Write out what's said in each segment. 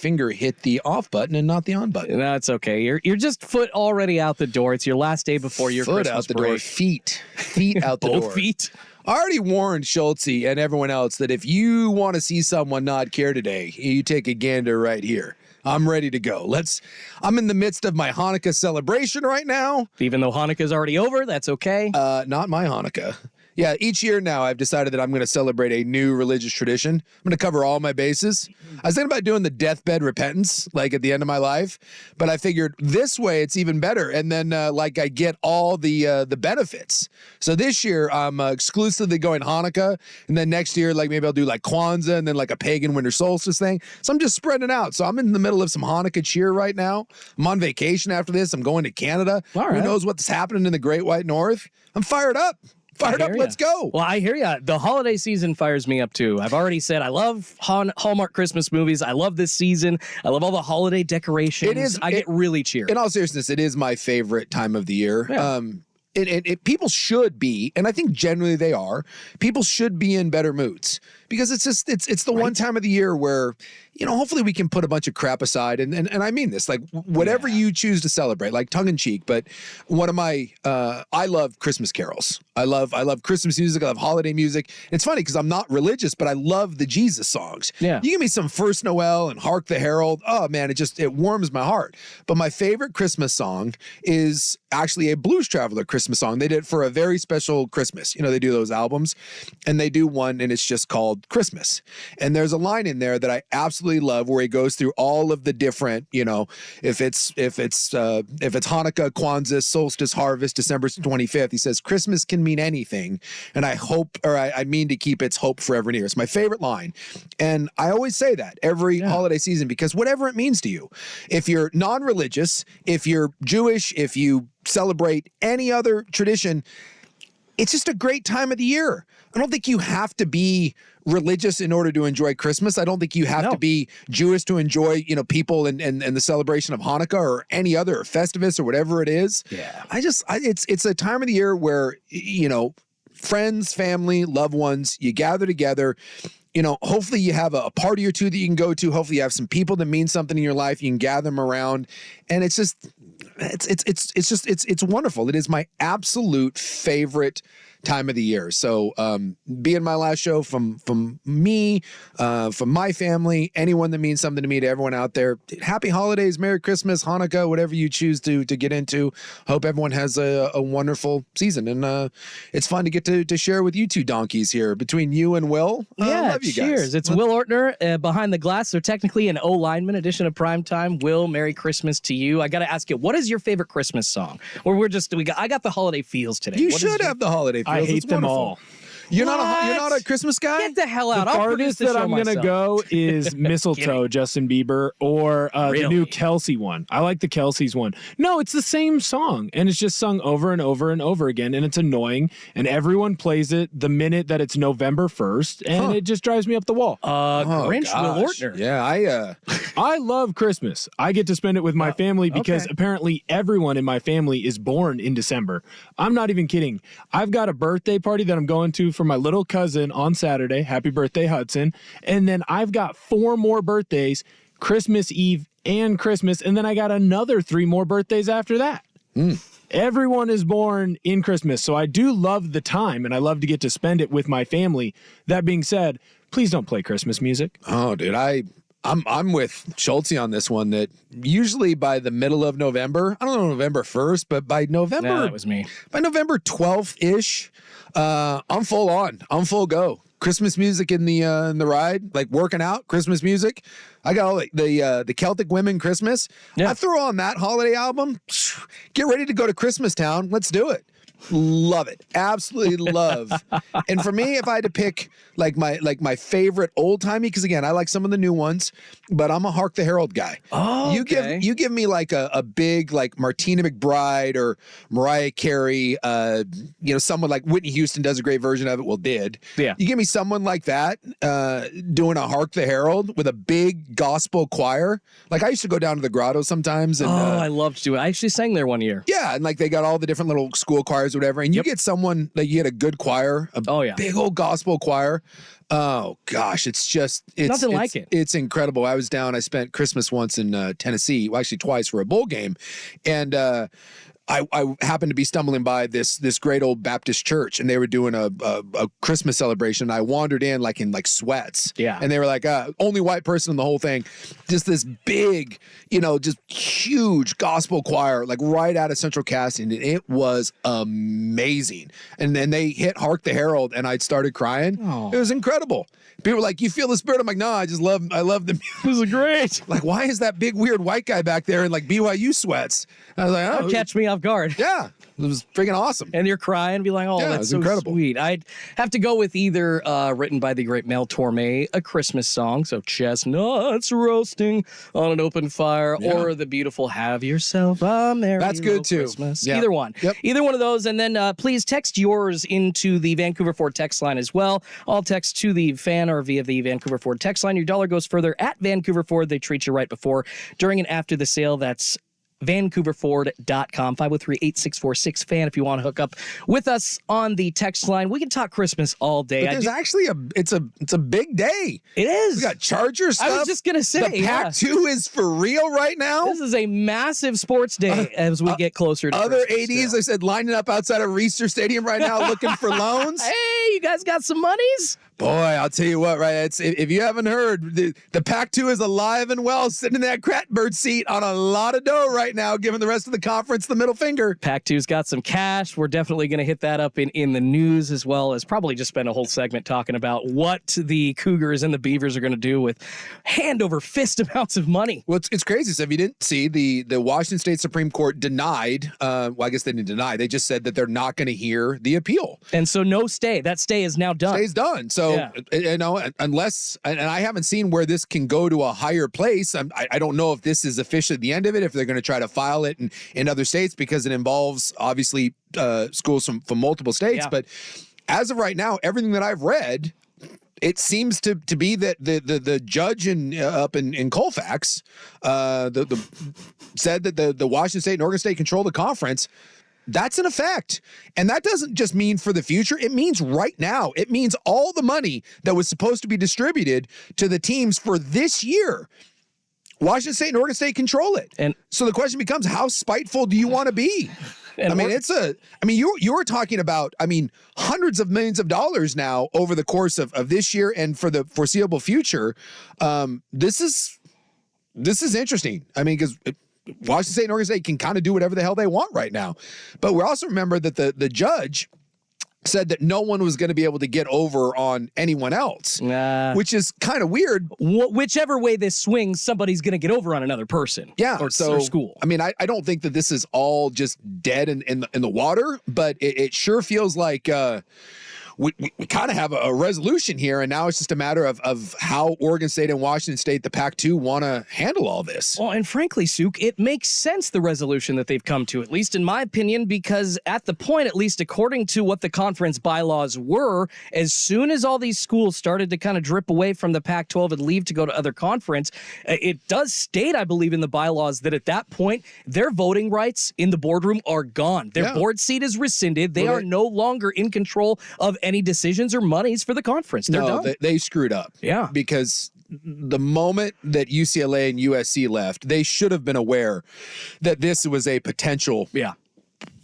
finger hit the off button and not the on button. That's okay. You're just foot already out the door. It's your last day before your foot Christmas out the break. door. Feet out the door. Both feet. I already warned Schultze and everyone else that if you want to see someone not care today, you take a gander right here. I'm ready to go. I'm in the midst of my Hanukkah celebration right now. Even though Hanukkah's already over, that's okay. Not my Hanukkah. Yeah, each year now I've decided that I'm going to celebrate a new religious tradition. I'm going to cover all my bases. I was thinking about doing the deathbed repentance, like at the end of my life, but I figured this way it's even better. And then I get all the benefits. So this year I'm exclusively going Hanukkah, and then next year maybe I'll do Kwanzaa and then a pagan winter solstice thing. So I'm just spreading out. So I'm in the middle of some Hanukkah cheer right now. I'm on vacation after this. I'm going to Canada. All right. Who knows what's happening in the Great White North? I'm fired up. Let's go. Well, I hear ya. The holiday season fires me up too. I've already said I love Hallmark Christmas movies. I love this season. I love all the holiday decorations. I get really cheered. In all seriousness, it is my favorite time of the year. Yeah. People should be, and I think generally they are, people should be in better moods because it's the one time of the year where, hopefully we can put a bunch of crap aside. And I mean this, whatever you choose to celebrate, tongue in cheek. But one of my, I love Christmas carols. I love Christmas music. I love holiday music. It's funny because I'm not religious, but I love the Jesus songs. Yeah. You give me some First Noel and Hark the Herald. Oh man, it warms my heart. But my favorite Christmas song is actually a Blues Traveler Christmas song. They did it for a very special Christmas. They do those albums, and they do one, and it's just called Christmas. And there's a line in there that I absolutely love where he goes through all of the different, if it's Hanukkah, Kwanzaa, solstice, harvest, December 25th, he says Christmas can mean anything, and I mean to keep its hope forever near. It's my favorite line, and I always say that every holiday season because whatever it means to you, if you're non-religious, if you're Jewish, if you celebrate any other tradition, it's just a great time of the year. I don't think you have to be religious in order to enjoy Christmas. I don't think you have to be Jewish to enjoy, people and the celebration of Hanukkah or any other Festivus or whatever it is. Yeah. It's a time of the year where, friends, family, loved ones, you gather together. Hopefully you have a party or two that you can go to. Hopefully you have some people that mean something in your life. You can gather them around, and it's wonderful. It is my absolute favorite time of the year. So being my last show from me, from my family, anyone that means something to me, to everyone out there, happy holidays, Merry Christmas, Hanukkah, whatever you choose to get into. Hope everyone has a wonderful season. And it's fun to get to share with you two donkeys here between you and Will. Love you cheers. guys. It's Will Ortner behind the glass. So technically an O-lineman edition of Primetime. Will, Merry Christmas to you. I got to ask you, what is your favorite Christmas song? Or I got the holiday feels today. You should have the holiday feels. I hate them all. You're not a Christmas guy? Get the hell out. The farthest that I'm going to go is Mistletoe, Justin Bieber, or the new Kelsey one. I like the Kelsey's one. No, it's the same song, and it's just sung over and over and over again, and it's annoying, and everyone plays it the minute that it's November 1st, and it just drives me up the wall. Grinch, Will Ortner. Yeah, I love Christmas. I get to spend it with my family because apparently everyone in my family is born in December. I'm not even kidding. I've got a birthday party that I'm going to for my little cousin on Saturday. Happy birthday, Hudson. And then I've got 4 more birthdays, Christmas Eve and Christmas, and then I got another 3 more birthdays after that. Everyone is born in Christmas, so I do love the time, and I love to get to spend it with my family. That being said, please don't play Christmas music. Oh, dude, I'm with Schultze on this one, that usually by the middle of November, I don't know November 1st, but by November, that was me. By November 12th-ish, I'm full on. I'm full go. Christmas music in the ride, like working out, Christmas music. I got all the Celtic Women Christmas. Yeah. I throw on that holiday album. Get ready to go to Christmas Town. Let's do it. Love it. Absolutely love. And for me, if I had to pick my favorite old timey, because again, I like some of the new ones, but I'm a Hark the Herald guy. Oh, you give me like a big like Martina McBride or Mariah Carey, someone like Whitney Houston does a great version of it. Well, did. Yeah. You give me someone like that doing a Hark the Herald with a big gospel choir. Like I used to go down to the Grotto sometimes. And, I loved to do it. I actually sang there one year. Yeah, and like they got all the different little school choirs choirs or whatever, and you get someone that you get a good choir, a big old gospel choir. Oh gosh, it's nothing like it. It's incredible. I was down. I spent Christmas once in Tennessee, well, actually twice for a bowl game, and I happened to be stumbling by this great old Baptist church, and they were doing a Christmas celebration. I wandered in in sweats. Yeah. And they were like, only white person in the whole thing. Just this big, just huge gospel choir, right out of Central Casting. And it was amazing. And then they hit Hark the Herald, and I started crying. Oh. It was incredible. People were like, you feel the spirit? I'm like, no, I love the music. This is great. Why is that big weird white guy back there in BYU sweats? I was like, oh. That'd catch me off guard. Yeah, it was freaking awesome. And you're crying, be like, oh, Yeah, that's it's so incredible. sweet. I'd have to go with either written by the great Mel Torme, A Christmas Song, so chestnuts roasting on an open fire, or the beautiful Have Yourself a Merry That's good too. Christmas. Yeah. Either one. Yep. Either one of those. And then please text yours into the Vancouver Ford text line as well. All text to the fan or via the Vancouver Ford text line. Your dollar goes further at Vancouver Ford. They treat you right before, during, and after the sale. That's VancouverFord.com, 503-8646-FAN if you want to hook up with us on the text line. We can talk Christmas all day. But there's actually it's a big day. It is. We got Chargers stuff. I was just going to say. The Pac-2 is for real right now. This is a massive sports day as we get closer to Other Christmas 80s, still. I said, lining up outside of Reeser Stadium right now looking for loans. Hey, you guys got some monies? Boy, I'll tell you what, right? If you haven't heard, the Pac-2 is alive and well, sitting in that Cratbird seat on a lot of dough right now, giving the rest of the conference the middle finger. Pac-2's got some cash. We're definitely going to hit that up in the news, as well as probably just spend a whole segment talking about what the Cougars and the Beavers are going to do with hand over fist amounts of money. Well, it's crazy. So if you didn't see, the Washington State Supreme Court denied, well, I guess they didn't deny, they just said that they're not going to hear the appeal. And so no stay. That stay is now done. Stay's done. So, unless, and I haven't seen where this can go to a higher place. I don't know if this is officially the end of it, if they're going to try to file it in other states, because it involves, obviously, schools from multiple states. Yeah. But as of right now, everything that I've read, it seems to be that the judge up in Colfax said that the Washington State and Oregon State control the conference. That's in effect. And that doesn't just mean for the future. It means right now. It means all the money that was supposed to be distributed to the teams for this year, Washington State and Oregon State control it. And so the question becomes, how spiteful do you want to be? You were talking about, hundreds of millions of dollars now over the course of this year and for the foreseeable future. This is interesting. Because Washington State and Oregon State can kind of do whatever the hell they want right now. But we also remember that the judge said that no one was going to be able to get over on anyone else, which is kind of weird. Whichever way this swings, somebody's going to get over on another person. Yeah, or school. I don't think that this is all just dead in the water, but it sure feels like we kind of have a resolution here, and now it's just a matter of how Oregon State and Washington State, the Pac-2, want to handle all this. Well, and frankly, Suk, it makes sense, the resolution that they've come to, at least in my opinion, because at the point, at least according to what the conference bylaws were, as soon as all these schools started to kind of drip away from the Pac-12 and leave to go to other conference, it does state, I believe, in the bylaws that at that point, their voting rights in the boardroom are gone. Their board seat is rescinded. They are no longer in control of any decisions or monies for the conference. They're done. They screwed up. Yeah. Because the moment that UCLA and USC left, they should have been aware that this was a potential. Yeah.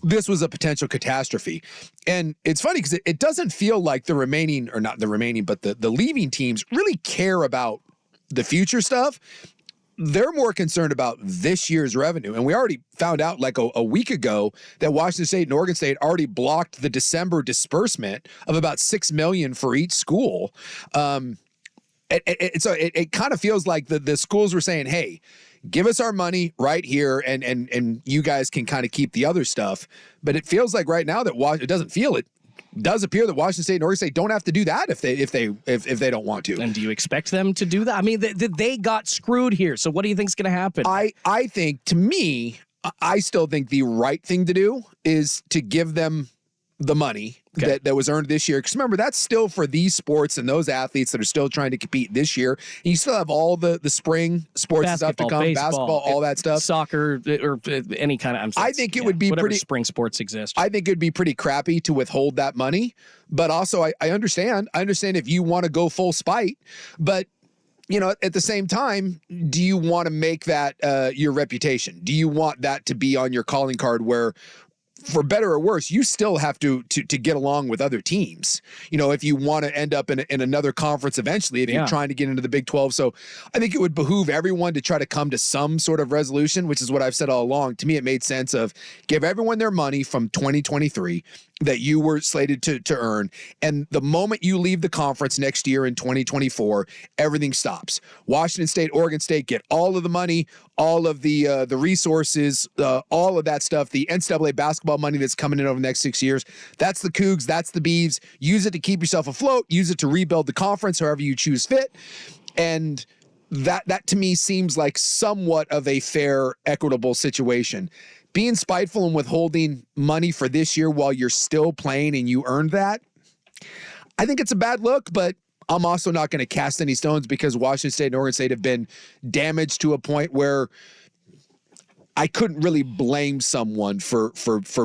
This was a potential catastrophe. And it's funny because it doesn't feel like the remaining, or not the remaining, but the leaving teams really care about the future stuff. They're more concerned about this year's revenue. And we already found out a week ago that Washington State and Oregon State already blocked the December disbursement of about $6 million for each school. So it kind of feels like the schools were saying, hey, give us our money right here, and you guys can kind of keep the other stuff. But it feels like right now that it doesn't feel it. Does appear that Washington State and Oregon State don't have to do that if they don't want to. And do you expect them to do that? They got screwed here. So what do you think's going to happen? I think, to me, I still think the right thing to do is to give them the money that was earned this year. Because remember, that's still for these sports and those athletes that are still trying to compete this year. And you still have all the spring sports and stuff to come, basketball, all that stuff. Soccer, or any kind of, I think it would be whatever pretty spring sports exist. I think it'd be pretty crappy to withhold that money. But also, I understand. I understand if you want to go full spite, but at the same time, do you want to make that your reputation? Do you want that to be on your calling card where, for better or worse, you still have to get along with other teams, if you want to end up in another conference eventually, if you're trying to get into the Big 12. So I think it would behoove everyone to try to come to some sort of resolution, which is what I've said all along. To me, it made sense of give everyone their money from 2023 that you were slated to earn. And the moment you leave the conference next year in 2024, everything stops. Washington State, Oregon State get all of the money, all of the resources, all of that stuff, the NCAA basketball money that's coming in over the next 6 years. That's the Cougs, that's the Beavs. Use it to keep yourself afloat. Use it to rebuild the conference however you choose fit. And that to me seems like somewhat of a fair, equitable situation. Being spiteful and withholding money for this year while you're still playing and you earned that, I think it's a bad look, but I'm also not going to cast any stones because Washington State and Oregon State have been damaged to a point where I couldn't really blame someone for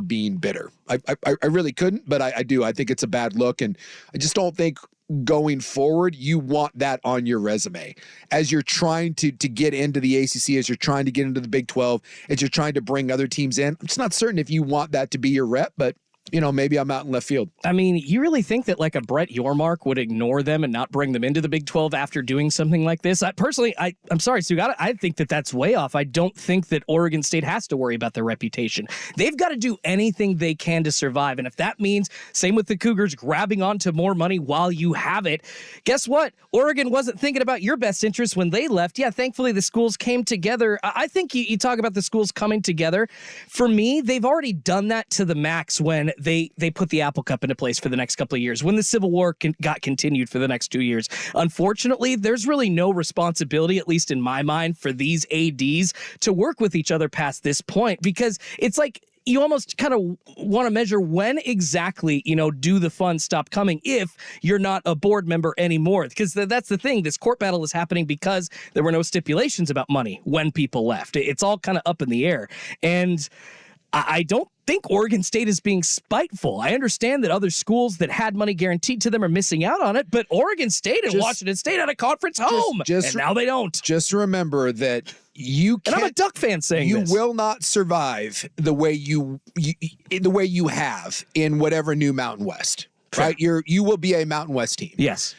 being bitter. I really couldn't, but I do. I think it's a bad look, and I just don't think going forward you want that on your resume as you're trying to get into the ACC, as you're trying to get into the Big 12, as you're trying to bring other teams in. I'm just not certain if you want that to be your rep, but maybe I'm out in left field. I mean, you really think that like a Brett Yormark would ignore them and not bring them into the Big 12 after doing something like this? I'm sorry, Sue. I think that that's way off. I don't think that Oregon State has to worry about their reputation. They've got to do anything they can to survive. And if that means, same with the Cougars, grabbing onto more money while you have it, guess what? Oregon wasn't thinking about your best interest when they left. Yeah, thankfully the schools came together. I think you talk about the schools coming together. For me, they've already done that to the max when they put the Apple Cup into place for the next couple of years, when the Civil War got continued for the next 2 years. Unfortunately, there's really no responsibility, at least in my mind, for these ADs to work with each other past this point, because it's like you almost kind of want to measure when exactly, do the funds stop coming if you're not a board member anymore. Because that's the thing. This court battle is happening because there were no stipulations about money when people left. It's all kind of up in the air. And I don't think Oregon State is being spiteful. I understand that other schools that had money guaranteed to them are missing out on it, but Oregon State and Washington State had a conference home, and now they don't. Just remember that you can't, and I'm a Duck fan saying you this. will not survive the way you have in whatever new Mountain West, right? You will be a Mountain West team. Yes.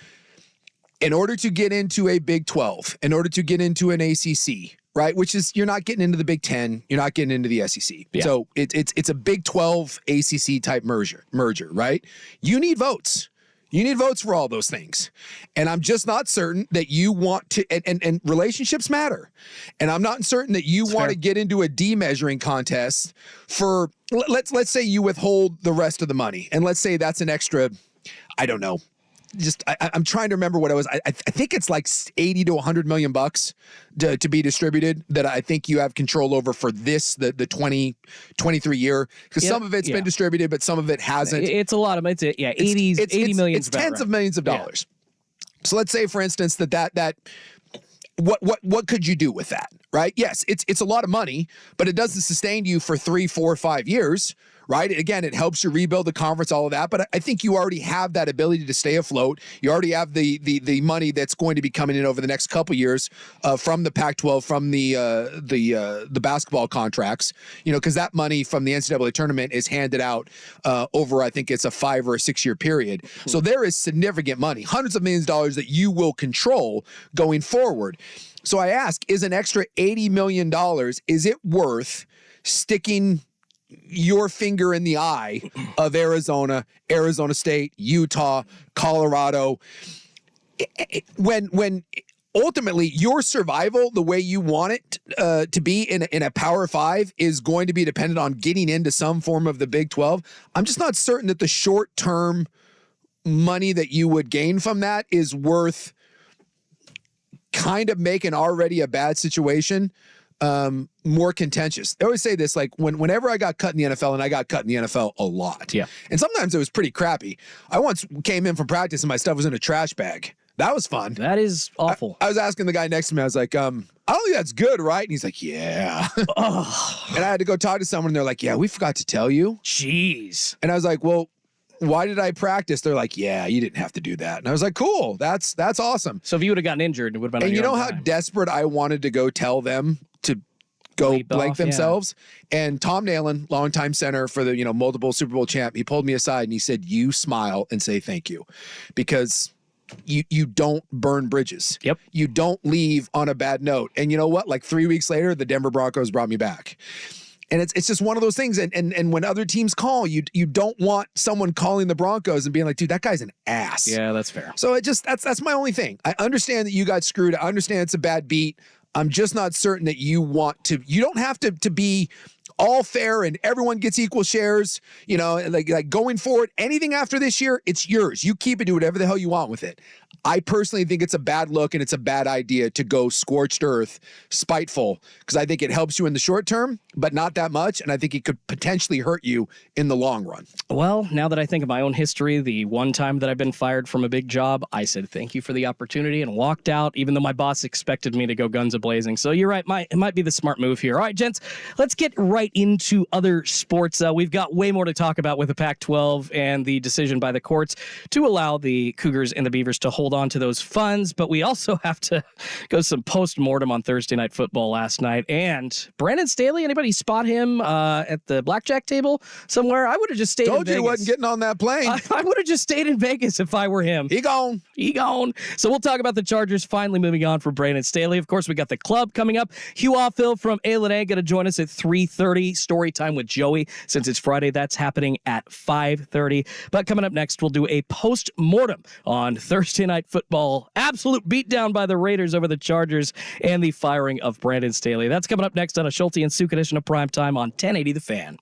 In order to get into a Big 12, in order to get into an ACC, right? Which is, you're not getting into the Big 10, you're not getting into the SEC. Yeah. So it's a Big 12 ACC type merger, right? You need votes. You need votes for all those things. And I'm just not certain that you want to, and relationships matter. And I'm not certain that you want to get into a demeasuring contest for, let's say you withhold the rest of the money. And let's say that's an extra, I don't know. I'm trying to remember what it was. I think it's like 80 to 100 million bucks to be distributed that I think you have control over for this, the 2023 year. Because some of it's been distributed, but some of it hasn't. It's a lot of it. 80 million. It's tens of millions of dollars. So let's say, for instance, that what could you do with that, right? Yes, it's a lot of money, but it doesn't sustain you for 3, 4, 5 years. Right. Again, it helps you rebuild the conference, all of that. But I think you already have that ability to stay afloat. You already have the money that's going to be coming in over the next couple of years from the Pac-12, from the basketball contracts. Because that money from the NCAA tournament is handed out over, I think it's a 5 or a 6 year period. So there is significant money, hundreds of millions of dollars that you will control going forward. So I ask, is an extra $80 million, is it worth sticking your finger in the eye of Arizona, Arizona State, Utah, Colorado, when ultimately your survival, the way you want it to be in a Power 5, is going to be dependent on getting into some form of the Big 12. I'm just not certain that the short-term money that you would gain from that is worth kind of making already a bad situation more contentious. They always say this, like whenever I got cut in the NFL, and I got cut in the NFL a lot. Yeah. And sometimes it was pretty crappy. I once came in from practice and my stuff was in a trash bag. That was fun. That is awful. I was asking the guy next to me, I was like, I don't think that's good, right? And he's like, yeah. And I had to go talk to someone and they're like, yeah, we forgot to tell you. Jeez. And I was like, well, why did I practice? They're like, yeah, you didn't have to do that. And I was like, cool, that's awesome. So if you would have gotten injured, it would have been. And on you your know own how time. desperate I wanted to go tell them to go Leap blank off, yeah. themselves. And Tom Nalen, longtime center for the multiple Super Bowl champ, he pulled me aside and he said, you smile and say thank you, because you don't burn bridges. Yep. You don't leave on a bad note. And you know what? Like 3 weeks later, the Denver Broncos brought me back. And it's just one of those things. And when other teams call, you don't want someone calling the Broncos and being like, dude, that guy's an ass. Yeah, that's fair. So that's my only thing. I understand that you got screwed. I understand it's a bad beat. I'm just not certain that you don't have to be all fair and everyone gets equal shares, like going forward, anything after this year, it's yours. You keep it, do whatever the hell you want with it. I personally think it's a bad look and it's a bad idea to go scorched earth, spiteful, because I think it helps you in the short term, but not that much. And I think it could potentially hurt you in the long run. Well, now that I think of my own history, the one time that I've been fired from a big job, I said thank you for the opportunity and walked out, even though my boss expected me to go guns a-blazing. So you're right, it might be the smart move here. All right, gents, let's get right into other sports. We've got way more to talk about with the Pac-12 and the decision by the courts to allow the Cougars and the Beavers to hold on to those funds, but we also have to go some post-mortem on Thursday Night Football last night. And Brandon Staley, anybody spot him at the blackjack table somewhere? I would have just stayed in Vegas. Told you he wasn't getting on that plane. I would have just stayed in Vegas if I were him. He gone. So we'll talk about the Chargers finally moving on for Brandon Staley. Of course, we got the club coming up. Hugh Offill from A&A going to join us at 3:30. Story time with Joey. Since it's Friday, that's happening at 5:30. But coming up next, we'll do a post-mortem on Thursday Night Football. Absolute beatdown by the Raiders over the Chargers and the firing of Brandon Staley. That's coming up next on a Schulte and Suk edition of Primetime on 1080 The Fan.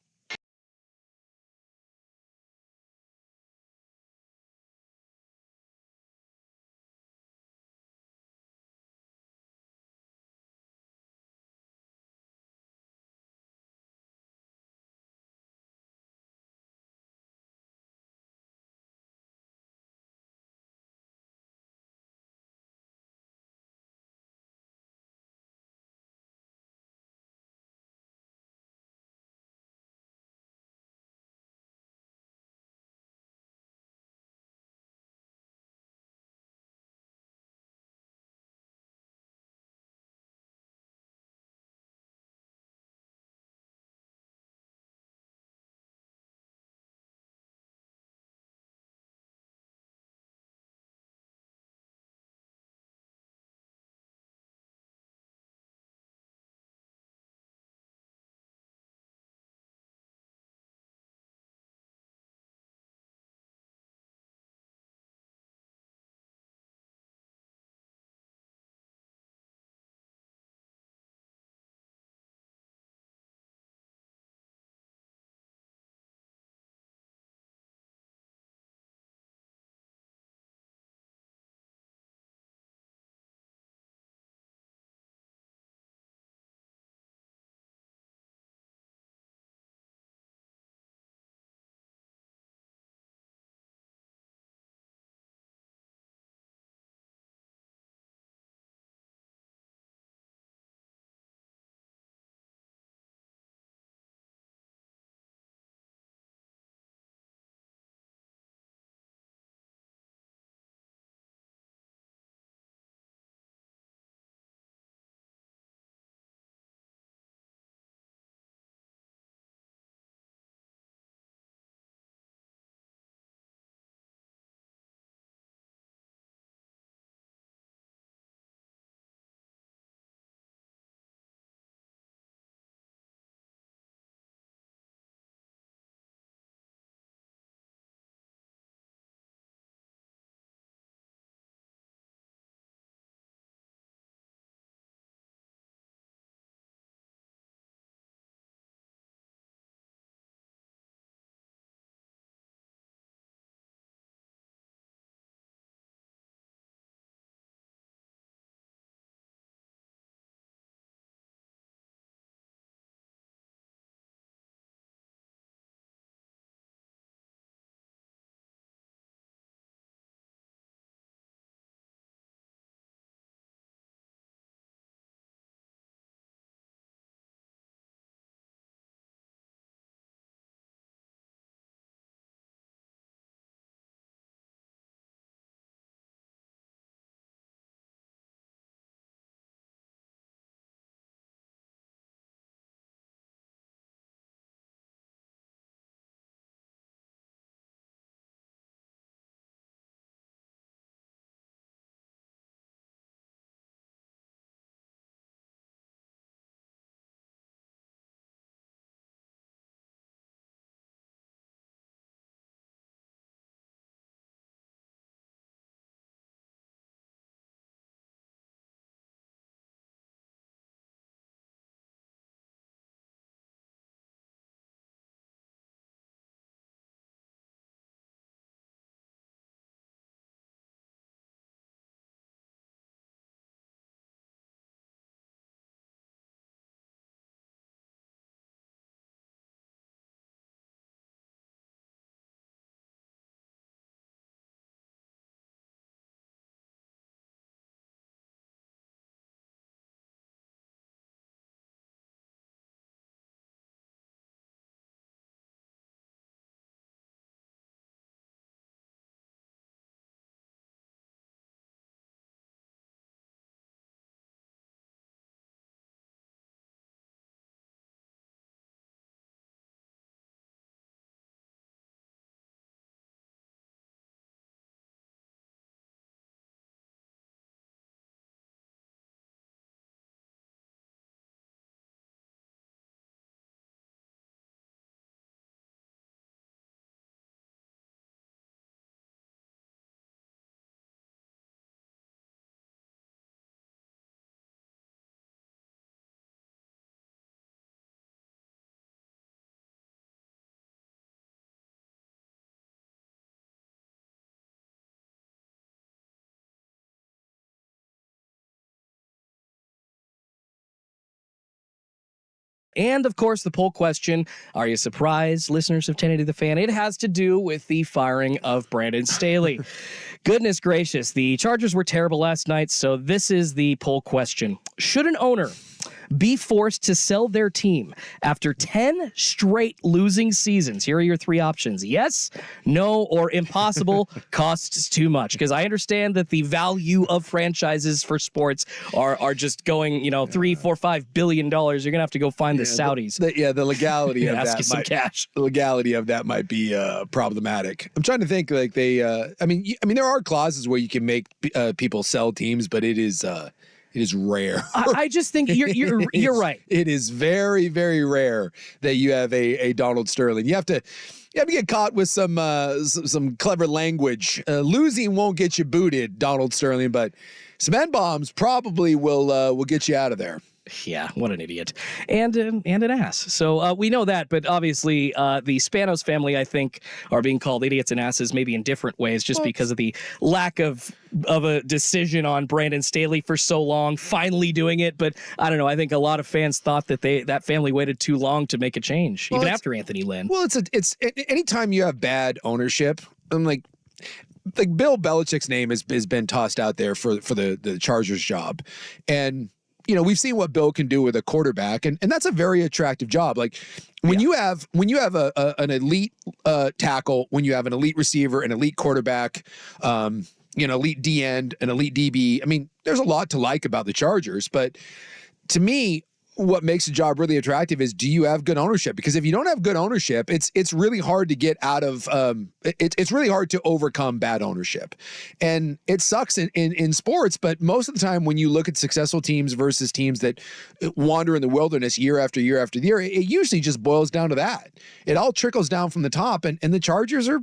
And, of course, the poll question, are you surprised, listeners of 1080 The Fan? It has to do with the firing of Brandon Staley. Goodness gracious, the Chargers were terrible last night, so this is the poll question. Should an owner be forced to sell their team after 10 straight losing seasons? Here are your three options. Yes, no, or impossible. Costs too much. Because I understand that the value of franchises for sports are just going, $3, $4, $5 billion. You're going to have to go find the Saudis. The legality of ask that you some cash. The legality of that might be problematic. I'm trying to think like they, I mean, there are clauses where you can make people sell teams, but it is rare. I just think you're right. It is very, very rare that you have a Donald Sterling. You have to get caught with some clever language. Losing won't get you booted, Donald Sterling, but some N-bombs probably will get you out of there. Yeah, what an idiot. And an ass. So we know that, but obviously the Spanos family, I think, are being called idiots and asses maybe in different ways just because of the lack of a decision on Brandon Staley for so long, finally doing it. But I don't know. I think a lot of fans thought that that family waited too long to make a change, even after Anthony Lynn. Well, it's anytime you have bad ownership, I'm like Bill Belichick's name has been tossed out there for the Chargers job. And we've seen what Bill can do with a quarterback, and that's a very attractive job. Like when you have an elite tackle, when you have an elite receiver, an elite quarterback, elite D end, an elite DB. I mean, there's a lot to like about the Chargers, but to me, what makes a job really attractive is, do you have good ownership? Because if you don't have good ownership, it's really hard to get out of it's really hard to overcome bad ownership. And it sucks in sports, but most of the time when you look at successful teams versus teams that wander in the wilderness year after year after year, it usually just boils down to that. It all trickles down from the top, and the Chargers are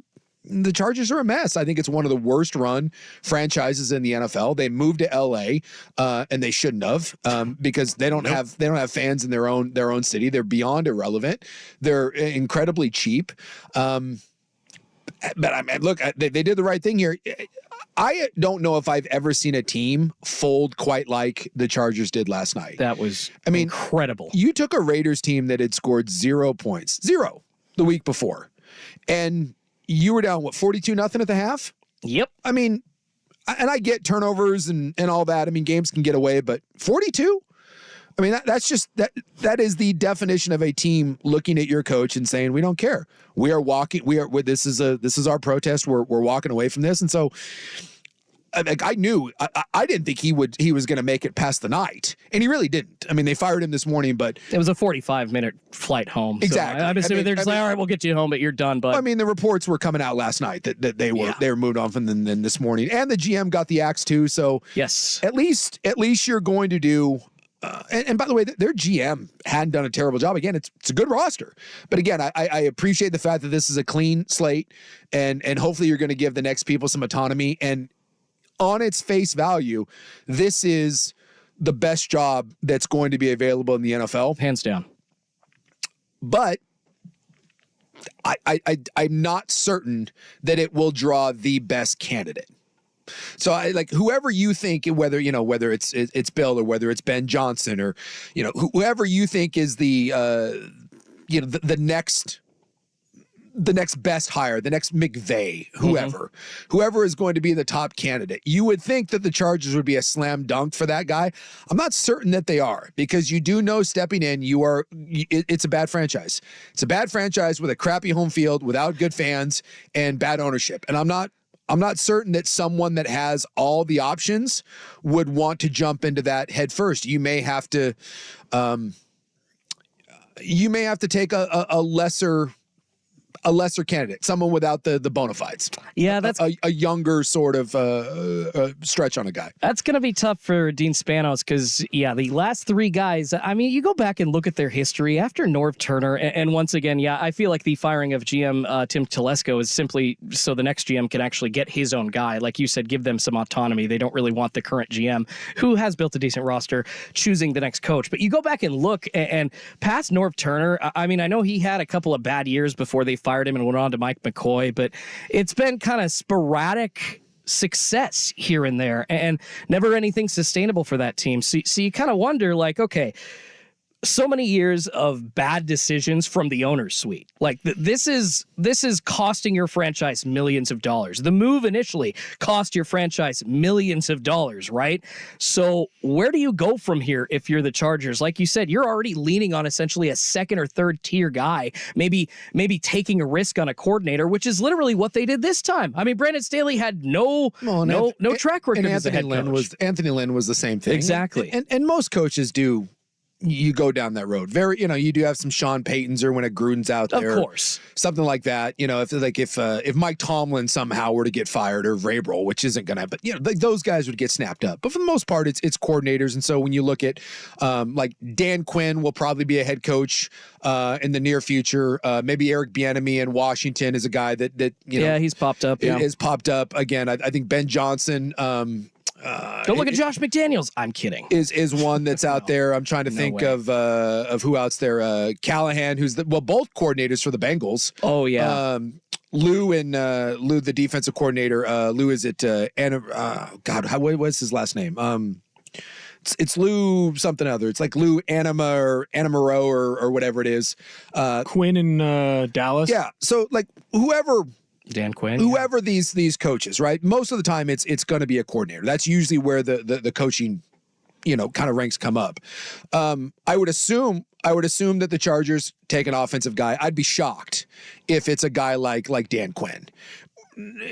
a mess. I think it's one of the worst run franchises in the NFL. They moved to LA, and they shouldn't have, because they don't have fans in their own city. They're beyond irrelevant. They're incredibly cheap. But I mean, look, they did the right thing here. I don't know if I've ever seen a team fold quite like the Chargers did last night. That was incredible. You took a Raiders team that had scored 0 points, the week before, and you were down, 42-0 at the half? Yep. I mean, and I get turnovers and all that. I mean, games can get away, but 42? I mean, that's just that is the definition of a team looking at your coach and saying, we don't care. We are walking. This is our protest. We're walking away from this. And so I knew I didn't think he was going to make it past the night, and he really didn't. I mean, they fired him this morning, but it was a 45-minute flight home. Exactly. So I'm assuming they're just all right, we'll get you home, but you're done. But I mean, the reports were coming out last night that they were moved on from them this morning, and the GM got the axe too. So yes, at least you're going to do. And by the way, their GM hadn't done a terrible job. Again, it's a good roster. But again, I appreciate the fact that this is a clean slate, and hopefully you're going to give the next people some autonomy. And on its face value, this is the best job that's going to be available in the NFL. Hands down. But I'm not certain that it will draw the best candidate. So I like whoever you think, whether it's Bill or whether it's Ben Johnson or whoever you think is the next best hire, the next McVay, whoever is going to be the top candidate. You would think that the Chargers would be a slam dunk for that guy. I'm not certain that they are, because you do know stepping in, it's a bad franchise. It's a bad franchise with a crappy home field, without good fans and bad ownership. And I'm not certain that someone that has all the options would want to jump into that head first. You may have to take a lesser candidate, someone without the bona fides. Yeah, that's a younger sort of stretch on a guy. That's going to be tough for Dean Spanos because, the last three guys, I mean, you go back and look at their history after Norv Turner, and once again, I feel like the firing of GM Tim Telesco is simply so the next GM can actually get his own guy. Like you said, give them some autonomy. They don't really want the current GM, who has built a decent roster, choosing the next coach. But you go back and look, and past Norv Turner, I mean, I know he had a couple of bad years before they fired him and went on to Mike McCoy, but it's been kind of sporadic success here and there and never anything sustainable for that team. So you kind of wonder, like, okay, so many years of bad decisions from the owner's suite. Like this is costing your franchise millions of dollars. The move initially cost your franchise millions of dollars, right? So where do you go from here if you're the Chargers? Like you said, you're already leaning on essentially a second or third tier guy, maybe taking a risk on a coordinator, which is literally what they did this time. I mean, Brandon Staley had no track record as a head coach. Anthony Lynn was the same thing. Exactly. And most coaches do. You go down that road. You do have some Sean Paytons or when a Gruden's out there. Of course. Something like that. If Mike Tomlin somehow were to get fired or Vrabel, which isn't going to happen, those guys would get snapped up. But for the most part, it's coordinators. And so when you look at like Dan Quinn will probably be a head coach in the near future. Maybe Eric Bieniemy in Washington is a guy that he's popped up. Yeah, is popped up again. I think Ben Johnson. Don't look at Josh McDaniels. I'm kidding. Is one that's out there. I'm trying to think of who else there. Callahan, who's both coordinators for the Bengals. Oh yeah. Lou, the defensive coordinator. Lou is it? What was his last name? It's Lou something other. It's like Lou Anamaro or whatever it is. Quinn in Dallas. Yeah. So like whoever. Dan Quinn, whoever these coaches, right? Most of the time, it's going to be a coordinator. That's usually where the coaching, kind of ranks come up. I would assume that the Chargers take an offensive guy. I'd be shocked if it's a guy like Dan Quinn.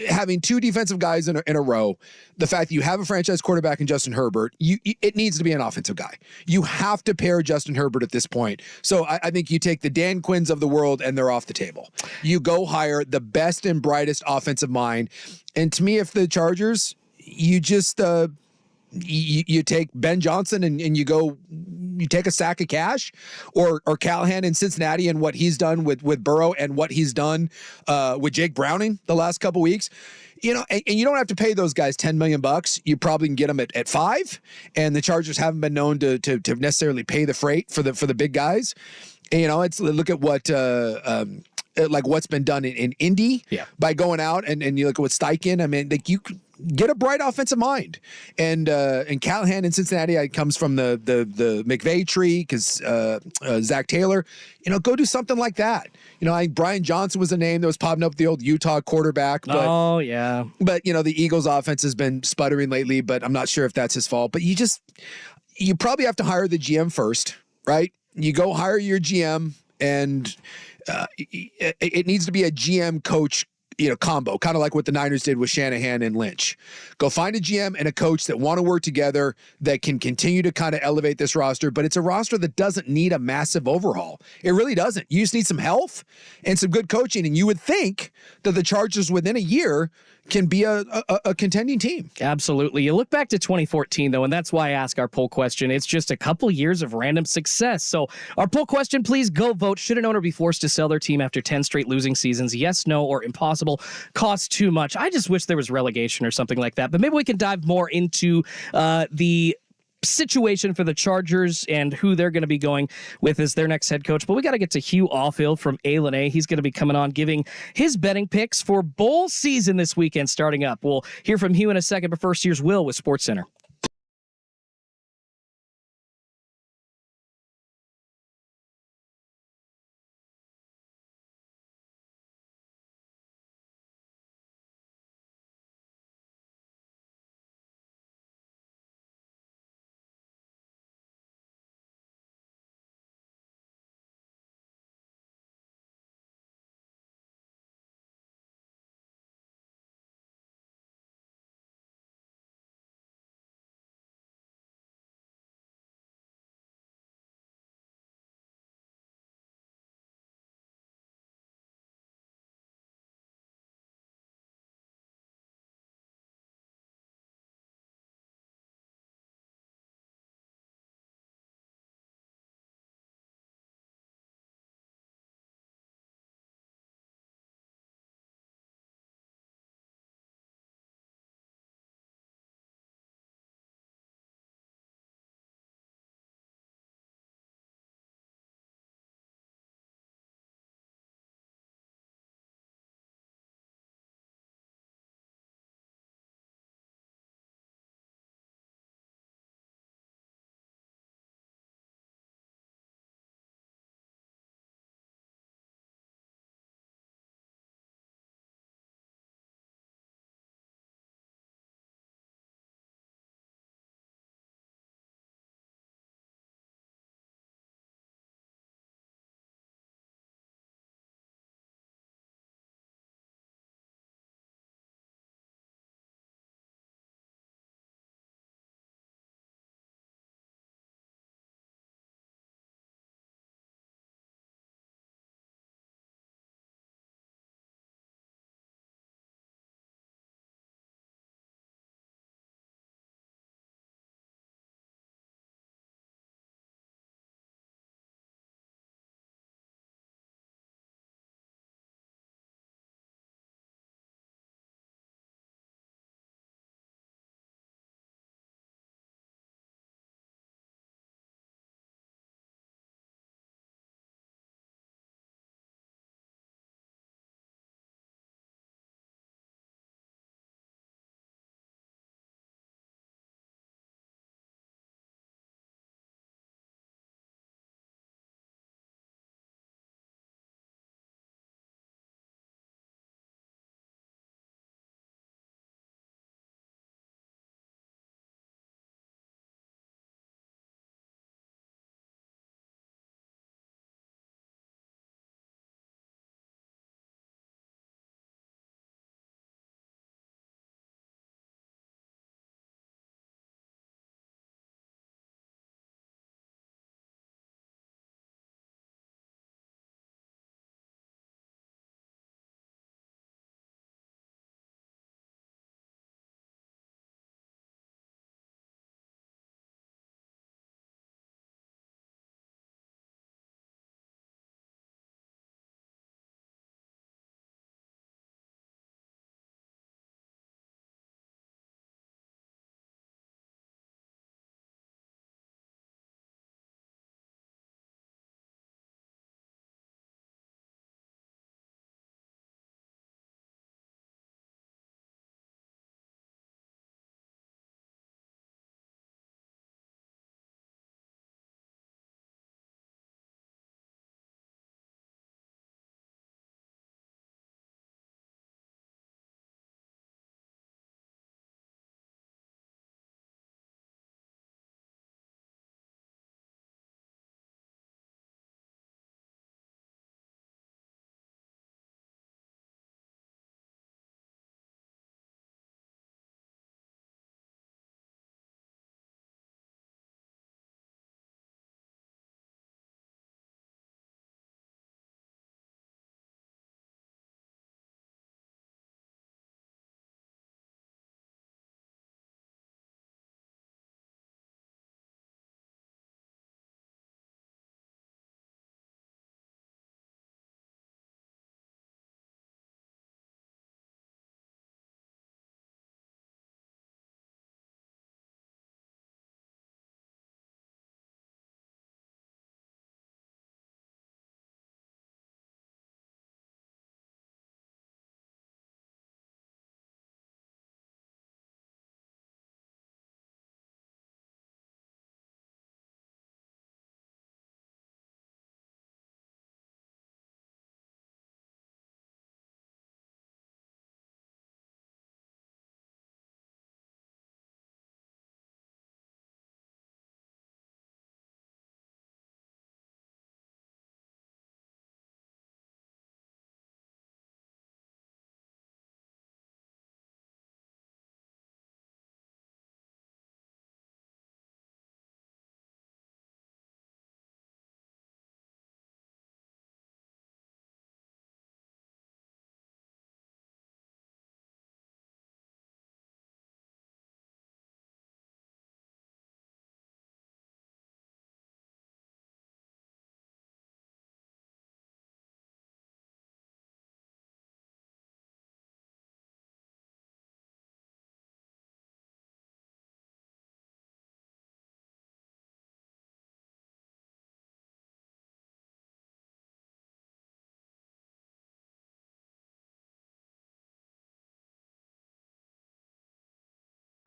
Having two defensive guys in a row, the fact that you have a franchise quarterback in Justin Herbert, it needs to be an offensive guy. You have to pair Justin Herbert at this point. So I think you take the Dan Quinns of the world and they're off the table. You go hire the best and brightest offensive mind. And to me, if the Chargers, you just you take Ben Johnson and you take a sack of cash, or Callahan in Cincinnati and what he's done with Burrow and what he's done with Jake Browning the last couple weeks. And you don't have to pay those guys $10 million. You probably can get them at $5 million. And the Chargers haven't been known to necessarily pay the freight for the big guys. And, it's look at what like what's been done in Indy by going out and you look at what Steichen. I mean, like you could get a bright offensive mind, and Callahan in Cincinnati comes from the McVay tree because Zach Taylor. Go do something like that. I think Brian Johnson was a name that was popping up, the old Utah quarterback. But, oh yeah. But the Eagles' offense has been sputtering lately, but I'm not sure if that's his fault. But you probably have to hire the GM first, right? You go hire your GM, and it needs to be a GM coach combo, kind of like what the Niners did with Shanahan and Lynch. Go find a GM and a coach that want to work together, that can continue to kind of elevate this roster, but it's a roster that doesn't need a massive overhaul. It really doesn't. You just need some health and some good coaching, and you would think that the Chargers within a year can be a contending team. Absolutely. You look back to 2014, though, and that's why I ask our poll question. It's just a couple years of random success. So our poll question, please go vote. Should an owner be forced to sell their team after 10 straight losing seasons? Yes, no, or impossible? Costs too much. I just wish there was relegation or something like that. But maybe we can dive more into the situation for the Chargers and who they're going to be going with as their next head coach. But we got to get to Hugh Offield from A. He's going to be coming on giving his betting picks for bowl season this weekend starting up. We'll hear from Hugh in a second, but first here's Will with SportsCenter.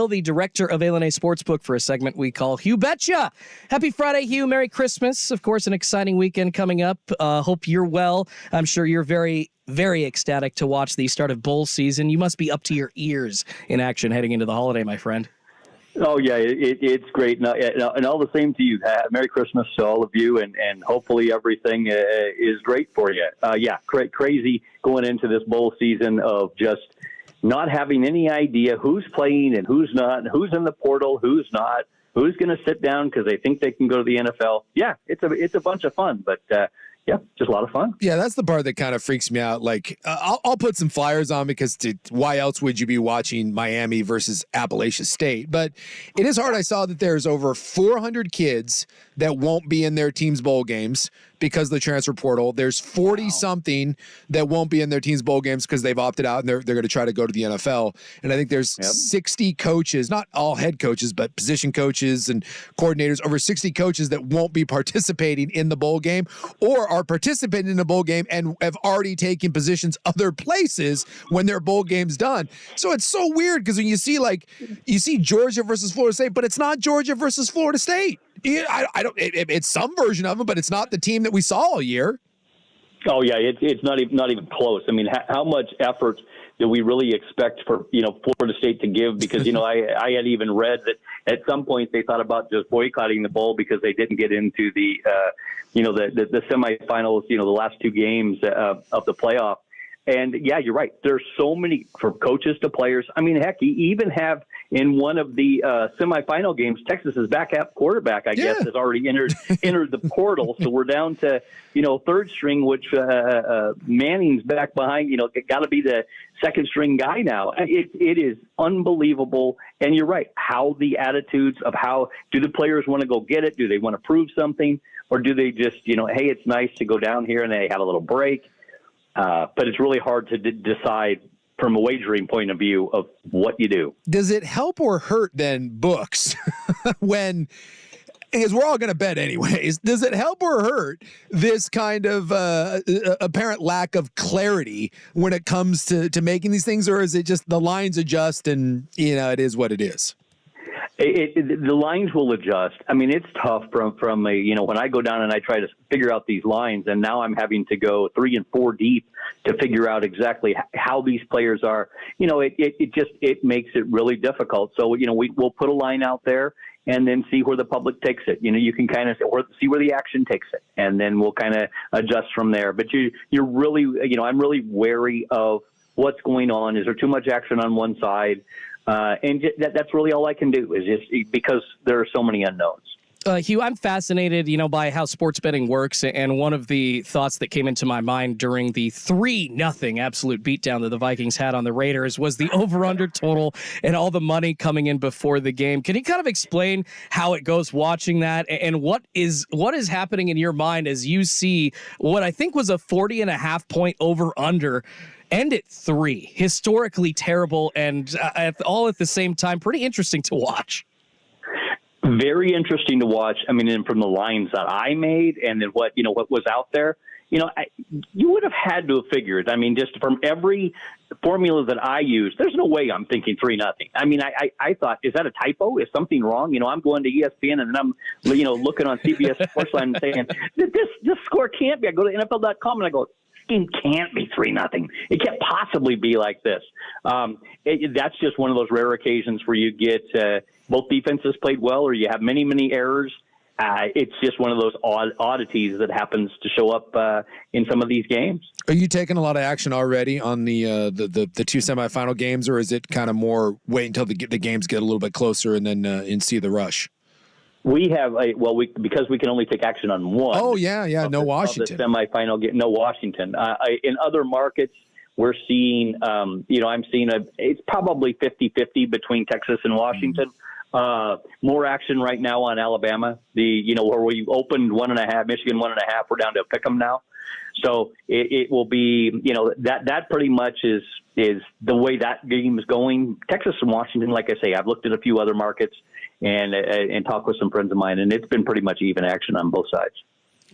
the director of A&A Sportsbook, for a segment we call Hugh Betcha. Happy Friday, Hugh. Merry Christmas. Of course, an exciting weekend coming up. Hope you're well. I'm sure you're very, very ecstatic to watch the start of bowl season. You must be up to your ears in action heading into the holiday, my friend. Oh, yeah, it's great. And all the same to you. Merry Christmas to all of you, and hopefully everything is great for you. Crazy going into this bowl season of just not having any idea who's playing and who's not, and who's in the portal, who's not, who's going to sit down because they think they can go to the NFL. Yeah, it's a bunch of fun, but yeah, just a lot of fun. Yeah, that's the part that kind of freaks me out. Like, I'll put some flyers on because why else would you be watching Miami versus Appalachian State? But it is hard. I saw that there's over 400 kids that won't be in their team's bowl games because of the transfer portal. There's 40-something that won't be in their team's bowl games because they've opted out and they're going to try to go to the NFL. And I think there's 60 coaches, not all head coaches, but position coaches and coordinators, over 60 coaches that won't be participating in the bowl game or are participating in the bowl game and have already taken positions other places when their bowl game's done. So it's so weird because when you see Georgia versus Florida State, but it's not Georgia versus Florida State. It's some version of them, but it's not the team that we saw all year. Oh yeah, it's not even close. I mean, how much effort do we really expect for Florida State to give? Because I had even read that at some point they thought about just boycotting the bowl because they didn't get into the semifinals, the last two games of the playoff. And yeah, you're right. There's so many, from coaches to players. I mean, heck, you even have in one of the semifinal games, Texas's backup quarterback, I guess, has already entered the portal. So we're down to, third string, which Manning's back behind, got to be the second string guy now. It is unbelievable. And you're right. How the attitudes of how do the players want to go get it? Do they want to prove something? Or do they just, hey, it's nice to go down here and they have a little break? But it's really hard to decide from a wagering point of view of what you do. Does it help or hurt then books because we're all going to bet anyways. Does it help or hurt this kind of apparent lack of clarity when it comes to making these things, or is it just the lines adjust and, it is what it is? The lines will adjust. I mean, it's tough from when I go down and I try to figure out these lines, and now I'm having to go 3 and 4 deep to figure out exactly how these players are. It makes it really difficult. So, we'll put a line out there and then see where the public takes it. You can kind of see where the action takes it, and then we'll kind of adjust from there. But you're really, I'm really wary of what's going on. Is there too much action on one side? And that's really all I can do is just because there are so many unknowns. Hugh, I'm fascinated, by how sports betting works. And one of the thoughts that came into my mind during the 3-0 absolute beatdown that the Vikings had on the Raiders was the over-under total and all the money coming in before the game. Can you kind of explain how it goes watching that and what is happening in your mind as you see what I think was a 40.5 point over-under end at 3? Historically terrible and all at the same time pretty interesting to watch. Very interesting to watch. I mean, and from the lines that I made and then what was out there, you would have had to have figured. I mean, just from every formula that I use, there's no way I'm thinking 3-0. I mean, I thought, is that a typo? Is something wrong? I'm going to ESPN and then I'm, looking on CBS Sportsline and saying, this score can't be. I go to NFL.com and I go, game can't be 3-0. It can't possibly be like this. That's just one of those rare occasions where you get both defenses played well, or you have many, many errors. It's just one of those oddities that happens to show up in some of these games. Are you taking a lot of action already on the 2 semifinal games, or is it kind of more wait until the games get a little bit closer and then and see the rush? We have because we can only take action on one. Oh yeah, no Washington. The semifinal game, no Washington. In other markets, we're seeing, I'm seeing it's probably 50-50 between Texas and Washington. More action right now on Alabama. Where we opened 1.5, Michigan 1.5, we're down to a pick 'em now. So it will be, that pretty much is the way that game is going. Texas and Washington, like I say, I've looked at a few other markets and talked with some friends of mine, and it's been pretty much even action on both sides.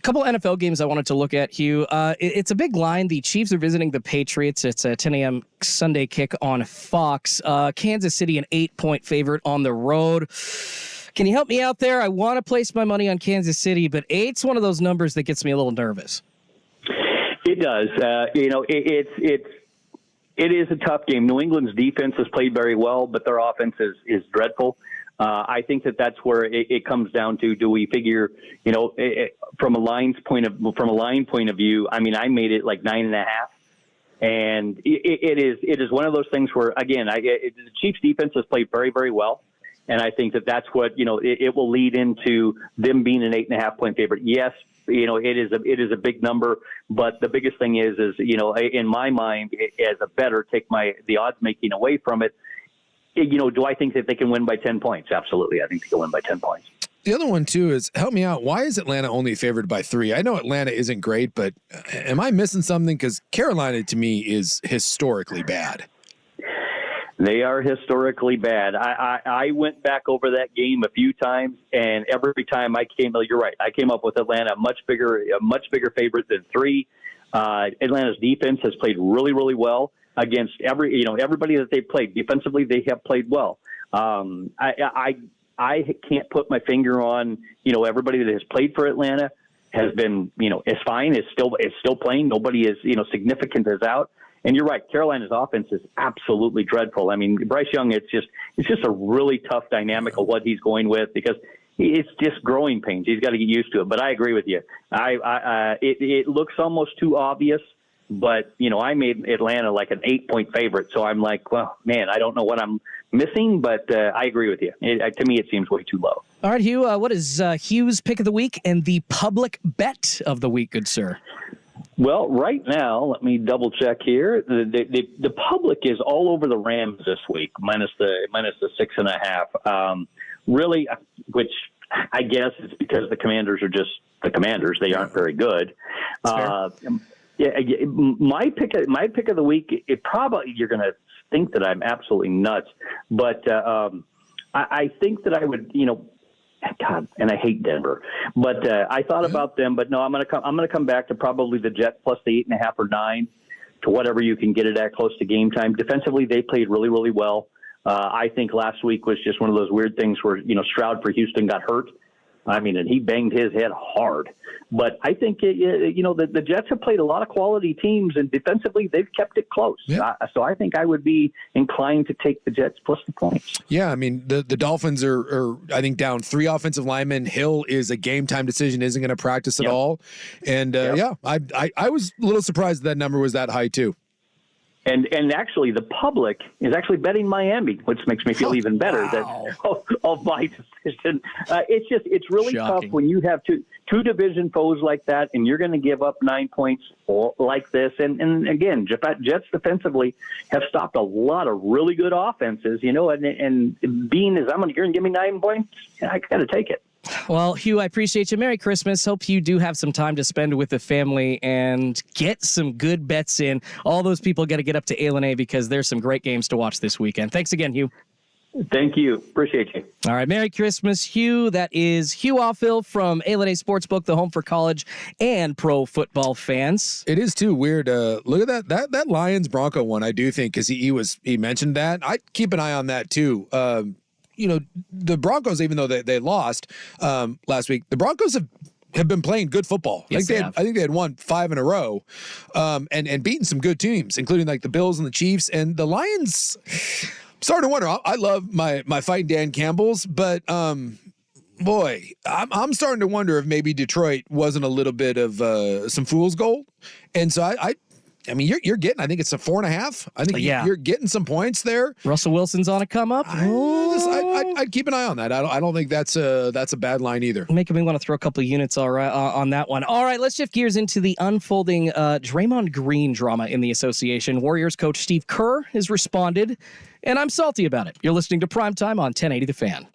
Couple NFL games I wanted to look at, Hugh. It's a big line. The Chiefs are visiting the Patriots. It's a 10 a.m. Sunday kick on Fox. Kansas City, an 8-point favorite on the road. Can you help me out there? I want to place my money on Kansas City, but 8's one of those numbers that gets me a little nervous. It does. It is a tough game. New England's defense has played very well, but their offense is dreadful. I think that's where it comes down to. Do we figure, from a line point of view? I mean, I made it like 9.5, and it is one of those things where, again, the Chiefs defense has played very, very well, and I think that's what it will lead into them being an 8.5-point favorite. Yes, it is a big number, but the biggest thing is in my mind, as a bettor, take the odds making away from it. Do I think that they can win by 10 points? Absolutely. I think they can win by 10 points. The other one, too, is help me out. Why is Atlanta only favored by 3? I know Atlanta isn't great, but am I missing something? Because Carolina, to me, is historically bad. They are historically bad. I went back over that game a few times, and every time you're right, I came up with Atlanta a much bigger favorite than 3. Atlanta's defense has played really, really well against everybody that they've played. Defensively, they have played well. I can't put my finger on, everybody that has played for Atlanta has been, is fine, is still playing. Nobody is, significant is out. And you're right, Carolina's offense is absolutely dreadful. I mean, Bryce Young, it's just a really tough dynamic of what he's going with, because it's just growing pains. He's got to get used to it. But I agree with you. It looks almost too obvious. But, I made Atlanta like an 8-point favorite. So I'm like, well, man, I don't know what I'm missing, but I agree with you. To me, it seems way too low. All right, Hugh, what is Hugh's pick of the week and the public bet of the week, good sir? Well, right now, let me double check here. The public is all over the Rams this week, minus the 6.5. Really, which I guess is because the Commanders are just the Commanders. They aren't very good. Yeah, my pick of the week. It probably, you're going to think that I'm absolutely nuts, but I think that I would, God, and I hate Denver, but I thought about them. But no, I'm going to come back to probably the Jets plus the 8.5 or 9 to whatever you can get it at close to game time. Defensively, they played really, really well. I think last week was just one of those weird things where Stroud for Houston got hurt. I mean, and he banged his head hard. But I think, the Jets have played a lot of quality teams, and defensively, they've kept it close. Yeah. So I think I would be inclined to take the Jets plus the points. Yeah, I mean, the Dolphins are, I think, down 3 offensive linemen. Hill is a game-time decision, isn't going to practice at all. And, I was a little surprised that number was that high, too. And actually, the public is actually betting Miami, which makes me feel even better of my decision. It's really shocking. tough when you have two division foes like that, and you're going to give up 9 points like this. And again, Jets defensively have stopped a lot of really good offenses, and being as you're going to give me 9 points, I got to take it. Well, Hugh, I appreciate you. Merry Christmas. Hope you do have some time to spend with the family and get some good bets in. All those people got to get up to A because there's some great games to watch this weekend. Thanks again, Hugh. Thank you. Appreciate you. All right. Merry Christmas, Hugh. That is Hugh Offill from A Sportsbook, the home for college and pro football fans. It is too weird. Look at that Lions Bronco one. I do think, because he mentioned that. I'd keep an eye on that too. The Broncos, even though they lost last week, the Broncos have been playing good football. Yes, I think they had won 5 in a row, and beaten some good teams, including like the Bills and the Chiefs. And the Lions, I'm starting to wonder. I love my fight Dan Campbell's, but boy, I'm starting to wonder if maybe Detroit wasn't a little bit of some fool's gold. And so I mean, you're getting, I think it's a 4.5. I think you're getting some points there. Russell Wilson's on a come up. I'd keep an eye on that. I don't think that's a bad line either. Making me want to throw a couple of units on that one. All right, let's shift gears into the unfolding Draymond Green drama in the association. Warriors coach Steve Kerr has responded, and I'm salty about it. You're listening to Primetime on 1080 The Fan.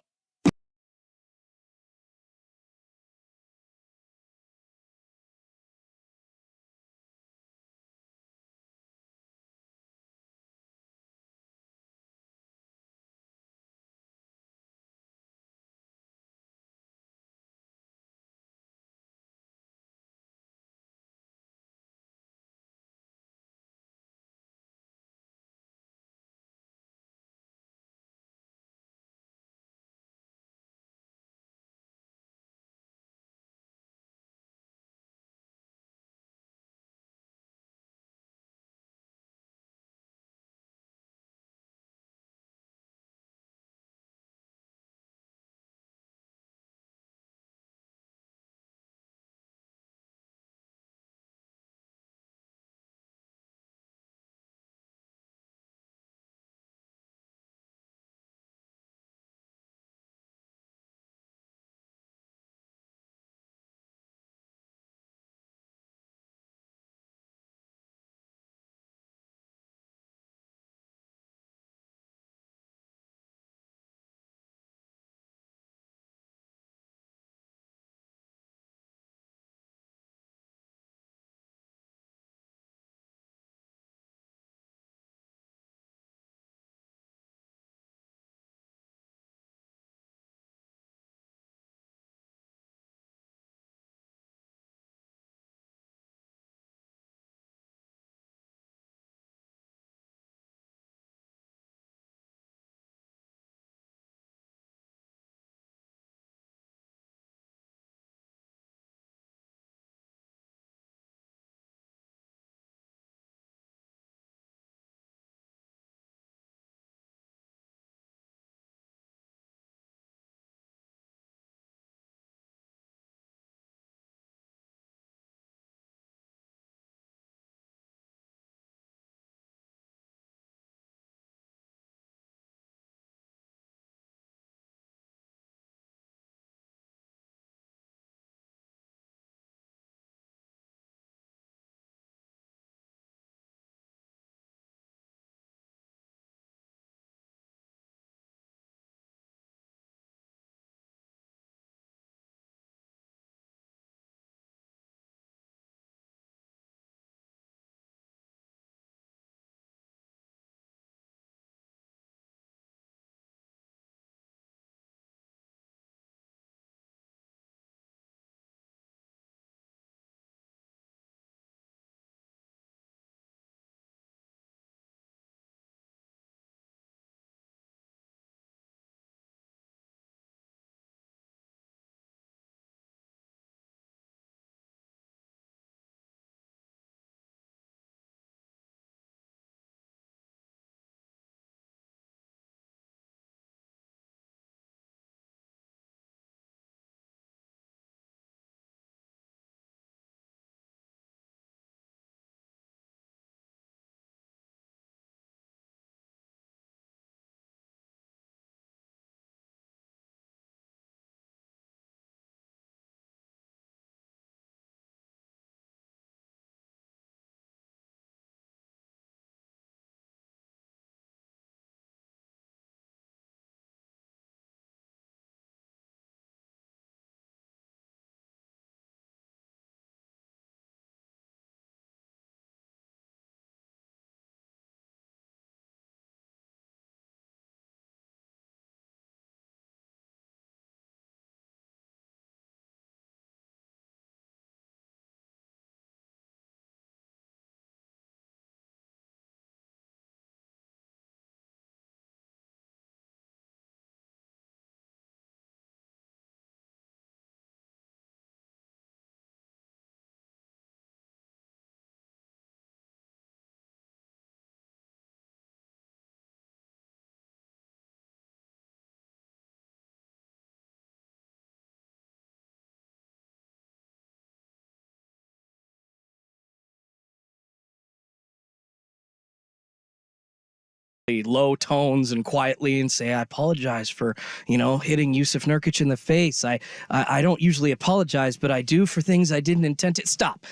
low tones and quietly and say, I apologize for, hitting Yusuf Nurkic in the face. I don't usually apologize, but I do for things I didn't intend to. Stop.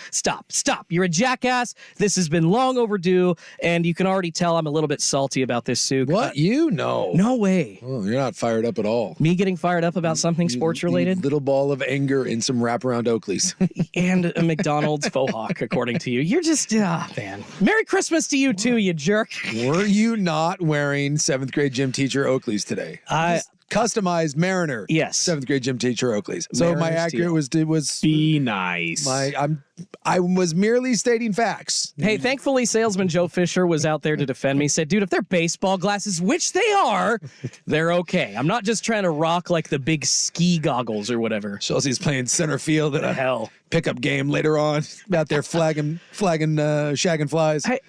You're a jackass. This has been long overdue, and you can already tell I'm a little bit salty about this, Suk. What? No way. Oh, you're not fired up at all. Me getting fired up about something sports related? Little ball of anger in some wraparound Oakleys. And a McDonald's faux hawk, according to you. You're just, man. Merry Christmas to you too, you jerk. Were you not wearing 7th grade gym teacher Oakleys today? Customized Mariner. Yes. 7th grade gym teacher Oakleys. So Mariners my accurate was Be nice. I was merely stating facts. Hey, thankfully, salesman Joe Fisher was out there to defend me. Said, dude, if they're baseball glasses, which they are, they're okay. I'm not just trying to rock like the big ski goggles or whatever. Chelsea's playing center field at a pickup game later on. Out there shagging flies. Hey,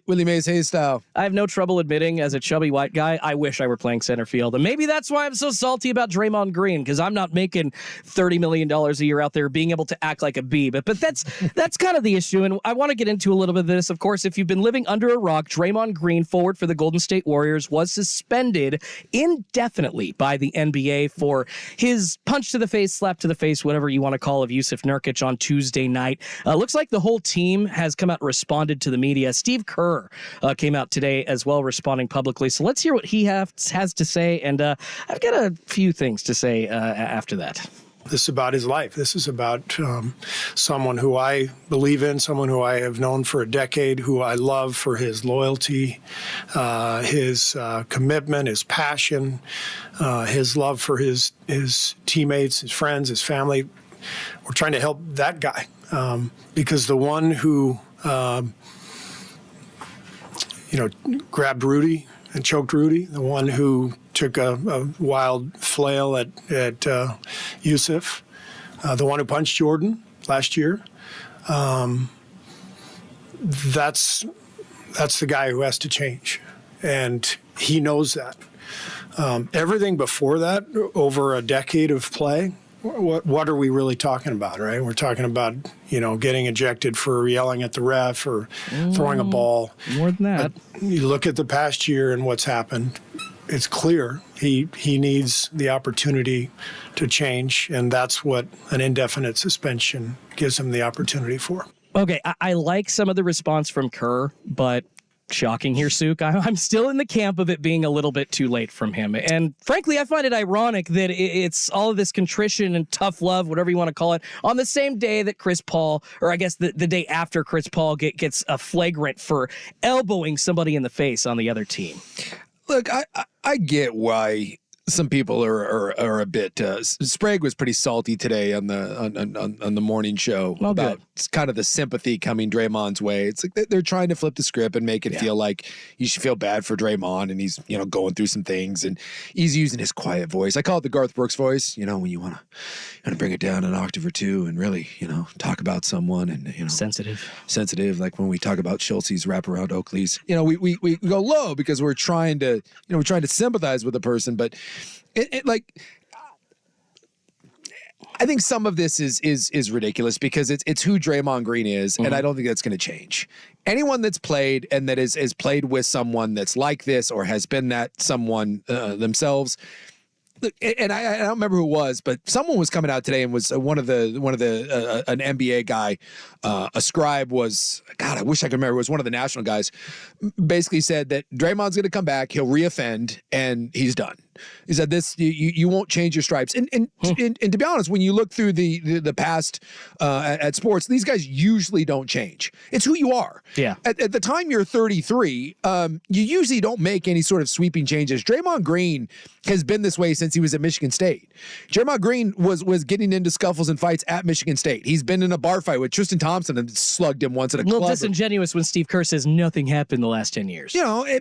Willie Mays Hayes style. I have no trouble admitting, as a chubby white guy, I wish I were playing center field. And maybe that's why I'm so salty about Draymond Green, because I'm not making $30 million a year out there being able to act like a bee. But that's kind of the issue, and I want to get into a little bit of this. Of course, if you've been living under a rock, Draymond Green, forward for the Golden State Warriors, was suspended indefinitely by the NBA for his punch to the face, slap to the face, whatever you want to call of Yusuf Nurkic on Tuesday night. Looks like the whole team has come out and responded to the media. Steve Kerr came out today as well, responding publicly. So let's hear what he has to say, and I've got a few things to say after that. This is about his life. This is about someone who I believe in, someone who I have known for a decade, who I love for his loyalty, his commitment, his passion, his love for his teammates, his friends, his family. We're trying to help that guy because the one who, grabbed Rudy and choked Rudy, the one who took a wild flail at Yusuf, the one who punched Jordan last year. That's the guy who has to change, and he knows that. Everything before that, over a decade of play, what are we really talking about, right? We're talking about, getting ejected for yelling at the ref or throwing a ball. More than that. But you look at the past year and what's happened. It's clear he needs the opportunity to change, and that's what an indefinite suspension gives him the opportunity for. Okay, I like some of the response from Kerr, but shocking here, Suk. I'm still in the camp of it being a little bit too late from him. And frankly, I find it ironic that it's all of this contrition and tough love, whatever you want to call it, on the same day that Chris Paul, or I guess the day after Chris Paul gets a flagrant for elbowing somebody in the face on the other team. Look, I get why some people are a bit. Sprague was pretty salty today on the morning show about kind of the sympathy coming Draymond's way. It's like they're trying to flip the script and make it feel like you should feel bad for Draymond, and he's going through some things, and he's using his quiet voice. I call it the Garth Brooks voice. When you want to bring it down an octave or two and really talk about someone and sensitive, like when we talk about Chelsea's wraparound Oakleys. We go low because we're trying to sympathize with the person, but. I think some of this is ridiculous because it's who Draymond Green is, and I don't think that's going to change. Anyone that's played and that is played with someone that's like this or has been that someone themselves. And I don't remember who it was, but someone was coming out today and was one of the an NBA guy, a scribe was, God, I wish I could remember. It was one of the national guys. Basically said that Draymond's going to come back, he'll reoffend, and he's done. He said this, you won't change your stripes. And to be honest, when you look through the past at sports, these guys usually don't change. It's who you are. Yeah. At the time you're 33, you usually don't make any sort of sweeping changes. Draymond Green has been this way since he was at Michigan State. Draymond Green was getting into scuffles and fights at Michigan State. He's been in a bar fight with Tristan Thompson and slugged him once at a club. A little disingenuous when Steve Kerr says nothing happened the last 10 years.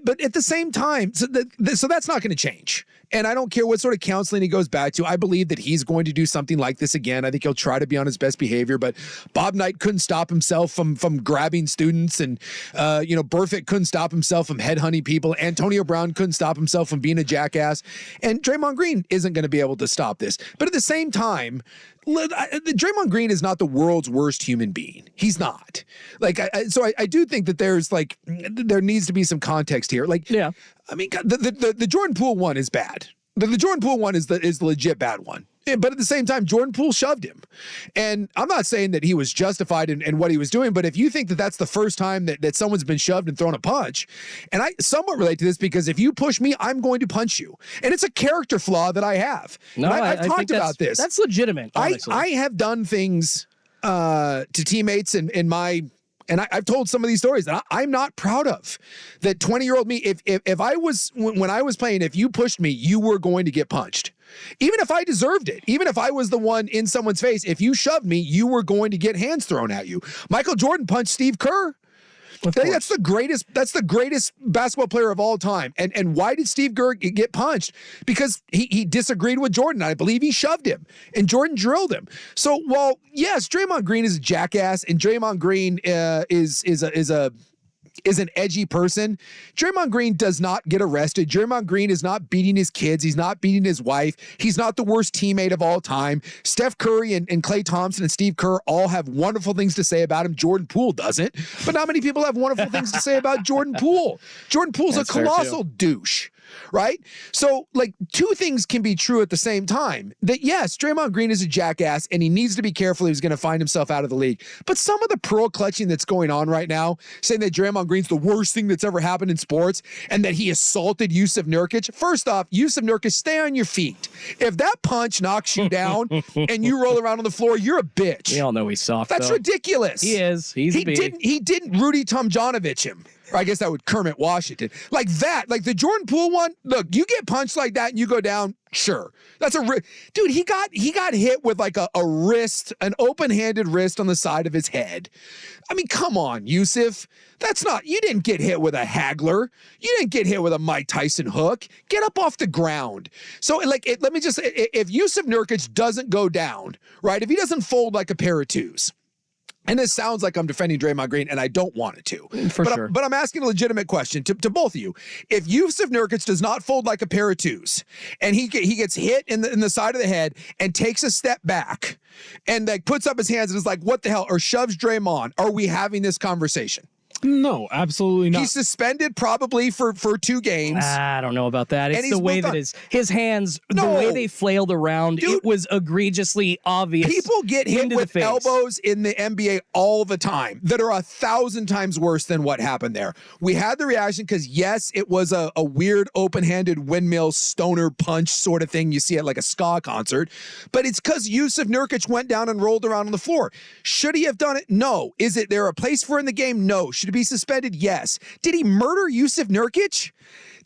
But at the same time, so that's not going to change. And I don't care what sort of counseling he goes back to. I believe that he's going to do something like this again. I think he'll try to be on his best behavior, but Bob Knight couldn't stop himself from grabbing students, and Burfict couldn't stop himself from headhunting people. Antonio Brown couldn't stop himself from being a jackass. And Draymond Green isn't going to be able to stop this. But at the same time, Draymond Green is not the world's worst human being. He's not. Like, so I do think that there needs to be some context here. Like, yeah. I mean, the Jordan Poole one is bad. The Jordan Poole one is the legit bad one. But at the same time, Jordan Poole shoved him. And I'm not saying that he was justified in what he was doing, but if you think that that's the first time that someone's been shoved and thrown a punch, and I somewhat relate to this because if you push me, I'm going to punch you. And it's a character flaw that I have. No, I've talked about this. That's legitimate, honestly. I have done things to teammates in my... And I've told some of these stories that I'm not proud of. That 20-year-old me, if I was, when I was playing, if you pushed me, you were going to get punched. Even if I deserved it, even if I was the one in someone's face, if you shoved me, you were going to get hands thrown at you. Michael Jordan punched Steve Kerr. That's the greatest basketball player of all time. And why did Steve Kerr get punched? Because he disagreed with Jordan. I believe he shoved him and Jordan drilled him. So while yes, Draymond Green is a jackass and Draymond Green is an edgy person, Draymond Green does not get arrested. Draymond Green is not beating his kids. He's not beating his wife. He's not the worst teammate of all time. Steph Curry and Klay Thompson and Steve Kerr all have wonderful things to say about him. Jordan Poole doesn't. But not many people have wonderful things to say about Jordan Poole. Jordan Poole's a colossal douche. Right? So, like, two things can be true at the same time. That, yes, Draymond Green is a jackass, and he needs to be careful if he's going to find himself out of the league. But some of the pearl clutching that's going on right now, saying that Draymond Green's the worst thing that's ever happened in sports, and that he assaulted Yusuf Nurkic. First off, Yusuf Nurkic, stay on your feet. If that punch knocks you down and you roll around on the floor, you're a bitch. We all know he's soft, That's ridiculous. He is. He didn't Rudy Tomjanovich him. Or I guess that would Kermit Washington. Like that, like the Jordan Poole one, look, you get punched like that and you go down, sure. That's dude, he got hit with like a wrist, an open-handed wrist on the side of his head. I mean, come on, Yusuf. You didn't get hit with a haggler. You didn't get hit with a Mike Tyson hook. Get up off the ground. So let me just, if Yusuf Nurkic doesn't go down, right, if he doesn't fold like a pair of twos, and this sounds like I'm defending Draymond Green, and I don't want it to. Sure. But I'm asking a legitimate question to both of you. If Yusuf Nurkic does not fold like a pair of twos, and he gets hit in the side of the head and takes a step back and like puts up his hands and is like, what the hell, or shoves Draymond, are we having this conversation? No, absolutely not. He's suspended probably for 2 games. I don't know about that. It's the way that his hands, the way they flailed around, dude, it was egregiously obvious. People get hit with elbows in the NBA all the time that are 1,000 times worse than what happened there. We had the reaction because, yes, it was a weird open-handed windmill stoner punch sort of thing you see at like a ska concert, but it's because Yusuf Nurkic went down and rolled around on the floor. Should he have done it? No. Is there a place for it in the game? No. Should he be suspended? Yes. Did he murder Yusuf Nurkic?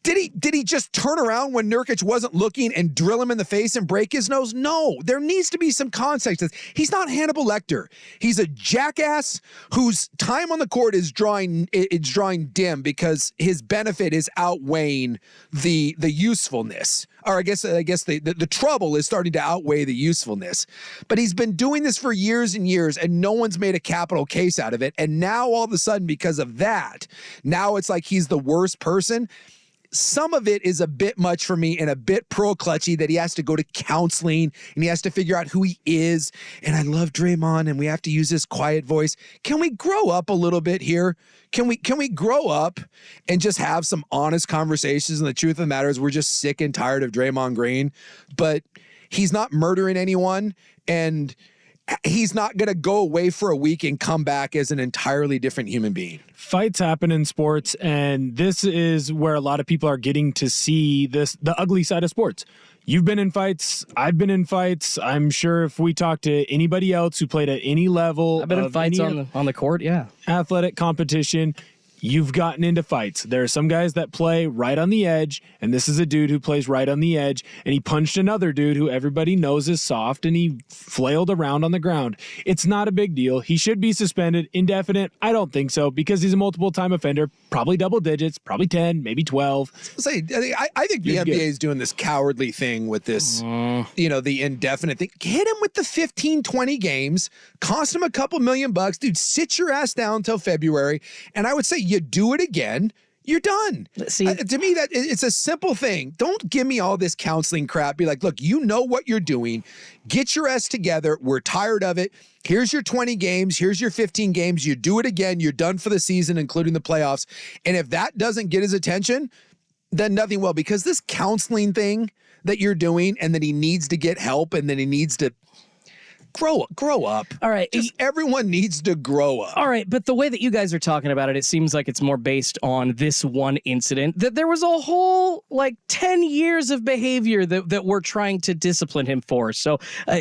Did he just turn around when Nurkic wasn't looking and drill him in the face and break his nose? No. There needs to be some context. He's not Hannibal Lecter. He's a jackass whose time on the court is drawing dim because his benefit is outweighing the usefulness. Or I guess the trouble is starting to outweigh the usefulness. But he's been doing this for years and years, and no one's made a capital case out of it. And now all of a sudden, because of that, now it's like he's the worst person. Some of it is a bit much for me and a bit pro-clutchy that he has to go to counseling and he has to figure out who he is. And I love Draymond and we have to use this quiet voice. Can we grow up a little bit here? Can we grow up and just have some honest conversations? And the truth of the matter is we're just sick and tired of Draymond Green, but he's not murdering anyone and he's not going to go away for a week and come back as an entirely different human being. Fights happen in sports, and this is where a lot of people are getting to see the ugly side of sports. You've been in fights. I've been in fights. I'm sure if we talk to anybody else who played at any level, I've been in fights on the court, yeah. Athletic competition, you've gotten into fights. There are some guys that play right on the edge, and this is a dude who plays right on the edge, and he punched another dude who everybody knows is soft, and he flailed around on the ground. It's not a big deal. He should be suspended. Indefinite? I don't think so, because he's a multiple-time offender, probably double digits, probably 10, maybe 12. I think the NBA is doing this cowardly thing with this, the indefinite thing. Hit him with the 15, 20 games, cost him a couple $1 million. Dude, sit your ass down until February, and I would say you do it again, you're done. See, To me, that it's a simple thing. Don't give me all this counseling crap. Be like, look, you know what you're doing. Get your ass together. We're tired of it. Here's your 20 games. Here's your 15 games. You do it again. You're done for the season, including the playoffs. And if that doesn't get his attention, then nothing will. Because this counseling thing that you're doing, and that he needs to get help, and then he needs to grow up. All right. Just everyone needs to grow up. All right, but the way that you guys are talking about it, it seems like it's more based on this one incident. That there was a whole 10 years of behavior that we're trying to discipline him for. So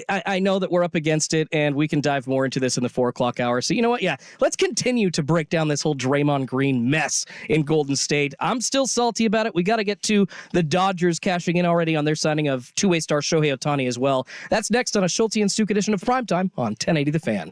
I know that we're up against it, and we can dive more into this in the 4 o'clock hour. So you know what? Yeah, let's continue to break down this whole Draymond Green mess in Golden State. I'm still salty about it. We got to get to the Dodgers cashing in already on their signing of two-way star Shohei Ohtani as well. That's next on a Schulte and Stuk edition of Primetime on 1080 The Fan.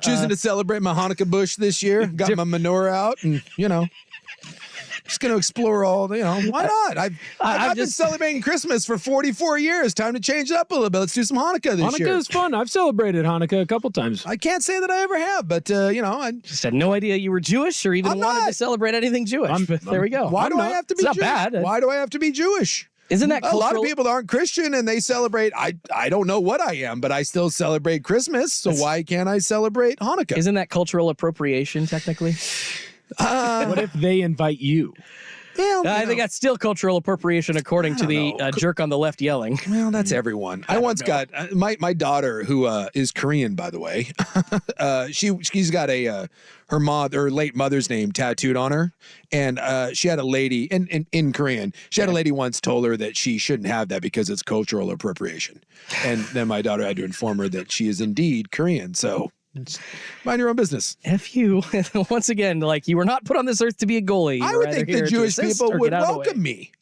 Choosing to celebrate my Hanukkah bush this year. Got my menorah out and, just going to explore all the, why not? I've been celebrating Christmas for 44 years. Time to change it up a little bit. Let's do some Hanukkah this year. Hanukkah is fun. I've celebrated Hanukkah a couple times. I can't say that I ever have, but, I just had no idea you were Jewish or even wanted to celebrate anything Jewish. But there we go. Why do I have to be Jewish? It's not bad. Why do I have to be Jewish? Isn't that cultural? A lot of people aren't Christian and they celebrate. I don't know what I am, but I still celebrate Christmas. So why can't I celebrate Hanukkah? Isn't that cultural appropriation technically? What if they invite you? Well, I think that's still cultural appropriation according to the jerk on the left yelling. Well, that's everyone. I once got my daughter, who is Korean, by the way. She's got her late mother's name tattooed on her, and she had a lady in Korean. She had a lady once told her that she shouldn't have that because it's cultural appropriation, and then my daughter had to inform her that she is indeed Korean. So. Mind your own business. F you. Once again, you were not put on this earth to be a goalie. I would think the Jewish people would welcome me,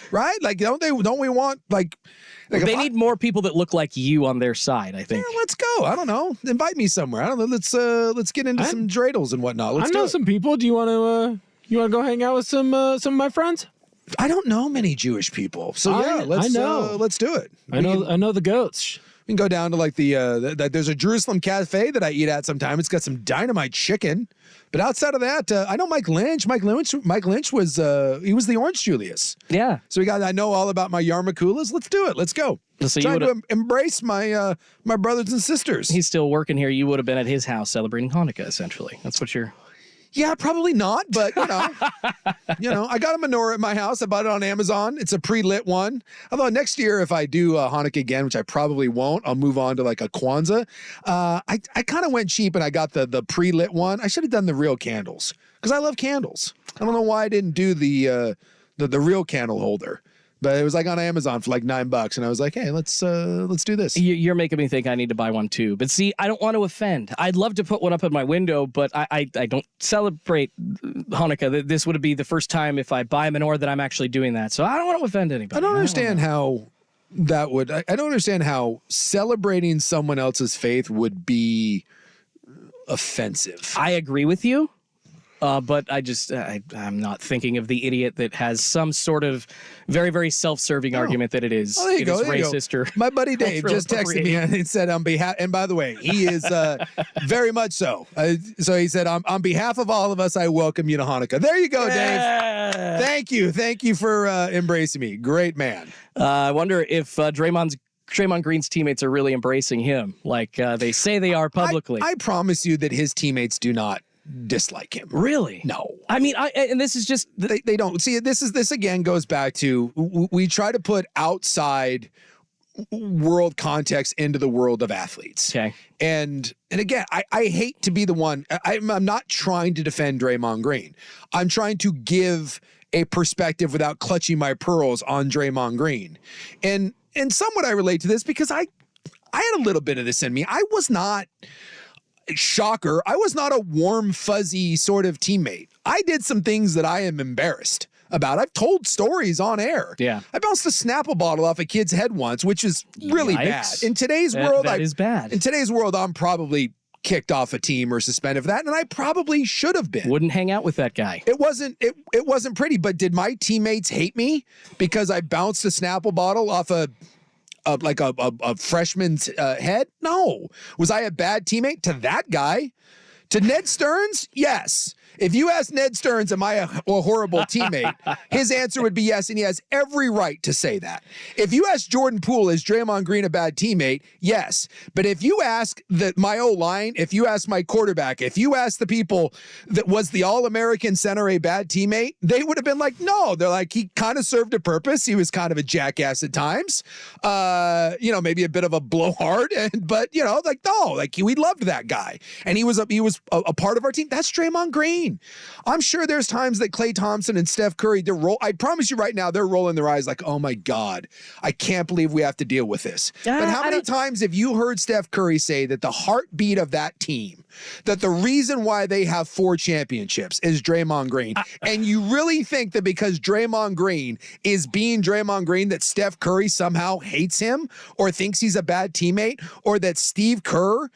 right? Don't we want they need more people that look like you on their side, I think. Yeah, let's go. I don't know. Invite me somewhere. I don't know. Let's get into some dreidels and whatnot. I know some people. Do you want to go hang out with some of my friends? I don't know many Jewish people, so let's do it. I know the goats. We can go down to there's a Jerusalem cafe that I eat at sometime. It's got some dynamite chicken. But outside of that, I know Mike Lynch. Mike Lynch was he was the Orange Julius. Yeah. So I know all about my yarmulkes. Let's do it. Let's go. So trying to embrace my my brothers and sisters. He's still working here. You would have been at his house celebrating Hanukkah, essentially. That's what you're. Yeah, probably not, but I got a menorah at my house. I bought it on Amazon. It's a pre-lit one. Although next year, if I do Hanukkah again, which I probably won't, I'll move on to a Kwanzaa. I kind of went cheap and I got the pre-lit one. I should have done the real candles because I love candles. I don't know why I didn't do the real candle holder. But it was on Amazon for $9, and I was like, "Hey, let's do this." You're making me think I need to buy one too. But see, I don't want to offend. I'd love to put one up in my window, but I don't celebrate Hanukkah. This would be the first time if I buy a menorah that I'm actually doing that. So I don't want to offend anybody. I don't understand how that would. I don't understand how celebrating someone else's faith would be offensive. I agree with you. But I'm not thinking of the idiot that has some sort of very, very self-serving argument that it is racist or my buddy Dave just texted me and said on behalf, and by the way, he is very much so. So he said, on behalf of all of us, I welcome you to Hanukkah. There you go, Dave. Thank you for embracing me. Great man. I wonder if Draymond Green's teammates are really embracing him like they say they are publicly. I promise you that his teammates do not dislike him. Really? No. I mean, and this is just they don't see it. This again goes back to we try to put outside world context into the world of athletes. Okay. And again, I hate to be the one. I'm not trying to defend Draymond Green. I'm trying to give a perspective without clutching my pearls on Draymond Green. And somewhat I relate to this because I had a little bit of this in me. I was not. Shocker, I was not a warm, fuzzy sort of teammate. I did some things that I am embarrassed about. I've told stories on air. Yeah. I bounced a Snapple bottle off a kid's head once, which is really bad. In today's world, that is bad. In today's world, I'm probably kicked off a team or suspended for that, and I probably should have been. Wouldn't hang out with that guy. It wasn't pretty, but did my teammates hate me because I bounced a Snapple bottle off a freshman's head? No. Was I a bad teammate to that guy? To Ned Stearns? Yes. If you ask Ned Stearns, am I a horrible teammate? His answer would be yes, and he has every right to say that. If you ask Jordan Poole, is Draymond Green a bad teammate? Yes. But if you ask my O-line, if you ask my quarterback, if you ask the people that was the All-American center a bad teammate, they would have been like, no. They're like, he kind of served a purpose. He was kind of a jackass at times. Maybe a bit of a blowhard, but no, we loved that guy. And he was a part of our team. That's Draymond Green. I'm sure there's times that Klay Thompson and Steph Curry, I promise you right now, they're rolling their eyes like, oh my God, I can't believe we have to deal with this. But how many times have you heard Steph Curry say that the heartbeat of that team, that the reason why they have 4 championships is Draymond Green? And you really think that because Draymond Green is being Draymond Green, that Steph Curry somehow hates him or thinks he's a bad teammate, or that Steve Kerr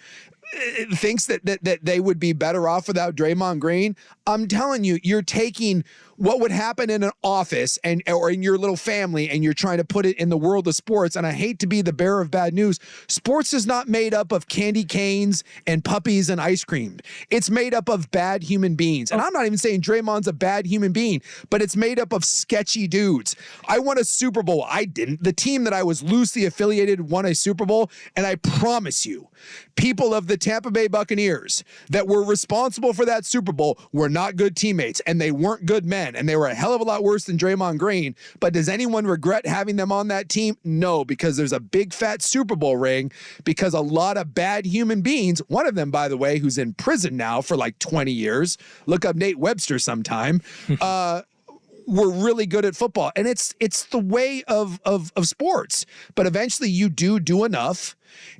thinks that they would be better off without Draymond Green. I'm telling you, you're taking what would happen in an office or in your little family, and you're trying to put it in the world of sports. And I hate to be the bearer of bad news. Sports is not made up of candy canes and puppies and ice cream. It's made up of bad human beings. And I'm not even saying Draymond's a bad human being, but it's made up of sketchy dudes. I won a Super Bowl. I didn't. The team that I was loosely affiliated won a Super Bowl. And I promise you, people of the Tampa Bay Buccaneers that were responsible for that Super Bowl were not good teammates, and they weren't good men. And they were a hell of a lot worse than Draymond Green. But does anyone regret having them on that team? No, because there's a big fat Super Bowl ring, because a lot of bad human beings, one of them, by the way, who's in prison now for like 20 years, look up Nate Webster sometime, were really good at football. And it's the way of sports. But eventually you do enough,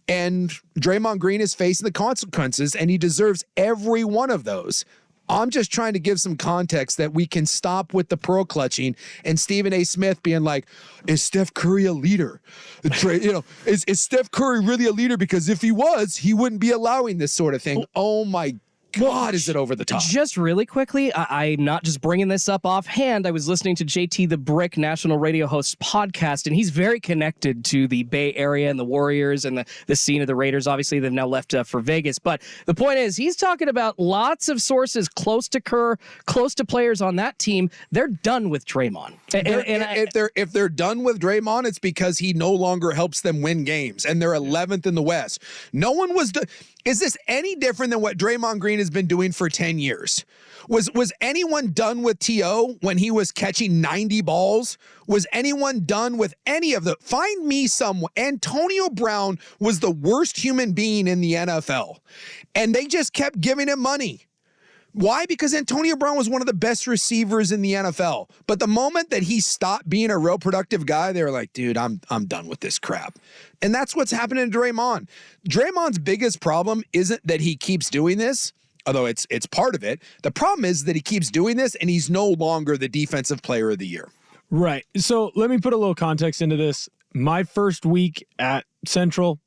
and Draymond Green is facing the consequences, and he deserves every one of those. I'm just trying to give some context that we can stop with the pearl clutching and Stephen A. Smith being like, is Steph Curry a leader? Is Steph Curry really a leader? Because if he was, he wouldn't be allowing this sort of thing. Oh my God, is it over the top? Just really quickly, I'm not just bringing this up offhand. I was listening to JT the Brick, national radio host podcast, and he's very connected to the Bay Area and the Warriors and the scene of the Raiders. Obviously, they've now left for Vegas. But the point is, he's talking about lots of sources close to Kerr, close to players on that team. They're done with Draymond. If they're done with Draymond, it's because he no longer helps them win games, and they're 11th in the West. No one was... Is this any different than what Draymond Green has been doing for 10 years? Was anyone done with T.O. when he was catching 90 balls? Was anyone done with any of the... Find me someone. Antonio Brown was the worst human being in the NFL, and they just kept giving him money. Why? Because Antonio Brown was one of the best receivers in the NFL. But the moment that he stopped being a real productive guy, they were like, dude, I'm done with this crap. And that's what's happening to Draymond. Draymond's biggest problem isn't that he keeps doing this, although it's part of it. The problem is that he keeps doing this, and he's no longer the defensive player of the year. Right. So let me put a little context into this. My first week at Central,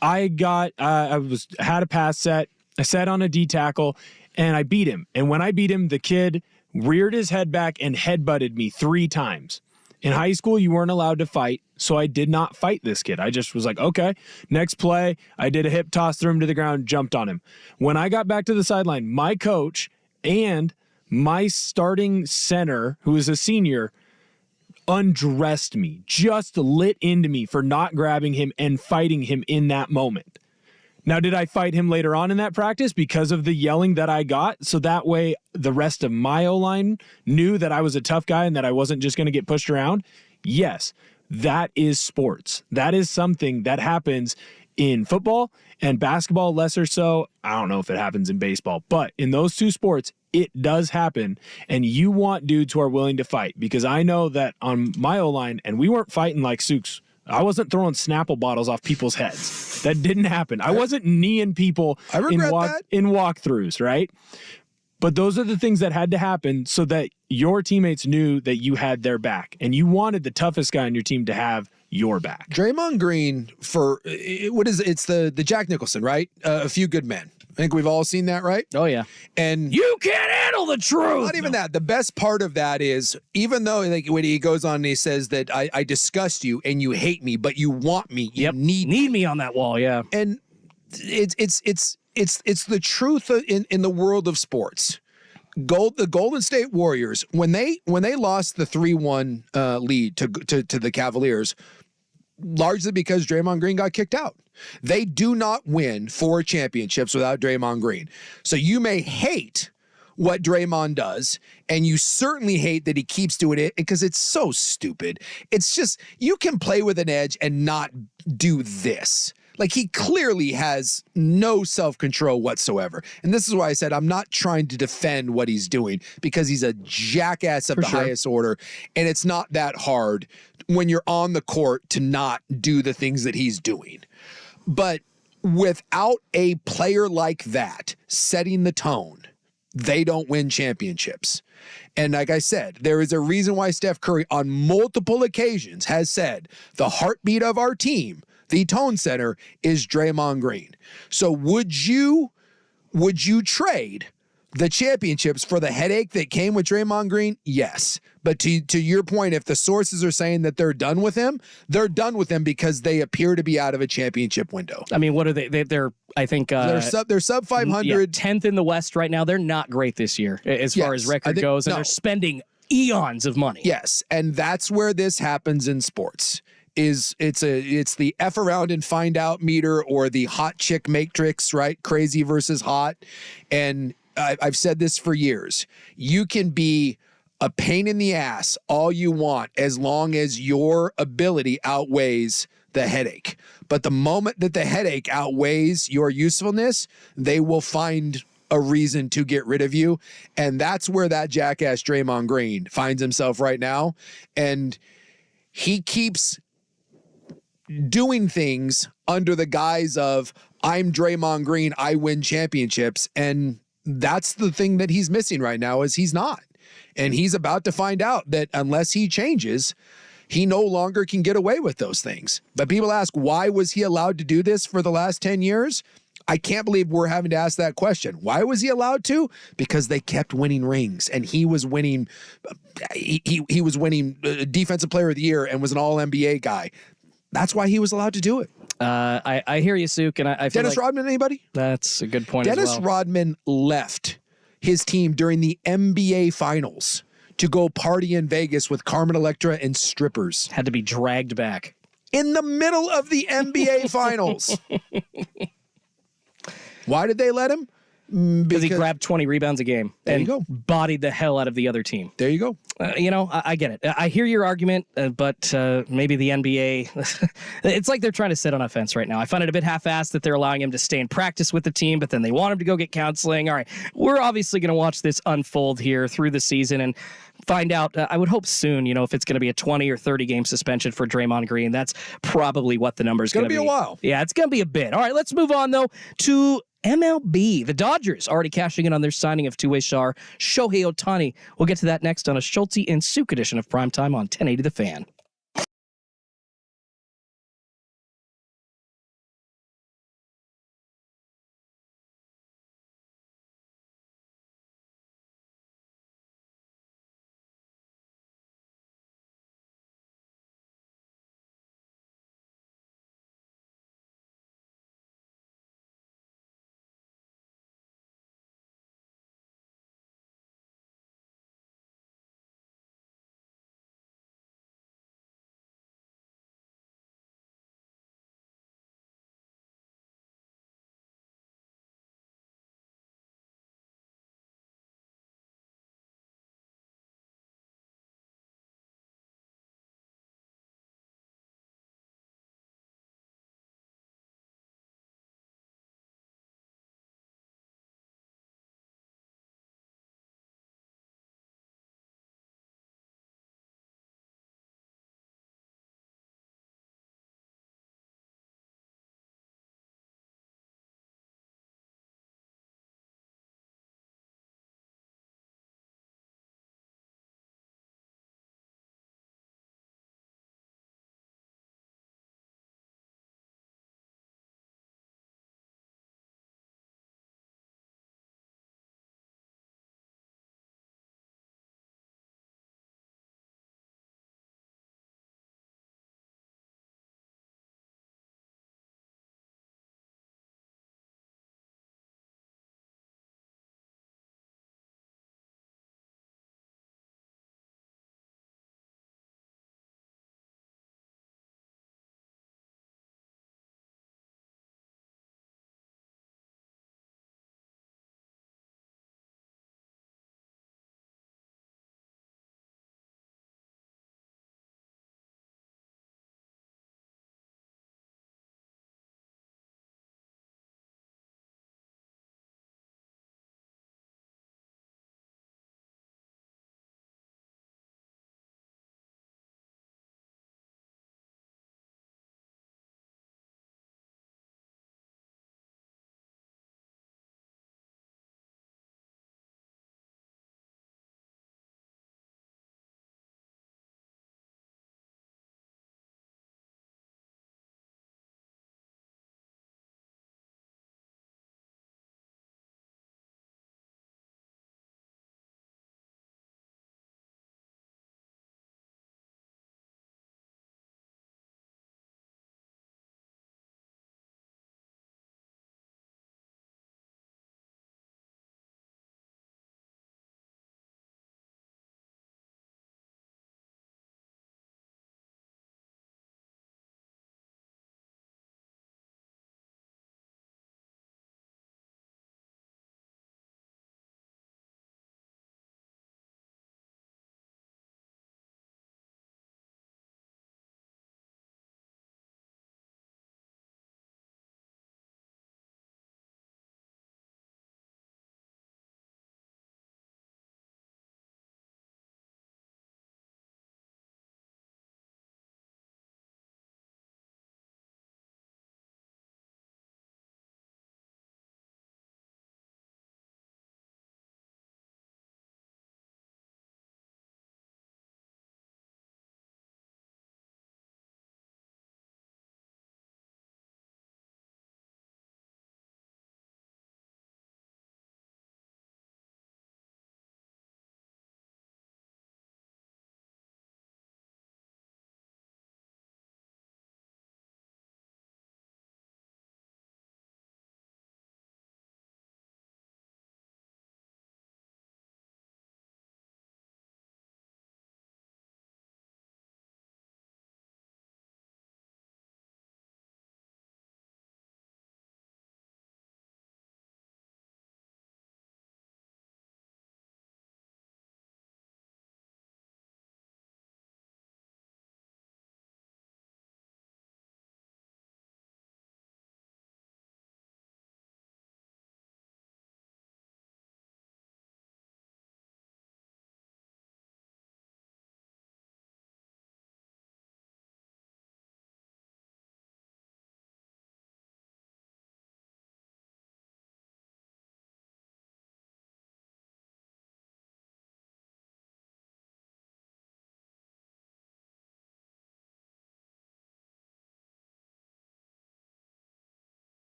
I had a pass set. I sat on a D tackle, and I beat him. And when I beat him, the kid reared his head back and headbutted me 3 times. In high school, you weren't allowed to fight, so I did not fight this kid. I just was like, okay, next play. I did a hip toss, threw him to the ground, jumped on him. When I got back to the sideline, my coach and my starting center, who is a senior, undressed me, just lit into me for not grabbing him and fighting him in that moment. Now, did I fight him later on in that practice because of the yelling that I got? So that way the rest of my O-line knew that I was a tough guy and that I wasn't just going to get pushed around? Yes, that is sports. That is something that happens in football and basketball, lesser so. I don't know if it happens in baseball, but in those 2 sports, it does happen. And you want dudes who are willing to fight, because I know that on my O-line, and we weren't fighting like Sooks. I wasn't throwing Snapple bottles off people's heads. That didn't happen. I wasn't kneeing people in walkthroughs, right? But those are the things that had to happen so that your teammates knew that you had their back, and you wanted the toughest guy on your team to have your back. Draymond Green it's the Jack Nicholson, right? A Few Good Men. I think we've all seen that, right? Oh, yeah. And you can't handle the truth. Not even that. The best part of that is, even though like when he goes on and he says that I disgust you and you hate me, but you want me, you need me on that wall, yeah. And it's the truth in the world of sports. The Golden State Warriors, when they lost the 3-1 lead to the Cavaliers, largely because Draymond Green got kicked out. They do not win 4 championships without Draymond Green. So you may hate what Draymond does, and you certainly hate that he keeps doing it because it's so stupid. It's just, you can play with an edge and not do this. Like, he clearly has no self-control whatsoever. And this is why I said I'm not trying to defend what he's doing, because he's a jackass of the highest order. And it's not that hard when you're on the court to not do the things that he's doing. But without a player like that setting the tone, they don't win championships. And like I said, there is a reason why Steph Curry on multiple occasions has said the heartbeat of our team, the tone setter, is Draymond Green. So would you trade the championships for the headache that came with Draymond Green? Yes. But to your point, if the sources are saying that they're done with him, they're done with him because they appear to be out of a championship window. I mean, what are they? They're I think they're sub 500, 10th in the West right now. They're not great this year as far as record goes, and they're spending eons of money. Yes, and that's where this happens in sports. It's the F around and find out meter, or the hot chick matrix, right? Crazy versus hot. And I've said this for years. You can be a pain in the ass all you want as long as your ability outweighs the headache. But the moment that the headache outweighs your usefulness, they will find a reason to get rid of you. And that's where that jackass Draymond Green finds himself right now. And he keeps doing things under the guise of, I'm Draymond Green, I win championships. And that's the thing that he's missing right now, is he's not. And he's about to find out that unless he changes, he no longer can get away with those things. But people ask, why was he allowed to do this for the last 10 years? I can't believe we're having to ask that question. Why was he allowed to? Because they kept winning rings, and he was winning. He was winning Defensive Player of the Year and was an All-NBA guy. That's why he was allowed to do it. I hear you, Suk, and I feel Dennis Rodman, anybody? That's a good point. Dennis Rodman left his team during the NBA Finals to go party in Vegas with Carmen Electra and strippers. Had to be dragged back in the middle of the NBA Finals. Why did they let him? Because he grabbed 20 rebounds a game and bodied the hell out of the other team. There you go. I get it. I hear your argument, but maybe the NBA, it's like they're trying to sit on a fence right now. I find it a bit half-assed that they're allowing him to stay in practice with the team, but then they want him to go get counseling. All right, we're obviously going to watch this unfold here through the season and find out, I would hope soon, if it's going to be a 20 or 30 game suspension for Draymond Green. That's probably what the number is going to be. It's going to be a while. Yeah, it's going to be a bit. All right, let's move on, though, to MLB. The Dodgers already cashing in on their signing of two-way star Shohei Ohtani. We'll get to that next on a Schulte and Suk edition of Primetime on 1080 The Fan.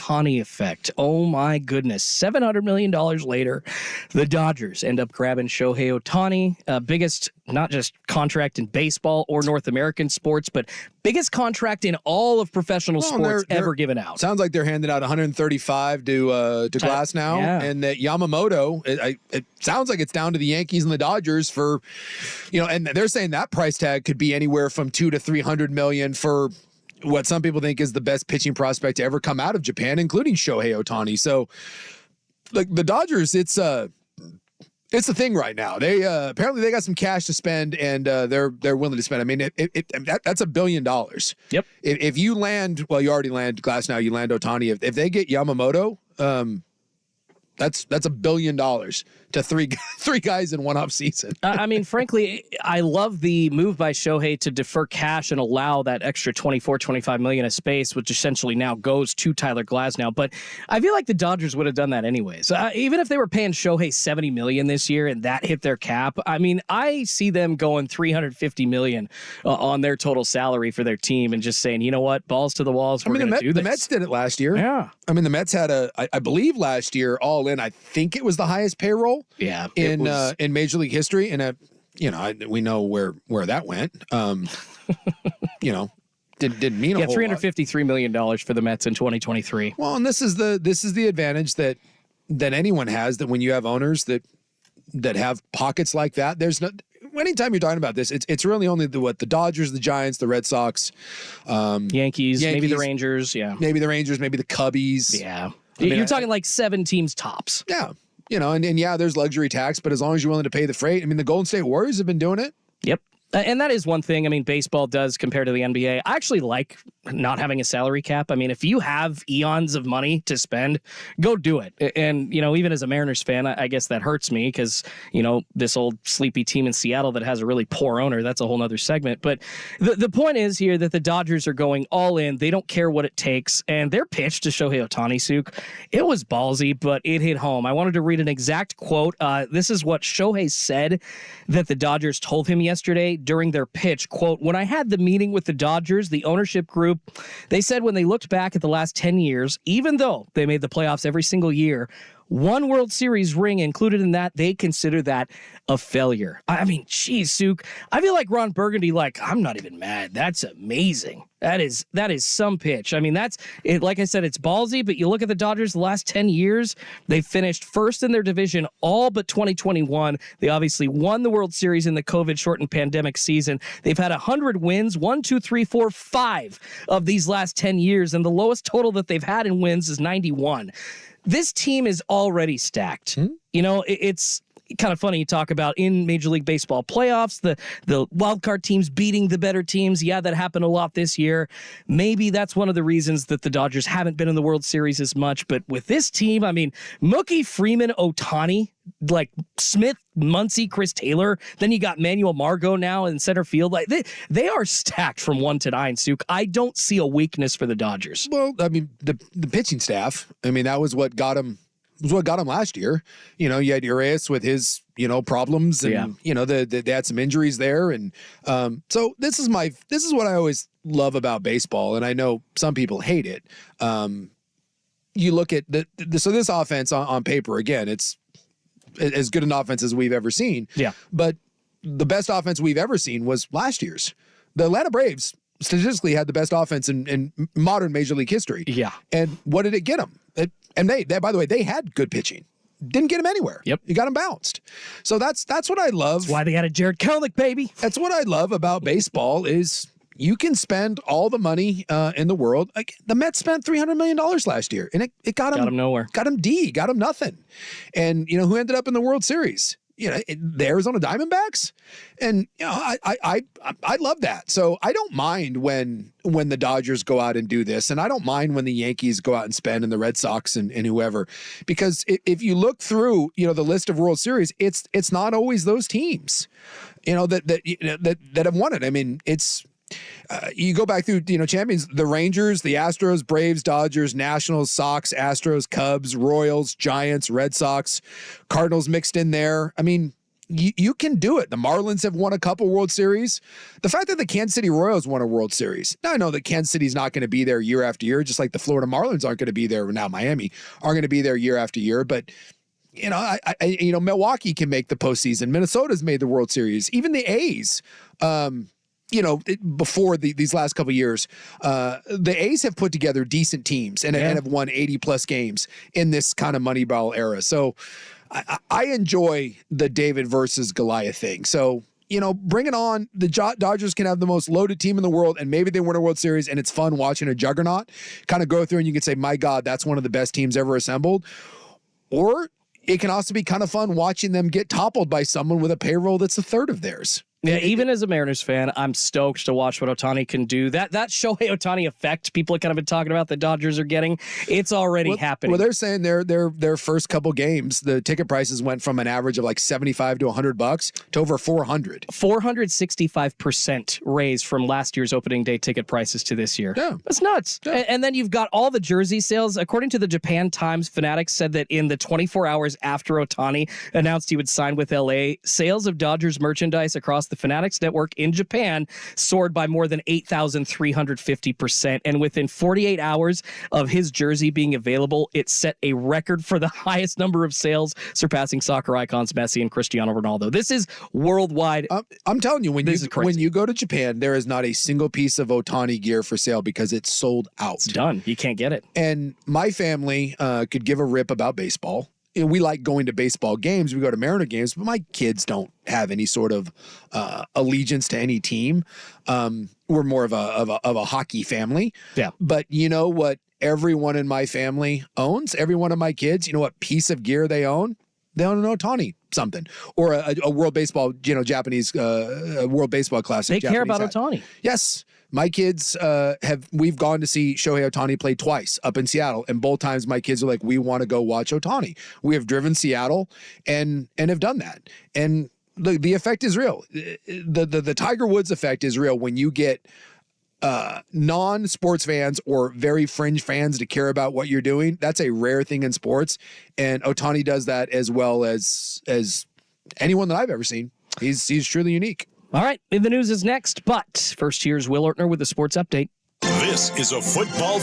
Ohtani effect. Oh my goodness. $700 million later, the Dodgers end up grabbing Shohei Ohtani, biggest not just contract in baseball or North American sports, but biggest contract in all of professional sports ever given out. Sounds like they're handing out 135 to Glass now, and that Yamamoto. It sounds like it's down to the Yankees and the Dodgers for, and they're saying that price tag could be anywhere from $200 to $300 million for what some people think is the best pitching prospect to ever come out of Japan, including Shohei Ohtani. So, like the Dodgers, it's a thing right now. They apparently they got some cash to spend, and they're willing to spend. I mean, that's $1 billion. Yep. If you land, well, you already land Glass now. You land Ohtani. If they get Yamamoto, that's $1 billion to three guys in one off season. I mean, frankly, I love the move by Shohei to defer cash and allow that extra $24-25 million of space, which essentially now goes to Tyler Glasnow. But I feel like the Dodgers would have done that anyways. Even if they were paying Shohei $70 million this year and that hit their cap, I mean, I see them going $350 million on their total salary for their team and just saying, you know what, balls to the walls. We're going to do this. The Mets did it last year. Yeah. I mean, the Mets had I believe last year all in, I think it was the highest payroll. Yeah, in Major League history, and we know where that went. Didn't mean a whole lot. $353 million for the Mets in 2023. Well, and this is the advantage that anyone has, that when you have owners that have pockets like that, there's no. Anytime you're talking about this, it's really only the Dodgers, the Giants, the Red Sox, Yankees, maybe the Rangers, maybe the Rangers, maybe the Cubbies, yeah. You're talking like 7 teams tops. Yeah. And yeah, there's luxury tax, but as long as you're willing to pay the freight, I mean, the Golden State Warriors have been doing it. Yep. And that is one thing. I mean, baseball does compared to the NBA. I actually like not having a salary cap. I mean, if you have eons of money to spend, go do it. And, even as a Mariners fan, I guess that hurts me because, this old sleepy team in Seattle that has a really poor owner, that's a whole nother segment. But the point is here that the Dodgers are going all in. They don't care what it takes. And their pitch to Shohei Ohtani, Suk, it was ballsy, but it hit home. I wanted to read an exact quote. This is what Shohei said that the Dodgers told him yesterday during their pitch. Quote, "When I had the meeting with the Dodgers, the ownership group, they said when they looked back at the last 10 years, even though they made the playoffs every single year, one World Series ring included in that, they consider that a failure." I mean, geez, Suk, I feel like Ron Burgundy, I'm not even mad. That's amazing. That is some pitch. I mean, that's it. Like I said, it's ballsy, but you look at the Dodgers the last 10 years, they finished first in their division all but 2021. They obviously won the World Series in the COVID-shortened pandemic season. They've had 100 wins, 1, 2, 3, 4, 5 of these last 10 years, and the lowest total that they've had in wins is 91. This team is already stacked. It's kind of funny you talk about in Major League Baseball playoffs, the wild card teams beating the better teams. Yeah, that happened a lot this year. Maybe that's one of the reasons that the Dodgers haven't been in the World Series as much. But with this team, I mean, Mookie, Freeman, Ohtani, like Smith, Muncy, Chris Taylor. Then you got Manuel Margot now in center field. Like they are stacked from 1 to 9, Suk. I don't see a weakness for the Dodgers. Well, I mean, the pitching staff, I mean, that was what got him. Was what got him last year. You had Urias with his, problems, and they had some injuries there, and so this is what I always love about baseball, and I know some people hate it. You look at so this offense on paper, again, it's as good an offense as we've ever seen. Yeah, but the best offense we've ever seen was last year's. The Atlanta Braves statistically had the best offense in modern Major League history. Yeah, and what did it get them? And they, by the way, they had good pitching. Didn't get him anywhere. Yep. You got him bounced. So that's what I love. That's why they got a Jared Kelenic, baby. That's what I love about baseball is you can spend all the money in the world. Like the Mets spent $300 million last year, and it got him nowhere. Got him got him nothing. And who ended up in the World Series? The Arizona Diamondbacks, and I love that. So I don't mind when the Dodgers go out and do this, and I don't mind when the Yankees go out and spend, and the Red Sox and whoever, because if you look through the list of World Series, it's not always those teams, that have won it. I mean, it's. You go back through, champions, the Rangers, the Astros, Braves, Dodgers, Nationals, Sox, Astros, Cubs, Royals, Giants, Red Sox, Cardinals mixed in there. I mean, you can do it. The Marlins have won a couple World Series. The fact that the Kansas City Royals won a World Series. Now, I know that Kansas City's not going to be there year after year, just like the Florida Marlins aren't going to be there. Now Miami aren't going to be there year after year. But, Milwaukee can make the postseason. Minnesota's made the World Series. Even the A's, before these last couple of years, the A's have put together decent teams and have won 80-plus games in this kind of Moneyball era. So I enjoy the David versus Goliath thing. So, bring it on. The Dodgers can have the most loaded team in the world, and maybe they win a World Series, and it's fun watching a juggernaut kind of go through, and you can say, my God, that's one of the best teams ever assembled. Or it can also be kind of fun watching them get toppled by someone with a payroll that's a third of theirs. Yeah, even as a Mariners fan, I'm stoked to watch what Ohtani can do. That Shohei Ohtani effect people have kind of been talking about the Dodgers are getting, it's already happening. Well, they're saying their first couple games, the ticket prices went from an average of like $75 to $100 to over $400. 465% raise from last year's opening day ticket prices to this year. Yeah. That's nuts. Yeah. And then you've got all the jersey sales. According to the Japan Times, Fanatics said that in the 24 hours after Ohtani announced he would sign with LA, sales of Dodgers merchandise across the Fanatics network in Japan soared by more than 8,350%. And within 48 hours of his jersey being available, it set a record for the highest number of sales, surpassing soccer icons Messi and Cristiano Ronaldo. This is worldwide. I'm telling you, when you go to Japan, there is not a single piece of Ohtani gear for sale because it's sold out. It's done. You can't get it. And my family could give a rip about baseball. We like going to baseball games. We go to Mariner games, but my kids don't have any sort of allegiance to any team. We're more of a hockey family. Yeah. But you know what everyone in my family owns? Every one of my kids, you know what piece of gear they own? They own an Ohtani something or a World Baseball, Japanese World Baseball Classic. They care about Ohtani. Yes. My kids we've gone to see Shohei Ohtani play twice up in Seattle, and both times my kids are like, we want to go watch Ohtani. We have driven Seattle and have done that. And the effect is real. The Tiger Woods effect is real when you get non-sports fans or very fringe fans to care about what you're doing. That's a rare thing in sports, and Ohtani does that as well as anyone that I've ever seen. He's truly unique. All right, In the News is next, but first here's Will Ortner with the sports update. This is a football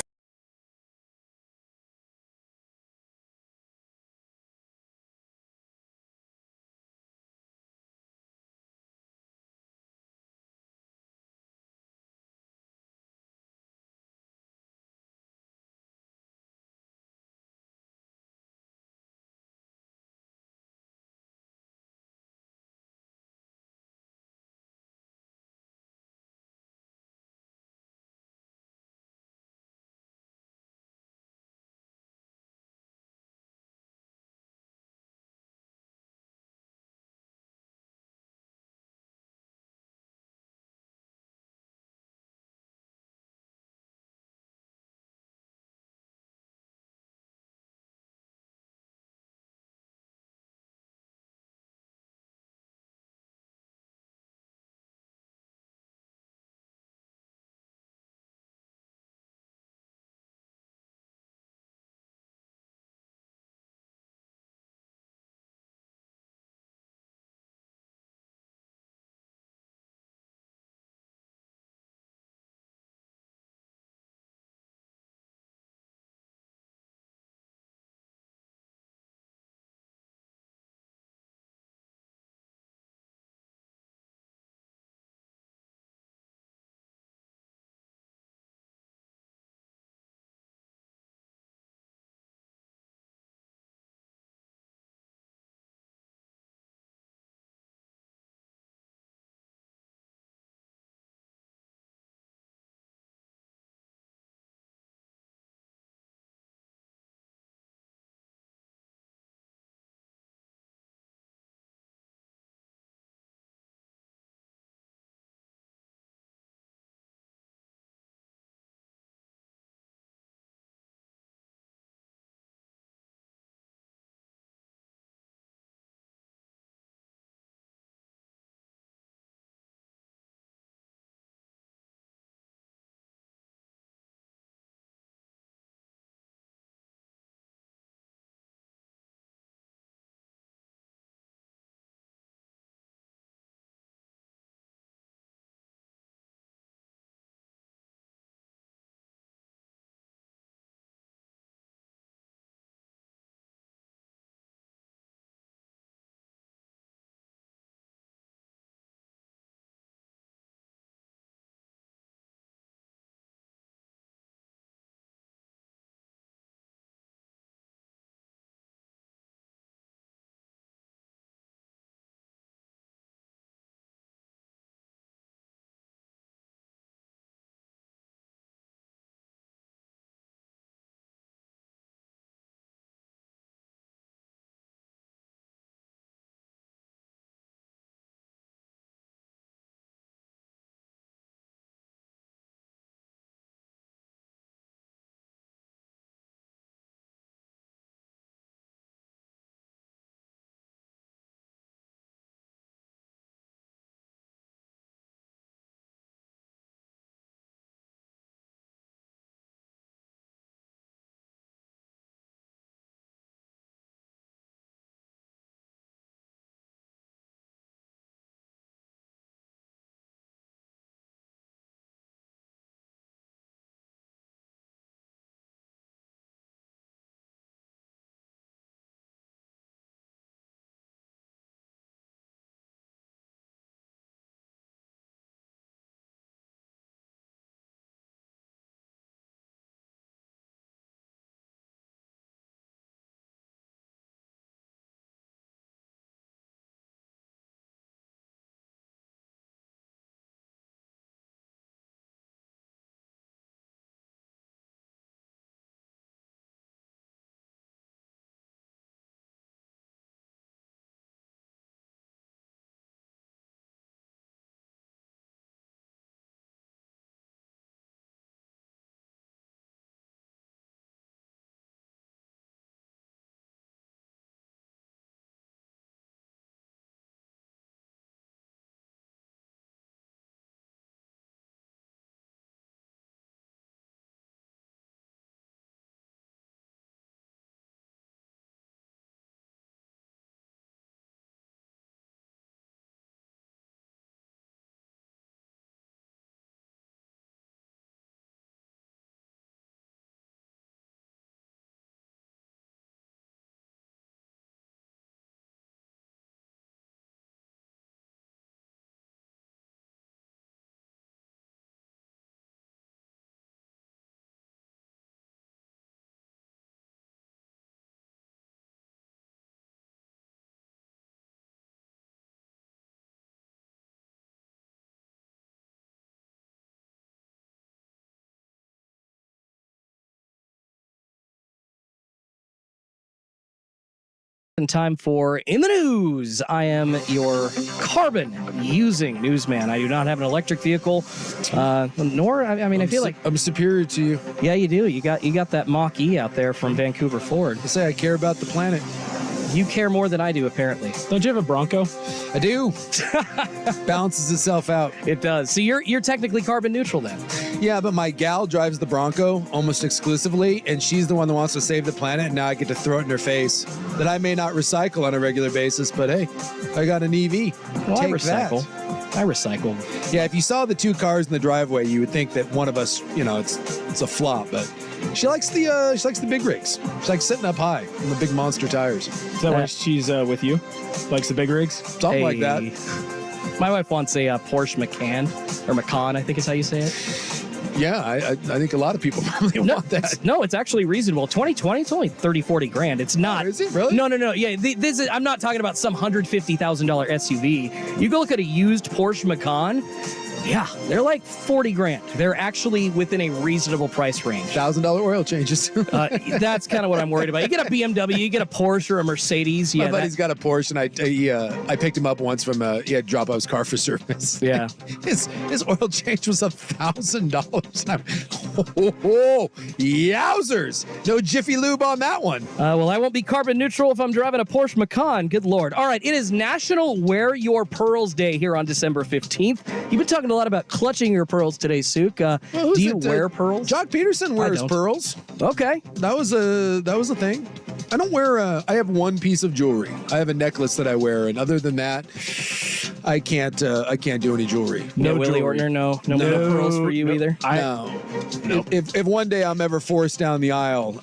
And time for In the News. I am your carbon-using newsman. I do not have an electric vehicle, I feel like I'm superior to you. Yeah, you do. You got that Mach-E out there from Vancouver Ford. I say I care about the planet. You care more than I do, apparently. Don't you have a Bronco? I do. Balances itself out. It does. So you're technically carbon neutral then. Yeah, but my gal drives the Bronco almost exclusively, and she's the one that wants to save the planet, and now I get to throw it in her face that I may not recycle on a regular basis, but hey, I got an EV. Well, Take I recycle. that. I recycle. Yeah, if you saw the two cars in the driveway, you would think that one of us, it's a flop, but she likes the big rigs. She likes sitting up high on the big monster tires. Is that why she's with you? Likes the big rigs? Something like that. My wife wants a Porsche Macan, or Macan, I think is how you say it. Yeah, I think a lot of people probably want that. It's actually reasonable. 2020, it's only 30, 40 grand. It's not. Oh, is it really? No. Yeah, this is. I'm not talking about some $150,000 SUV. You go look at a used Porsche Macan. Yeah, they're like 40 grand. They're actually within a reasonable price range. $1,000 oil changes. That's kind of what I'm worried about. You get a BMW, you get a Porsche or a Mercedes. Yeah, my buddy's got a Porsche, and I picked him up once from he had to drop off his car for service. Yeah, his oil change was $1,000. Oh, yowzers! No Jiffy Lube on that one. Well, I won't be carbon neutral if I'm driving a Porsche Macan. Good Lord. All right, it is National Wear Your Pearls Day here on December 15th. You've been talking a lot about clutching your pearls today, Suk. Do you wear pearls? Jock Peterson wears pearls. Okay. That was a thing. I don't wear I have one piece of jewelry. I have a necklace that I wear, and other than that, I can't do any jewelry. No Willie Ortner, no pearls for you either. No. If one day I'm ever forced down the aisle,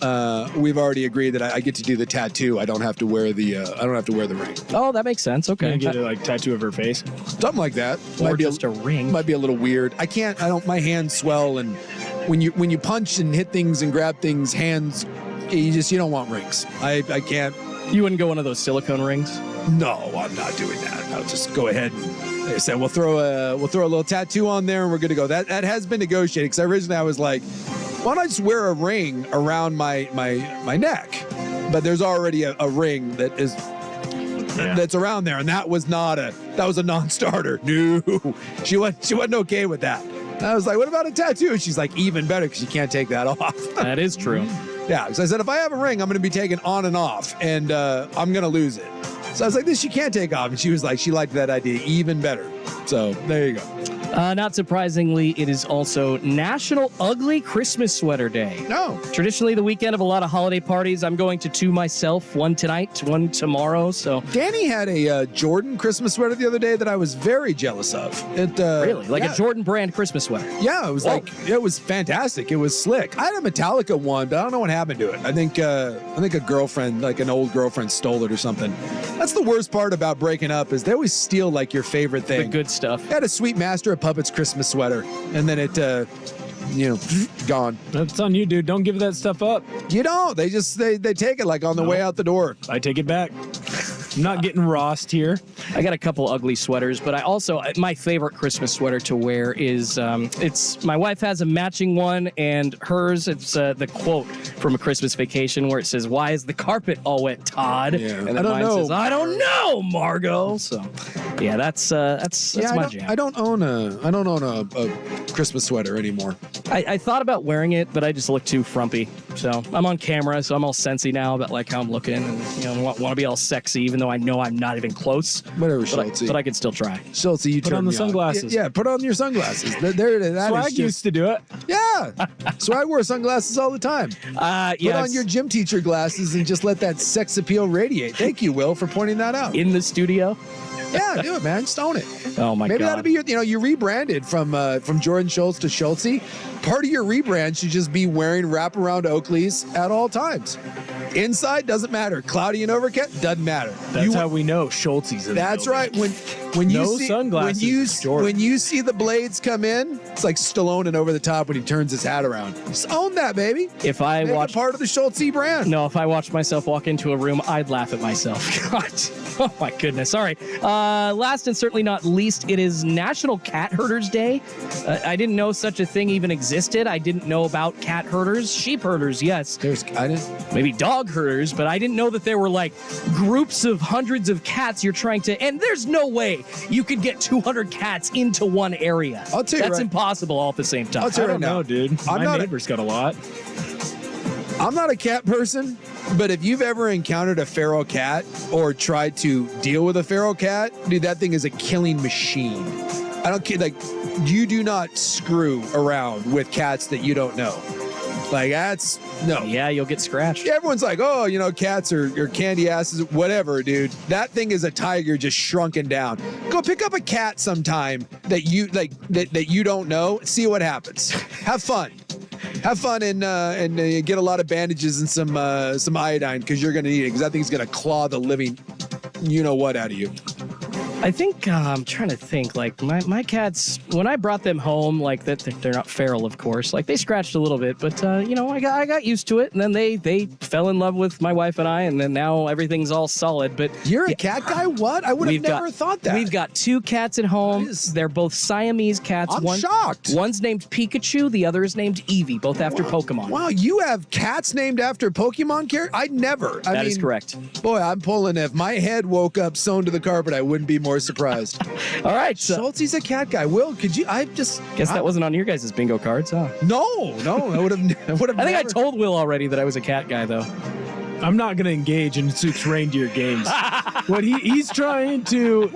we've already agreed that I get to do the tattoo. I don't have to wear the ring. Oh, that makes sense. Okay. Get a tattoo of her face. Something like that. Or just a ring. Might be a little weird. My hands swell, and when you punch and hit things and grab things, hands, you don't want rings. I can't. You wouldn't go one of those silicone rings? No, I'm not doing that. I'll just go ahead and, like I said, we'll throw a little tattoo on there, and we're good to go. That has been negotiated, because originally I was like, why don't I just wear a ring around my neck? But there's already a ring that is that's around there, and that was a non-starter. No, she wasn't okay with that. And I was like, what about a tattoo? And she's like, even better, because you can't take that off. That is true. Yeah, because I said, if I have a ring, I'm going to be taking on and off, and I'm going to lose it. So I was like, this you can't take off. And she was like, she liked that idea even better. So there you go. Not surprisingly, it is also National Ugly Christmas Sweater Day. No. Traditionally the weekend of a lot of holiday parties. I'm going to two myself, one tonight, one tomorrow. So Danny had a Jordan Christmas sweater the other day that I was very jealous of. Really? Like a Jordan brand Christmas sweater? Yeah, it was it was fantastic. It was slick. I had a Metallica one, but I don't know what happened to it. I think a girlfriend, like an old girlfriend, stole it or something. That's the worst part about breaking up, is they always steal like your favorite thing. The good stuff. I had a Sweet Master of Puppets Christmas sweater, and then it gone. That's on you, dude. Don't give that stuff up. You don't. They just they take it like on the way out the door. I take it back. I'm not getting Rossed here. I got a couple ugly sweaters, but I also, my favorite Christmas sweater to wear is, my wife has a matching one, and hers, it's the quote from A Christmas Vacation where it says, "Why is the carpet all wet, Todd?" Yeah. And then mine says, "I don't know, Margot." So, yeah, that's my jam. I don't own a Christmas sweater anymore. I thought about wearing it, but I just look too frumpy. So I'm on camera, so I'm all sensy now about like how I'm looking, and want to be all sexy, even though I know I'm not even close. Whatever, Schultz. But I can still try. Schultz, you put turn on the me sunglasses. Yeah, put on your sunglasses. Swag used to do it. Yeah, Swag wears sunglasses all the time. Put on your gym teacher glasses and just let that sex appeal radiate. Thank you, Will, for pointing that out. In the studio. Yeah, do it, man. Just own it. Oh my God. Maybe that'll be you rebranded from Jordan Schultz to Schultzy. Part of your rebrand should just be wearing wraparound Oakleys at all times. Inside doesn't matter. Cloudy and overcast doesn't matter. That's how we know Schultzy's in That's the right. When you no see sunglasses, when you see the blades come in, it's like Stallone and Over the Top when he turns his hat around. Just own that, baby. If I Make watch it part of the Schultzy brand. No, if I watched myself walk into a room, I'd laugh at myself. God. Oh my goodness. All right. Last and certainly not least, it is National Cat Herders Day. I didn't know such a thing even existed. I didn't know about cat herders. Sheep herders, yes. Maybe dog herders, but I didn't know that there were like groups of hundreds of cats you're trying to, and there's no way you could get 200 cats into one area. I'll tell you That's right- impossible all at the same time. I'll tell I you don't right now. know, dude. My neighbor's got a lot. I'm not a cat person, but if you've ever encountered a feral cat or tried to deal with a feral cat, dude, that thing is a killing machine. I don't care. Like, you do not screw around with cats that you don't know. Like, that's no. Yeah, you'll get scratched. Everyone's like, oh, cats are candy asses, whatever, dude. That thing is a tiger just shrunken down. Go pick up a cat sometime that you like that you don't know. See what happens. Have fun. Have fun and get a lot of bandages and some iodine because you're gonna need it because that thing's gonna claw the living what out of you. I think I'm trying to think. Like my cats, when I brought them home, like that they're not feral, of course. Like they scratched a little bit, but I got used to it. And then they fell in love with my wife and I, and then now everything's all solid. But You're a cat guy? What? I would have never thought that. We've got 2 cats at home. They're both Siamese cats. I'm shocked. One's named Pikachu. The other is named Eevee, both after Pokemon. Wow, you have cats named after Pokemon characters? I'd never. That is correct. Boy, I'm pulling. If my head woke up sewn to the carpet, I wouldn't be more surprised. All right. So Schultze's a cat guy. Will, could you? guess that wasn't on your guys' bingo cards, huh? No, I would have. I think I told Will already that I was a cat guy, though. I'm not going to engage in Soup's reindeer games. What he's trying to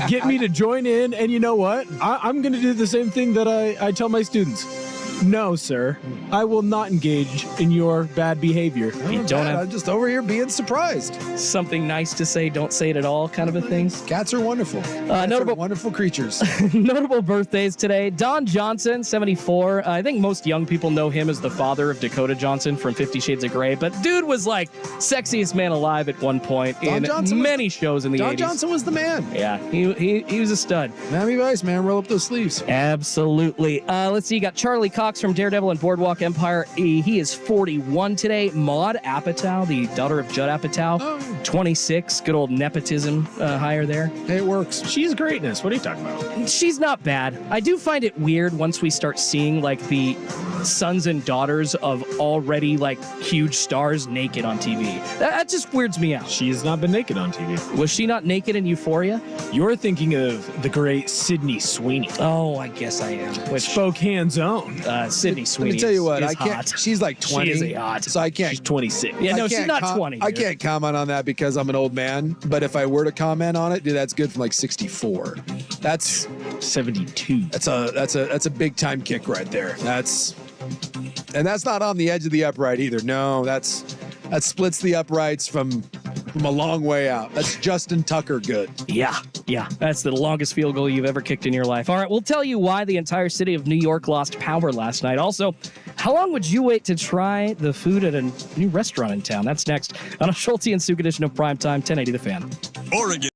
get me to join in, and you know what? I'm going to do the same thing that I tell my students. No, sir. I will not engage in your bad behavior. You don't have I'm just over here being surprised. something nice to say, don't say it at all kind of a thing. Cats are wonderful. Cats notable- are wonderful creatures. Notable birthdays today. Don Johnson, 74. I think most young people know him as the father of Dakota Johnson from 50 Shades of Grey, but dude was like sexiest man alive at one point in many shows in the 80s. Don Johnson was the man. Yeah, he was a stud. Miami Vice, man. Roll up those sleeves. Absolutely. Let's see. You got Charlie Cox from Daredevil and Boardwalk Empire. He is 41 today. Maude Apatow, the daughter of Judd Apatow, 26. Good old nepotism hire there. Hey, it works. She's greatness. What are you talking about? She's not bad. I do find it weird once we start seeing like the sons and daughters of already like huge stars naked on TV. That just weirds me out. She has not been naked on TV. Was she not naked in Euphoria? You're thinking of the great Sydney Sweeney. Oh, I guess I am. Which Spokane's own. Sydney Sweeney. Let me tell you what, is I can't. hot. She's like 20. She is hot. So I can't. She's 26. Yeah, no, I she's can't not 20. I dude. can't comment on that because I'm an old man. But if I were to comment on it, dude, that's good from like 64. That's 72. that's a big time kick right there. That's not on the edge of the upright either. No, that splits the uprights from a long way out. That's Justin Tucker good. Yeah. That's the longest field goal you've ever kicked in your life. All right, we'll tell you why the entire city of New York lost power last night. Also, how long would you wait to try the food at a new restaurant in town? That's next on a Schulte and Suk edition of Primetime, 1080 The Fan. Oregon.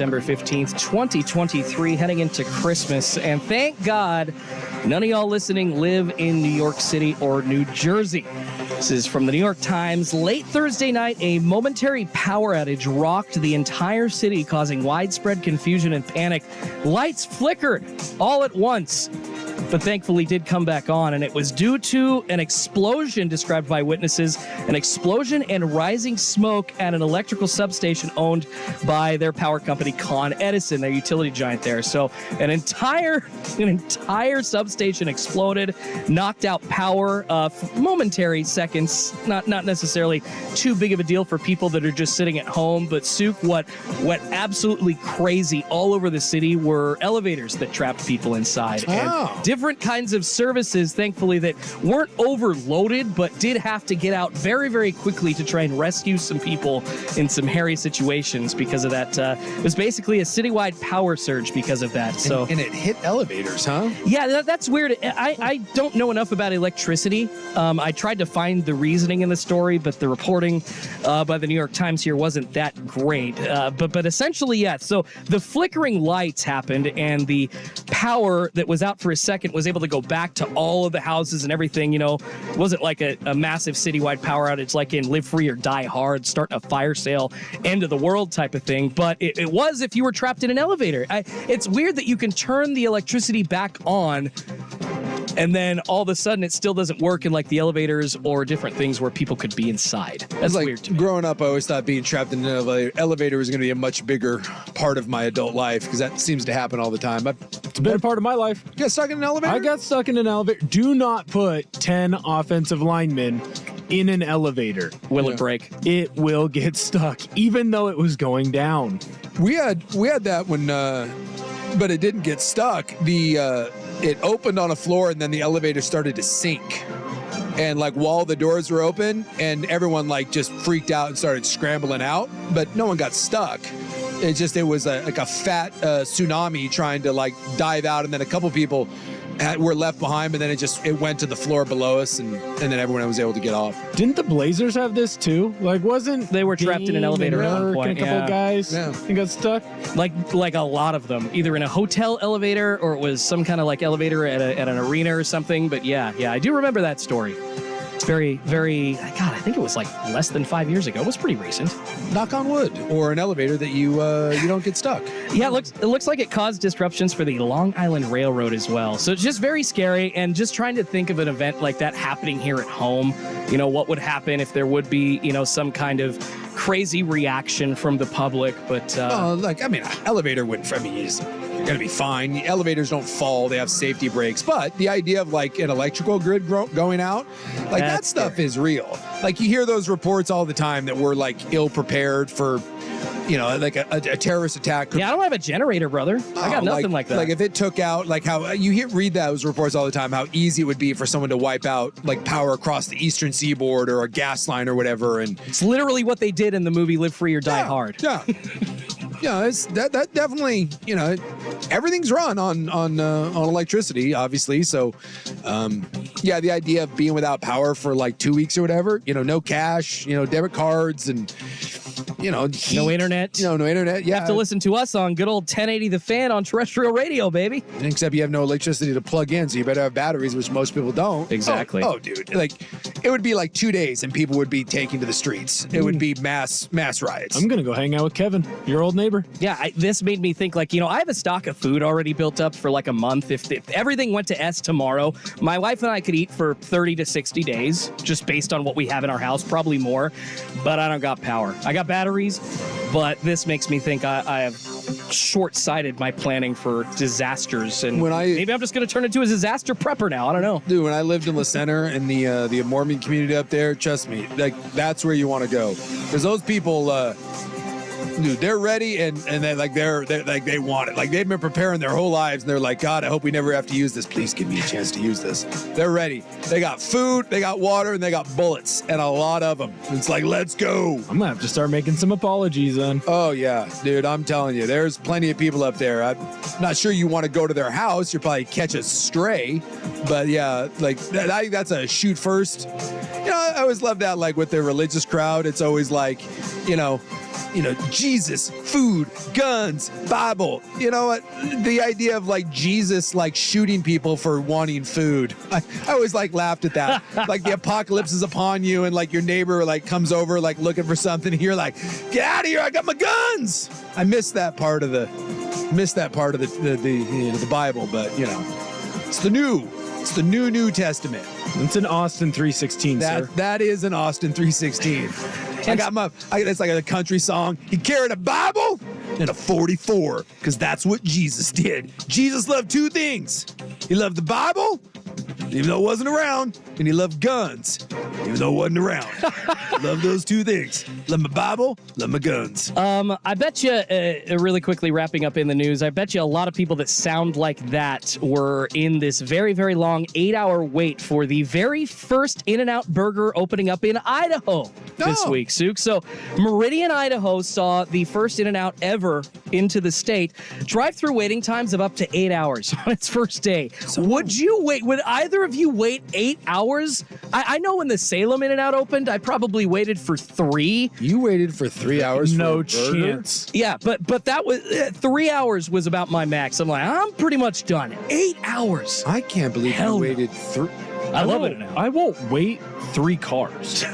December 15th, 2023, heading into Christmas. And thank God none of y'all listening live in New York City or New Jersey. This is from the New York Times. Late Thursday night, a momentary power outage rocked the entire city, causing widespread confusion and panic. Lights flickered all at once, but thankfully did come back on, and it was due to an explosion described by witnesses, an explosion and rising smoke at an electrical substation owned by their power company, Con Edison, their utility giant there. So an entire substation exploded, knocked out power for momentary seconds, not necessarily too big of a deal for people that are just sitting at home. But Souk, what went absolutely crazy all over the city were elevators that trapped people inside. Oh. And different kinds of services, thankfully, that weren't overloaded, but did have to get out very, very quickly to try and rescue some people in some hairy situations because of that. It was basically a citywide power surge because of that. So and it hit elevators, huh? yeah, that's weird. I don't know enough about electricity. I tried to find the reasoning in the story, but the reporting by the New York Times here wasn't that great. But essentially, yeah. So the flickering lights happened, and the power that was out for a second was able to go back to all of the houses and everything. You know, it wasn't like a massive citywide power outage like in Live Free or Die Hard, starting a fire sale, end of the world type of thing. But it was if you were trapped in an elevator. It's weird that you can turn the electricity back on, and then all of a sudden it still doesn't work in like the elevators or different things where people could be inside. That's like, weird to me. Growing up, I always thought being trapped in an elevator was going to be a much bigger part of my adult life because that seems to happen all the time. It's been a part of my life. You got stuck in an elevator? I got stuck in an elevator. Do not put 10 offensive linemen in an elevator. Will it break? It will get stuck, even though it was going down. We had that when, but it didn't get stuck. It opened on a floor and then the elevator started to sink. And like while the doors were open and everyone like just freaked out and started scrambling out, but no one got stuck. It was like a fat tsunami trying to like dive out, and then a couple people were left behind, but then it went to the floor below us, and then everyone was able to get off. Didn't the Blazers have this too? Like, they were trapped in an elevator at one point. And a couple guys and got stuck. Like a lot of them, either in a hotel elevator or it was some kind of like elevator at an arena or something. But yeah, I do remember that story. It's very, very, God, I think it was like less than 5 years ago. It was pretty recent. Knock on wood, or an elevator that you don't get stuck. Yeah, it looks like it caused disruptions for the Long Island Railroad as well. So it's just very scary, and just trying to think of an event like that happening here at home. You know, what would happen if there would be, some kind of crazy reaction from the public. But elevator wouldn't. You're going to be fine. The elevators don't fall. They have safety brakes. But the idea of like an electrical grid going out, like that stuff is real. Like you hear those reports all the time that we're like ill prepared for, like a terrorist attack. Yeah, I don't have a generator, brother. I got nothing like that. Like if it took out, like how you read those reports all the time, how easy it would be for someone to wipe out like power across the eastern seaboard or a gas line or whatever. And it's literally what they did in the movie Live Free or Die Hard. Yeah. Yeah, it's that definitely, everything's run on electricity, obviously. So, the idea of being without power for like 2 weeks or whatever, no cash, debit cards and, heat, no internet. No internet. Yeah. You have to listen to us on good old 1080 The Fan on terrestrial radio, baby. Except you have no electricity to plug in, so you better have batteries, which most people don't. Exactly. Oh, dude. Like, it would be like 2 days and people would be taken to the streets. It would be mass riots. I'm going to go hang out with Kevin, your old neighbor. Yeah, this made me think like, I have a stock of food already built up for like a month. If everything went to S tomorrow, my wife and I could eat for 30 to 60 days, just based on what we have in our house, probably more. But I don't got power. I got batteries, but this makes me think I have short-sighted my planning for disasters. And maybe I'm just going to turn into a disaster prepper now. I don't know. Dude, when I lived in La Center in the Mormon community up there, trust me, like that's where you want to go. Because those people, dude, they're ready and they're like they want it. Like they've been preparing their whole lives and they're like, God, I hope we never have to use this. Please give me a chance to use this. They're ready. They got food, they got water, and they got bullets, and a lot of them. It's like, let's go. I'm gonna have to start making some apologies then. Oh yeah, dude, I'm telling you, there's plenty of people up there. I'm not sure you want to go to their house. You'll probably catch a stray, but yeah, like I think that's a shoot first. I always love that. Like with the religious crowd, it's always like, Jesus, food, guns, Bible. You know what? The idea of like Jesus like shooting people for wanting food. I always like laughed at that. Like the apocalypse is upon you and like your neighbor like comes over like looking for something and you're like, get out of here, I got my guns. I missed that part of the Bible, but it's the New Testament. It's an Austin 316, sir. That is an Austin 316. It's like a country song. He carried a Bible and a 44 because that's what Jesus did. Jesus loved two things. He loved the Bible, even though it wasn't around, and he loved guns, even though it wasn't around. Love those two things. Love my Bible, love my guns. I bet you, really quickly wrapping up in the news, I bet you a lot of people that sound like that were in this very, very long 8-hour wait for the very first In-N-Out burger opening up in Idaho this week, Sook. So Meridian, Idaho saw the first In-N-Out ever into the state. Drive-through waiting times of up to 8 hours on its first day. Would either of you wait 8 hours? I know when the Salem In-N-Out opened, I probably waited for 3. You waited for 3 hours? No for a burger? chance. Yeah, but that was 3 hours was about my max. I'm like, I'm pretty much done. 8 hours. I can't believe you waited 3. I love it. I won't wait 3 cars.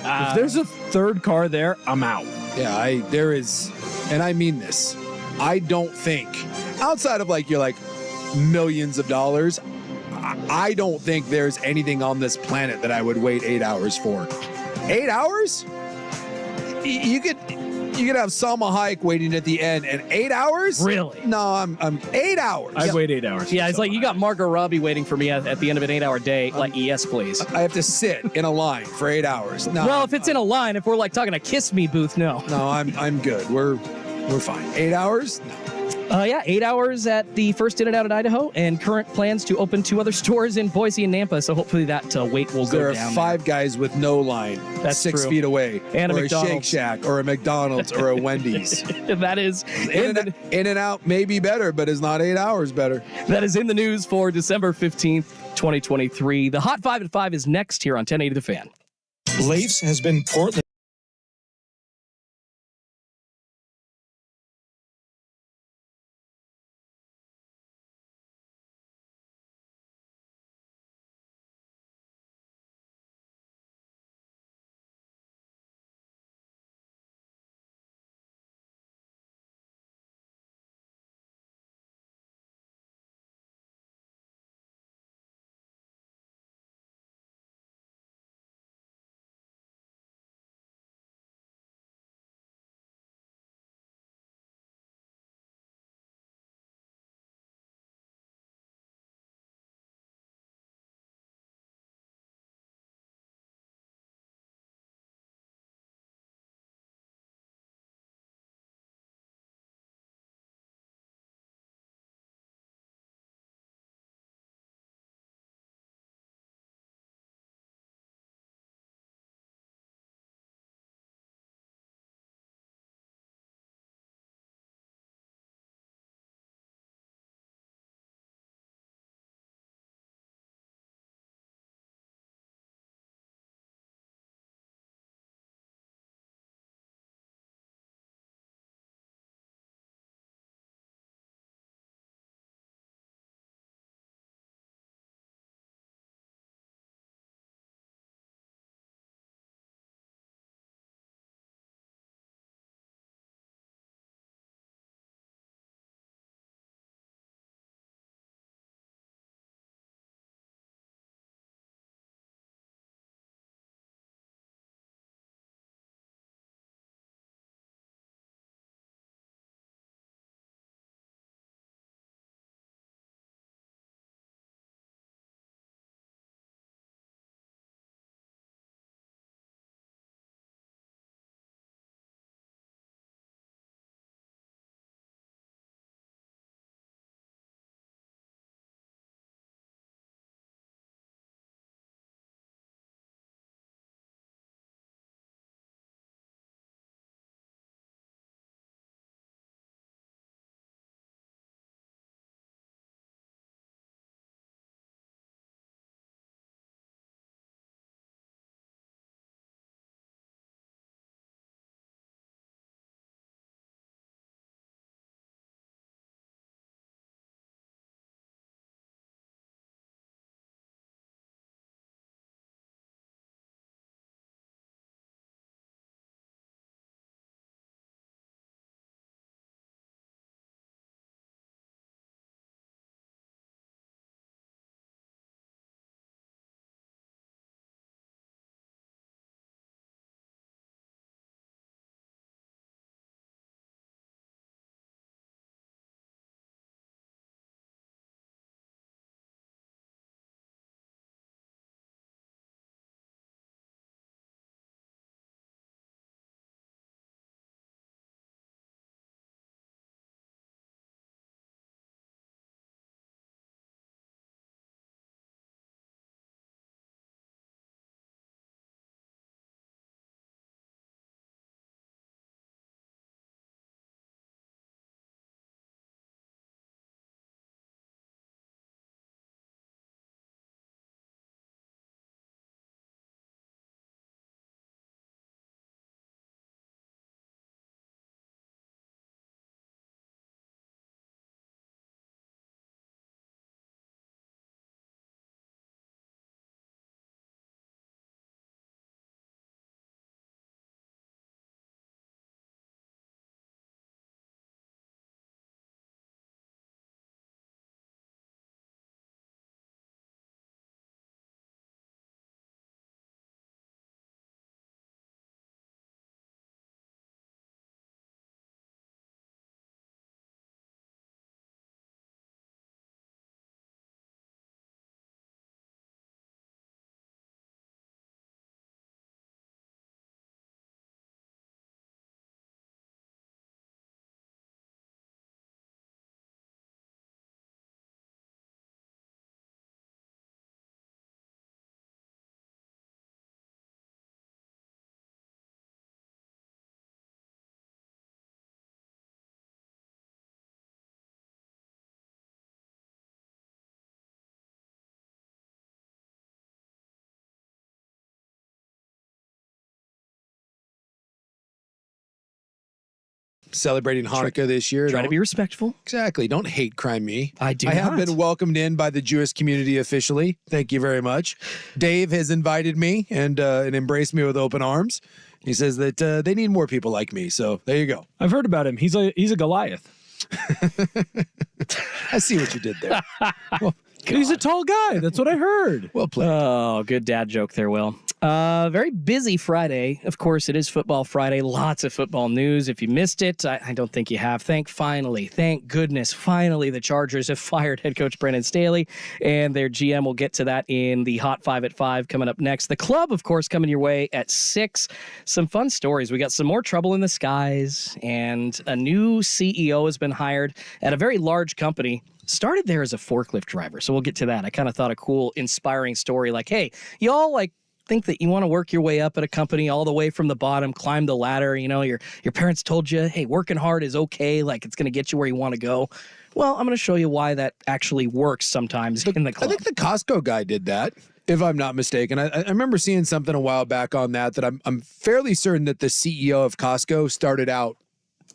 If there's a third car there, I'm out. Yeah, there is, and I mean this. I don't think, outside of like you're like millions of dollars, I don't think there's anything on this planet that I would wait 8 hours for. 8 hours? You could have Salma Hayek waiting at the end, and 8 hours? Really? No, I'm 8 hours. I'd wait 8 hours. Yeah, it's like you got Margot Robbie waiting for me at the end of an 8-hour day. Like, yes, please. I have to sit in a line for 8 hours. No, Well, if it's in a line, if we're like talking a kiss me booth, no. No, I'm good. We're fine. 8 hours? No. 8 hours at the first In-N-Out in Idaho, and current plans to open 2 other stores in Boise and Nampa. So hopefully that wait will go There are down. 5 guys with no line. That's 6 true. feet away. And a or a McDonald's. Shake Shack or a McDonald's or a Wendy's. That is In-N-Out may be better, but is not 8 hours better. That is in the news for December 15th, 2023. The Hot 5 at 5 is next here on 1080 The Fan. Leafs has been Portland. celebrating Hanukkah this year. Try to be respectful. Exactly. Don't hate crime me. I do I have not. been welcomed in by the Jewish community officially. Thank you very much. Dave has invited me and embraced me with open arms. He says that they need more people like me. So there you go. I've heard about him. He's a Goliath. I see what you did there. Well, He's a tall guy. That's what I heard. well played. Oh, good dad joke there, Will. Very busy Friday. Of course, it is Football Friday. Lots of football news. If you missed it, I don't think you have. Thank goodness, finally, the Chargers have fired head coach Brandon Staley and their GM. We'll get to that in the Hot 5 at 5 coming up next. The Club, of course, coming your way at 6. Some fun stories. We got some more trouble in the skies, and a new CEO has been hired at a very large company. Started there as a forklift driver, so we'll get to that. I kind of thought a cool, inspiring story like, hey, y'all think that you want to work your way up at a company all the way from the bottom, climb the ladder. You know, your parents told you, hey, working hard is okay. Like, it's going to get you where you want to go. Well, I'm going to show you why that actually works sometimes in the Club. I think the Costco guy did that, if I'm not mistaken. I remember seeing something a while back on that I'm fairly certain that the CEO of Costco started out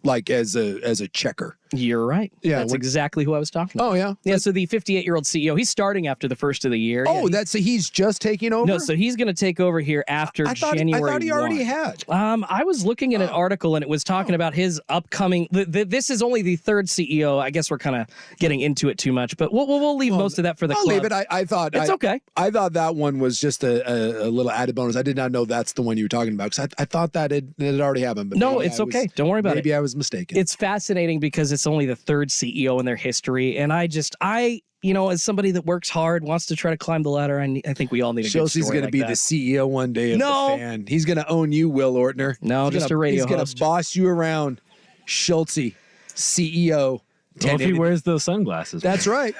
like as a checker. You're right. Yeah, That's exactly who I was talking about. Oh, yeah? Yeah, so the 58-year-old CEO, he's starting after the first of the year. Oh, Yeah, he's just taking over? No, so he's going to take over here after January I thought he already 1. had. I was looking at an article, and it was talking about his upcoming. This is only the third CEO. I guess we're kind of getting into it too much, but we'll leave most of that for the I'll Club. leave it. I thought It's okay. I thought that one was just a little added bonus. I did not know that's the one you were talking about because I thought that it had already happened. But No, maybe it's okay. Don't worry about it. Maybe I was mistaken. It's fascinating because it's only the third CEO in their history, and I as somebody that works hard, wants to try to climb the ladder, I think we all need a good story Chelsea's going to like be that. the CEO one day of No. the Fan. He's going to own you, Will Ortner. No, He's just gonna, a radio He's going host. to boss you around. Schultze, CEO. Well, if he wears those sunglasses. That's right.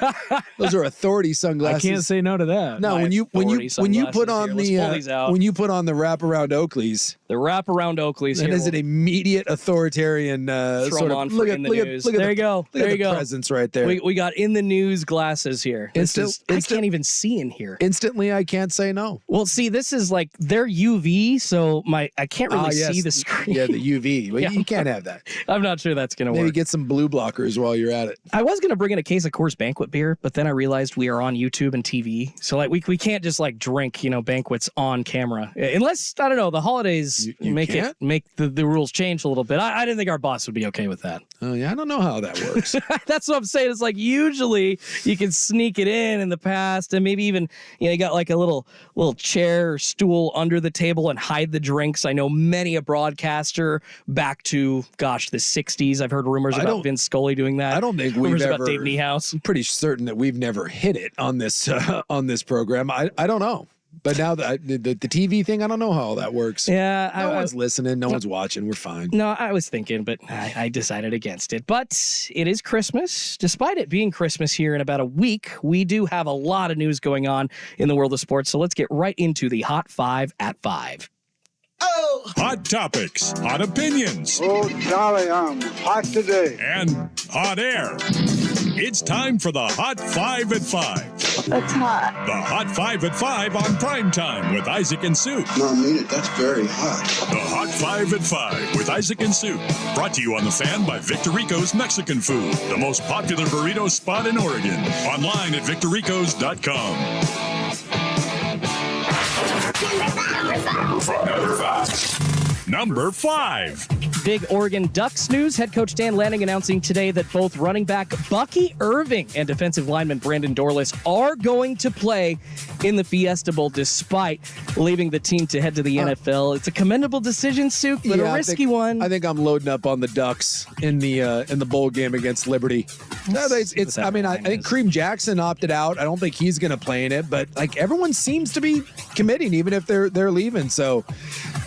Those are authority sunglasses. I can't say no to that. No, My when you authority put sunglasses on here. Let's pull these out. when you put on the wraparound Oakleys, The wraparound Oakleys that here. is an immediate authoritarian Throw sort them of on look for at in the look at news. look at There the- you go. Look There at you the go. presence right there. We got in the news glasses here. I can't even see in here. Instantly, I can't say no. Well, see, this is like they're UV, so I can't really see the screen. Yeah, the UV. Well, Yeah. You can't have that. I'm not sure that's gonna Maybe work. get some blue blockers while you're at it. I was gonna bring in a case of Coors Banquet beer, but then I realized we are on YouTube and TV, so like we can't just like drink banquets on camera unless I don't know the holidays You make can't? the rules change a little bit. I didn't think our boss would be okay with that. Oh yeah, I don't know how that works. That's what I'm saying. It's like usually you can sneak it in the past, and maybe even you got like a little chair or stool under the table and hide the drinks. I know many a broadcaster back to the 60s. I've heard rumors about Vince Scully doing that. I don't think we've rumors ever. about Dave Niehaus. I'm pretty certain that we've never hit it on this program. I don't know. But now the TV thing, I don't know how all that works. Yeah, no one's listening. No one's watching. We're fine. No, I was thinking, but I decided against it. But it is Christmas. Despite it being Christmas here in about a week, we do have a lot of news going on in the world of sports. So let's get right into the Hot 5 at 5. Hot topics, hot opinions, Oh, golly, I'm hot today. and hot air. It's time for the Hot 5 at 5. That's hot. The Hot 5 at 5 on Primetime with Isaac and Sue. No, I mean it. That's very hot. The Hot 5 at 5 with Isaac and Sue. Brought to you on The Fan by Victor Rico's Mexican Food, the most popular burrito spot in Oregon. Online at victorricos.com. Number 5. Big Oregon Ducks news. Head coach Dan Lanning announcing today that both running back Bucky Irving and defensive lineman Brandon Dorless are going to play in the Fiesta Bowl despite leaving the team to head to the NFL. It's a commendable decision, Suk, but a risky one. I think I'm loading up on the Ducks in the bowl game against Liberty. I think Kareem Jackson opted out. I don't think he's going to play in it, but like everyone seems to be committing, even if they're leaving. So,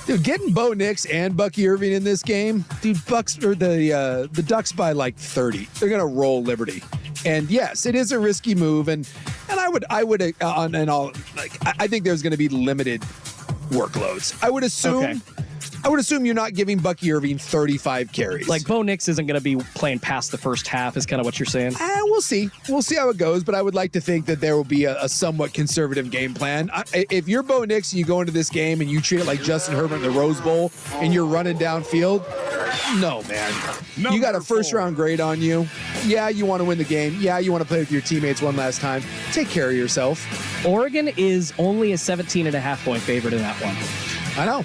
dude, getting Bo Nix and Bucky Irving in this game, dude, the Ducks by like 30. They're going to roll Liberty. And yes, it is a risky move, and I think there's going to be limited workloads. I would assume you're not giving Bucky Irving 35 carries. Like Bo Nix isn't going to be playing past the first half is kind of what you're saying. We'll see. We'll see how it goes, but I would like to think that there will be a somewhat conservative game plan. If you're Bo Nix and you go into this game and you treat it like Justin Herbert in the Rose Bowl and you're running downfield, No, man. You got a first-round grade on you. Yeah, you want to win the game. Yeah, you want to play with your teammates one last time. Take care of yourself. Oregon is only a 17.5-point favorite in that one. I know.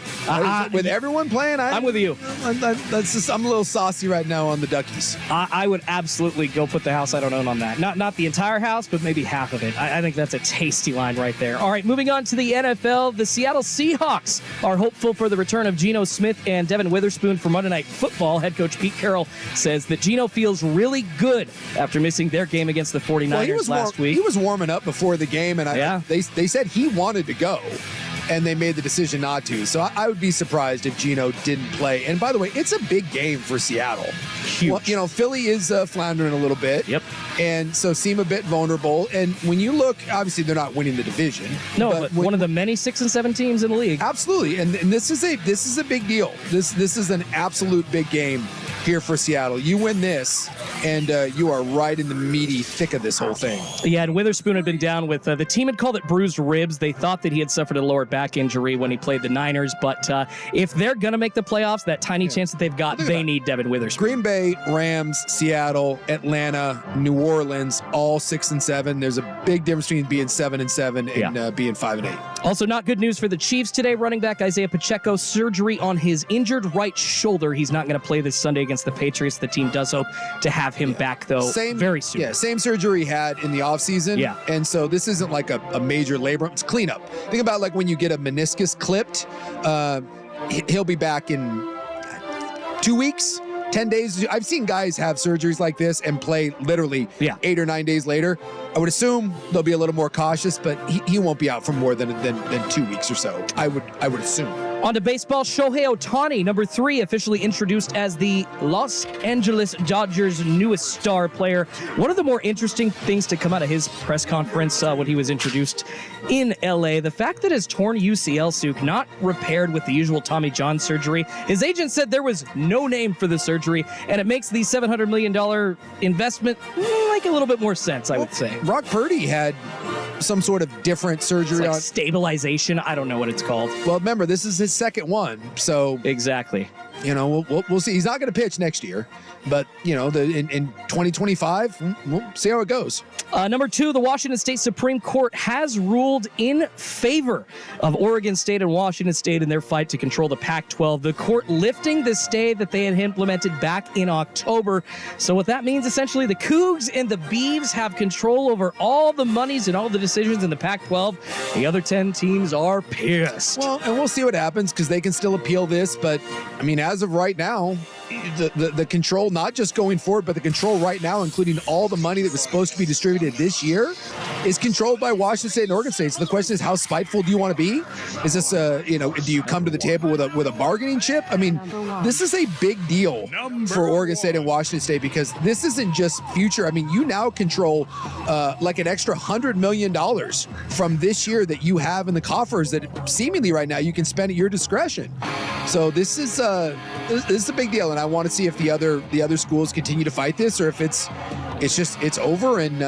With everyone playing, I'm with you. I'm a little saucy right now on the Duckies. I would absolutely go put the house I don't own on that. Not the entire house, but maybe half of it. I think that's a tasty line right there. All right, moving on to the NFL. The Seattle Seahawks are hopeful for the return of Geno Smith and Devin Witherspoon for Monday Night Football. Head coach Pete Carroll says that Geno feels really good after missing their game against the 49ers last week. He was warming up before the game, and they said he wanted to go. And they made the decision not to. So I would be surprised if Geno didn't play. And by the way, it's a big game for Seattle. Huge. Well, Philly is floundering a little bit. Yep. And so seem a bit vulnerable. And when you look, obviously they're not winning the division. No, but one of the many 6 and 7 teams in the league. Absolutely. And this is a big deal. This is an absolute big game here for Seattle. You win this, and you are right in the meaty thick of this whole thing. Yeah, and Witherspoon had been down with the team had called it bruised ribs. They thought that he had suffered a lower back injury when he played the Niners, but if they're going to make the playoffs, that tiny chance that they've got, they need Devin Witherspoon. Green Bay, Rams, Seattle, Atlanta, New Orleans, all 6 and 7. There's a big difference between being 7 and 7 and being 5 and 8. Also, not good news for the Chiefs today. Running back Isaiah Pacheco, surgery on his injured right shoulder. He's not going to play this Sunday against the Patriots. The team does hope to have him back, though, very soon. Yeah, same surgery he had in the offseason. Yeah. And so this isn't like a major labor. It's cleanup. Think about like when you get a meniscus clipped. He'll be back in 2 weeks. 10 days. I've seen guys have surgeries like this and play literally 8 or 9 days later. I would assume they'll be a little more cautious, but he won't be out for more than 2 weeks or so. I would assume. On to baseball, Shohei Ohtani, number 3, officially introduced as the Los Angeles Dodgers' newest star player. One of the more interesting things to come out of his press conference when he was introduced in LA, the fact that his torn UCL, Suk, not repaired with the usual Tommy John surgery. His agent said there was no name for the surgery, and it makes the $700 million investment make a little bit more sense, I would say. Brock Purdy had some sort of different surgery on stabilization. I don't know what it's called. Well, remember, this is his second one, so exactly. We'll see. He's not going to pitch next year, but in 2025, we'll see how it goes. Number 2, the Washington State Supreme Court has ruled in favor of Oregon State and Washington State in their fight to control the Pac-12. The court lifting the stay that they had implemented back in October. So what that means, essentially, the Cougs and the Beavs have control over all the monies and all the decisions in the Pac-12. The other 10 teams are pissed. Well, and we'll see what happens because they can still appeal this, but I mean, as of right now, the control, not just going forward, but the control right now, including all the money that was supposed to be distributed this year, is controlled by Washington State and Oregon State. So the question is, how spiteful do you want to be? Is this do you come to the table with a bargaining chip? I mean, this is a big deal for Oregon State and Washington State because this isn't just future. I mean, you now control like an extra $100 million from this year that you have in the coffers that seemingly right now you can spend at your discretion. So this is a big deal, and I want to see if the other schools continue to fight this, or if it's over and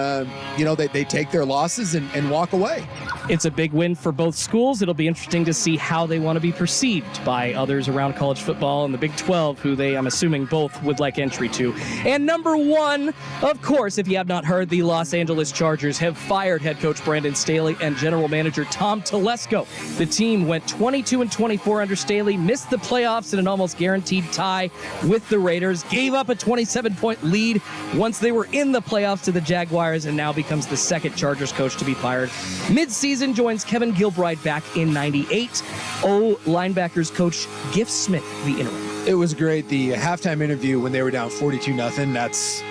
they take their losses and walk away. It's a big win for both schools. It'll be interesting to see how they want to be perceived by others around college football and the Big 12, who I'm assuming both would like entry to. And number 1, of course, if you have not heard, the Los Angeles Chargers have fired head coach Brandon Staley and general manager Tom Telesco. The team went 22-24 under Staley, missed the playoffs in an almost guaranteed tie with the Raiders, gave up a 27-point lead once they were in the playoffs to the Jaguars, and now becomes the second Chargers coach to be fired. Mid-season joins Kevin Gilbride back in 98. Linebackers coach Giff Smith, the interim. It was great. The halftime interview when they were down 42-0, that's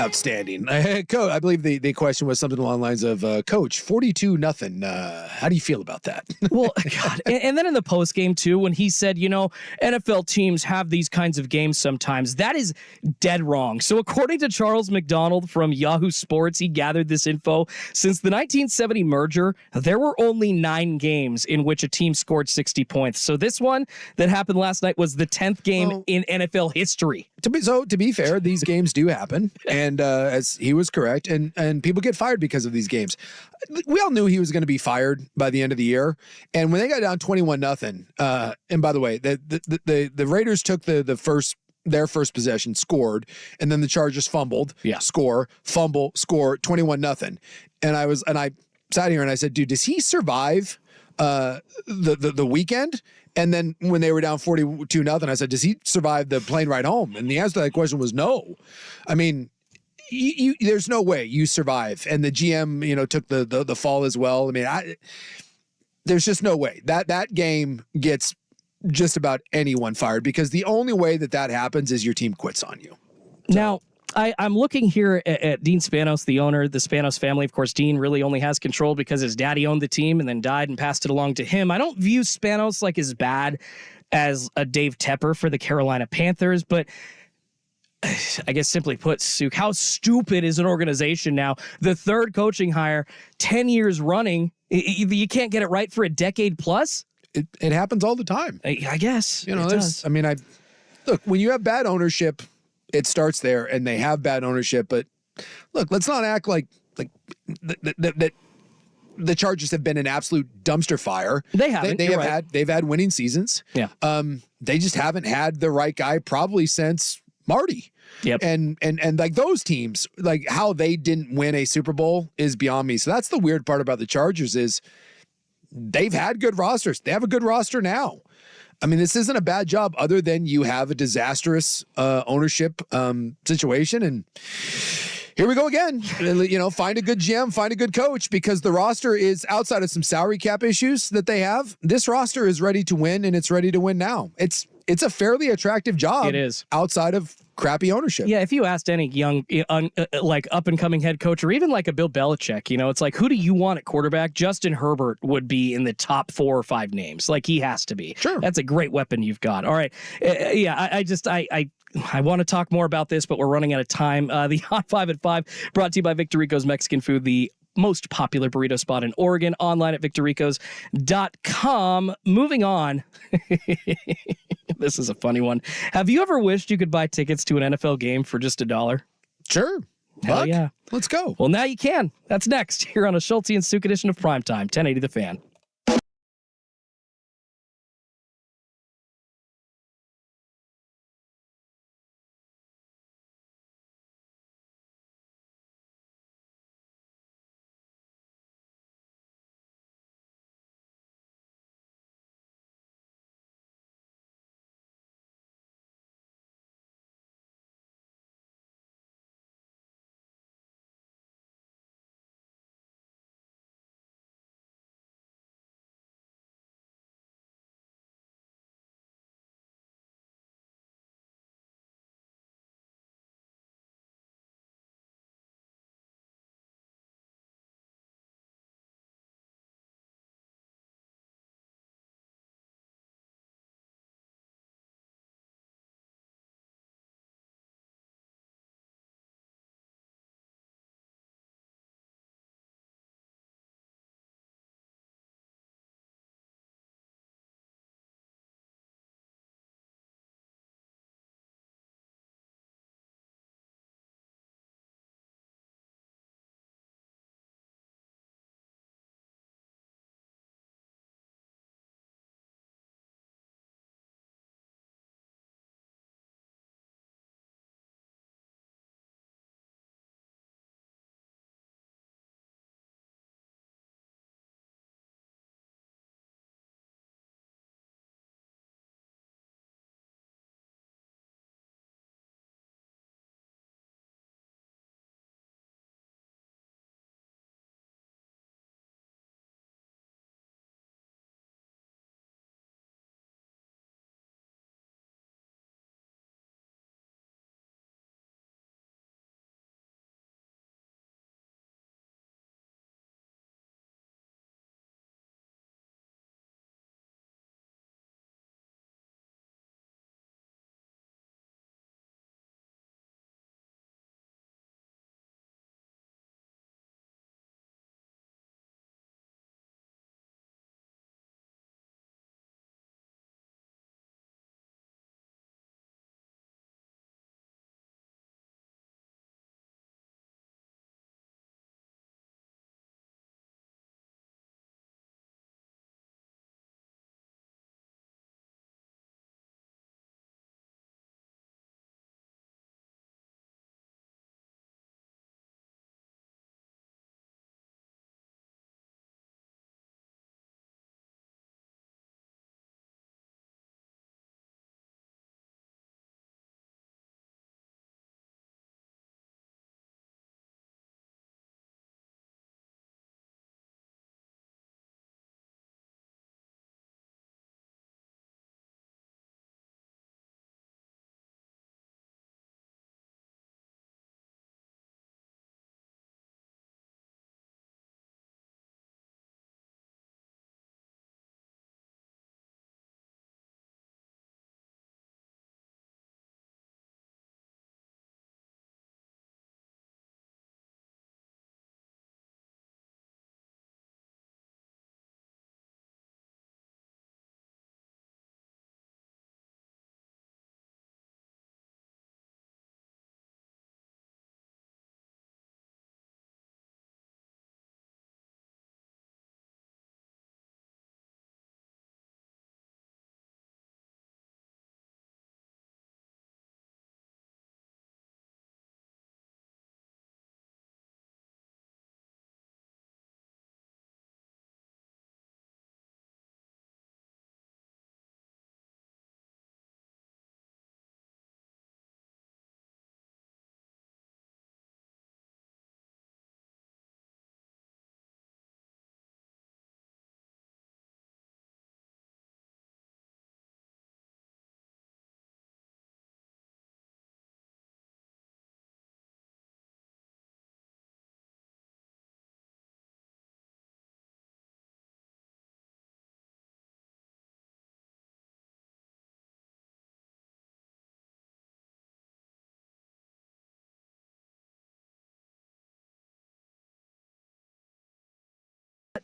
outstanding. I believe the question was something along the lines of, Coach, 42-0. How do you feel about that? Well, God. And then in the post game too, when he said, NFL teams have these kinds of games sometimes, that is dead wrong. So according to Charles McDonald from Yahoo Sports, he gathered this info. Since the 1970 merger, there were only 9 games in which a team scored 60 points. So this one that happened last night was the 10th game in NFL history. To be fair, these games do happen, and as he was correct, and people get fired because of these games. We all knew he was going to be fired by the end of the year, and when they got down 21-0, and by the way, the Raiders took the first their first possession, scored, and then the Chargers fumbled, score, fumble, score, 21-0. And I sat here and I said, dude, does he survive the weekend? And then when they were down 42-0, I said, does he survive the plane ride home? And the answer to that question was no. I mean, there's no way you survive. And the GM, took the fall as well. I mean, there's just no way that game gets just about anyone fired, because the only way that happens is your team quits on you. Now, I'm looking here at Dean Spanos, the owner, the Spanos family. Of course, Dean really only has control because his daddy owned the team and then died and passed it along to him. I don't view Spanos like as bad as a Dave Tepper for the Carolina Panthers, but I guess simply put, Suk, how stupid is an organization now? The third coaching hire, 10 years running, you can't get it right for a decade plus? It happens all the time. I guess. Look, when you have bad ownership, it starts there, and they have bad ownership. But look, let's not act like that the Chargers have been an absolute dumpster fire. They haven't. They've had winning seasons. Yeah. They just haven't had the right guy probably since Marty. Yep. And like those teams, like how they didn't win a Super Bowl is beyond me. So that's the weird part about the Chargers is they've had good rosters. They have a good roster now. I mean, this isn't a bad job other than you have a disastrous ownership situation. And here we go again. Find a good GM, find a good coach, because the roster is outside of some salary cap issues that they have. This roster is ready to win, and it's ready to win now. It's a fairly attractive job. It is. Outside of crappy ownership. Yeah, if you asked any young, like up-and-coming head coach, or even like a Bill Belichick, it's like, who do you want at quarterback? Justin Herbert would be in the top 4 or 5 names. Like, he has to be. Sure. That's a great weapon you've got. All right. I want to talk more about this, but we're running out of time. The Hot 5 at 5, brought to you by Victor Rico's Mexican Food, the most popular burrito spot in Oregon, online at victorricos.com. Moving on. This is a funny one. Have you ever wished you could buy tickets to an NFL game for just $1? Sure. Hell yeah. Let's go. Well, now you can. That's next here on a Schulte and Suk edition of Primetime, 1080 The Fan.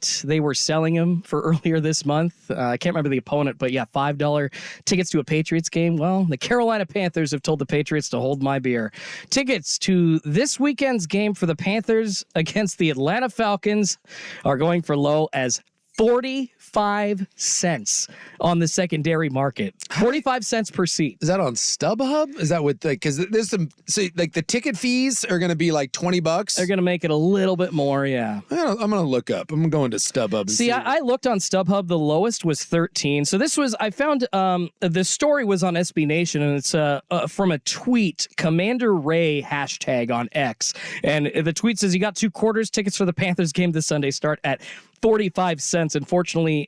what they were selling them for earlier this month. I can't remember the opponent, but yeah, $5 tickets to a Patriots game. Well, the Carolina Panthers have told the Patriots to hold my beer. Tickets to this weekend's game for the Panthers against the Atlanta Falcons are going for low as 45 cents on the secondary market. 45 cents per seat. Is that on StubHub? Is that what, because there's some, like the ticket fees are going to be like $20. They're going to make it a little bit more, yeah. I'm going to look up. I'm going to StubHub. And see, I looked on StubHub. The lowest was 13. So this was, I found the story was on SB Nation, and it's from a tweet, Commander Ray hashtag on X. And the tweet says, you got 2 quarters tickets for the Panthers game this Sunday start at 45 cents. Unfortunately,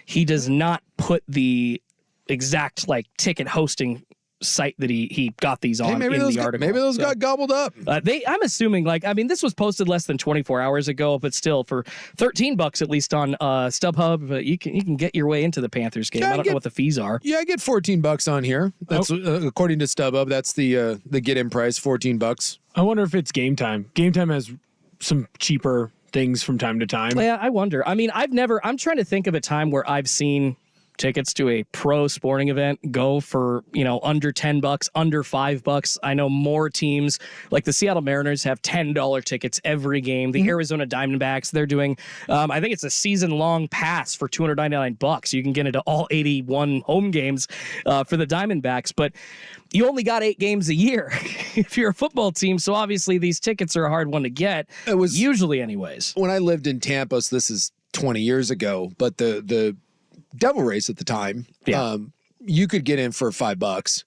he does not put the exact ticket hosting site that he got these on in the article. Maybe those got gobbled up. I'm assuming this was posted less than 24 hours ago, but still for $13 at least on StubHub, you can get your way into the Panthers game. I don't know what the fees are. Yeah, I get $14 on here. That's according to StubHub. That's the get in price, $14. I wonder if it's Game Time. Game Time has some cheaper things from time to time. Yeah, I wonder. I mean, I'm trying to think of a time where I've seen tickets to a pro sporting event go for, under $10, under $5. I know more teams like the Seattle Mariners have $10 tickets every game. The Arizona Diamondbacks, they're doing, I think it's a season-long pass for $299. You can get into all 81 home games for the Diamondbacks, but you only got 8 games a year if you're a football team. So obviously these tickets are a hard one to get. It was usually anyways. When I lived in Tampa, so this is 20 years ago, but the Devil Race at the time, you could get in for $5.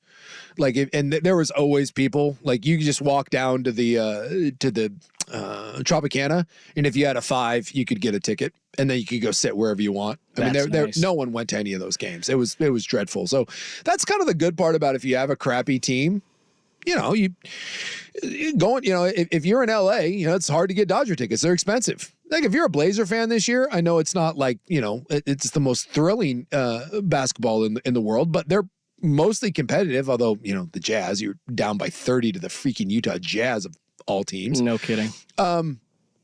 And there was always people, you could just walk down to the Tropicana, and if you had a $5, you could get a ticket, and then you could go sit wherever you want. Nice. No one went to any of those games. It was dreadful. So that's kind of the good part about if you have a crappy team. If you're in LA, it's hard to get Dodger tickets. They're expensive. If you're a Blazer fan this year, I know it's not it's the most thrilling basketball in the world, but they're mostly competitive. Although, the Jazz, you're down by 30 to the freaking Utah Jazz of all teams. No kidding.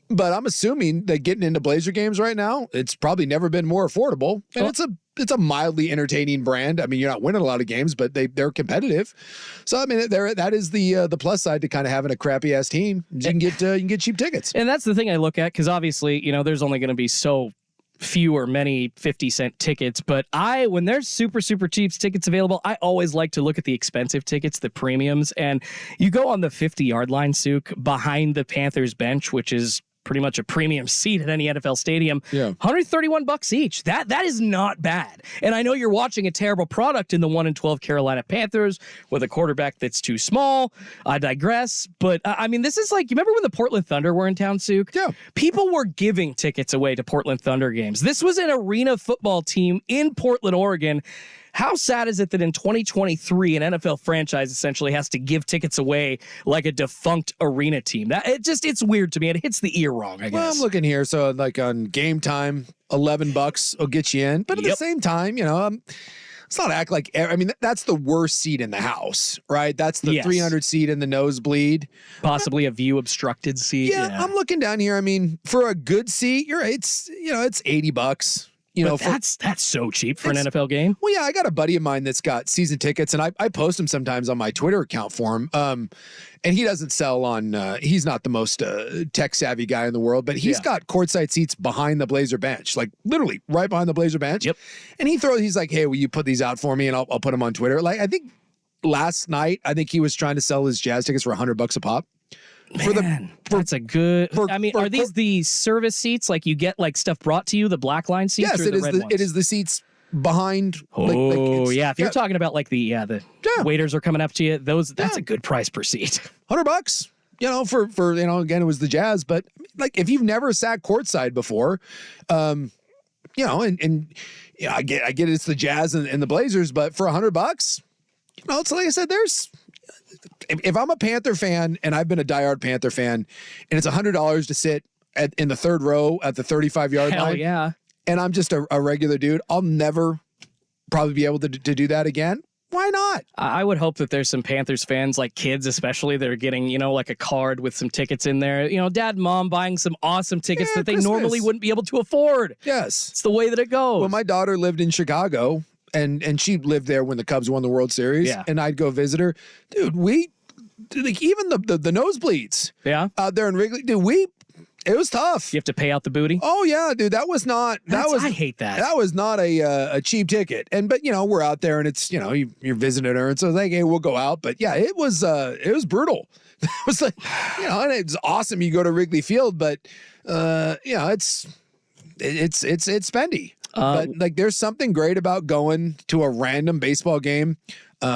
But I'm assuming that getting into Blazer games right now, it's probably never been more affordable. And it's a mildly entertaining brand. I mean, you're not winning a lot of games, but they're competitive. So I mean, that is the plus side to kind of having a crappy ass team. You can get cheap tickets. And that's the thing I look at, because obviously, there's only going to be so few or many 50-cent tickets, but when there's super cheap tickets available, I always like to look at the expensive tickets, the premiums. And you go on the 50-yard line, Suk, behind the Panthers bench, which is pretty much a premium seat at any NFL stadium. Yeah. $131 each. That is not bad. And I know you're watching a terrible product in the 1-12 Carolina Panthers with a quarterback that's too small. I digress. But I mean, this is you remember when the Portland Thunder were in town, Suk? Yeah. People were giving tickets away to Portland Thunder games. This was an arena football team in Portland, Oregon. How sad is it that in 2023, an NFL franchise essentially has to give tickets away like a defunct arena team? It's weird to me. It hits the ear wrong, I guess. Well, I'm looking here. So on Game Time, $11 will get you in. But at the same time, let's not act like, that's the worst seat in the house, right? That's the 300 seat in the nosebleed. Possibly a view obstructed seat. Yeah, I'm looking down here. I mean, for a good seat, you're right. It's $80. That's so cheap for an NFL game. Well, yeah, I got a buddy of mine that's got season tickets, and I post him sometimes on my Twitter account for him. And he doesn't sell on. He's not the most tech savvy guy in the world, but he's got courtside seats behind the Blazer bench, literally right behind the Blazer bench. Yep. And he's like, "Hey, will you put these out for me?" And I'll put them on Twitter. I think last night, he was trying to sell his Jazz tickets for $100 a pop. That's a good. Are these the service seats? You get stuff brought to you, the black line seats? Yes, or the red ones? It is the seats behind. If you're talking about the waiters are coming up to you, that's a good price per seat. $100. For again, it was the Jazz, but if you've never sat courtside before, I get it, it's the Jazz and the Blazers, but for $100, it's like I said, if I'm a Panther fan and I've been a diehard Panther fan, and it's $100 to sit in the third row at the 35-yard line, yeah, and I'm just a regular dude, I'll never probably be able to do that again. Why not? I would hope that there's some Panthers fans, like kids especially, that are getting, like a card with some tickets in there. Dad and mom buying some awesome tickets that they Christmas. normally wouldn't be able to afford. Yes. It's the way that it goes. Well, my daughter lived in Chicago, and she lived there when the Cubs won the World Series. Yeah. And I'd go visit her. Dude, even the nosebleeds. Yeah. Out there in Wrigley, dude, it was tough. You have to pay out the booty. Oh yeah, dude, that was not. I hate that. That was not a cheap ticket. But we're out there, and it's you're visiting her, and so it's like, hey, we'll go out. But yeah, it was brutal. It was like and it's awesome. You go to Wrigley Field, but it's spendy. But like, there's something great about going to a random baseball game.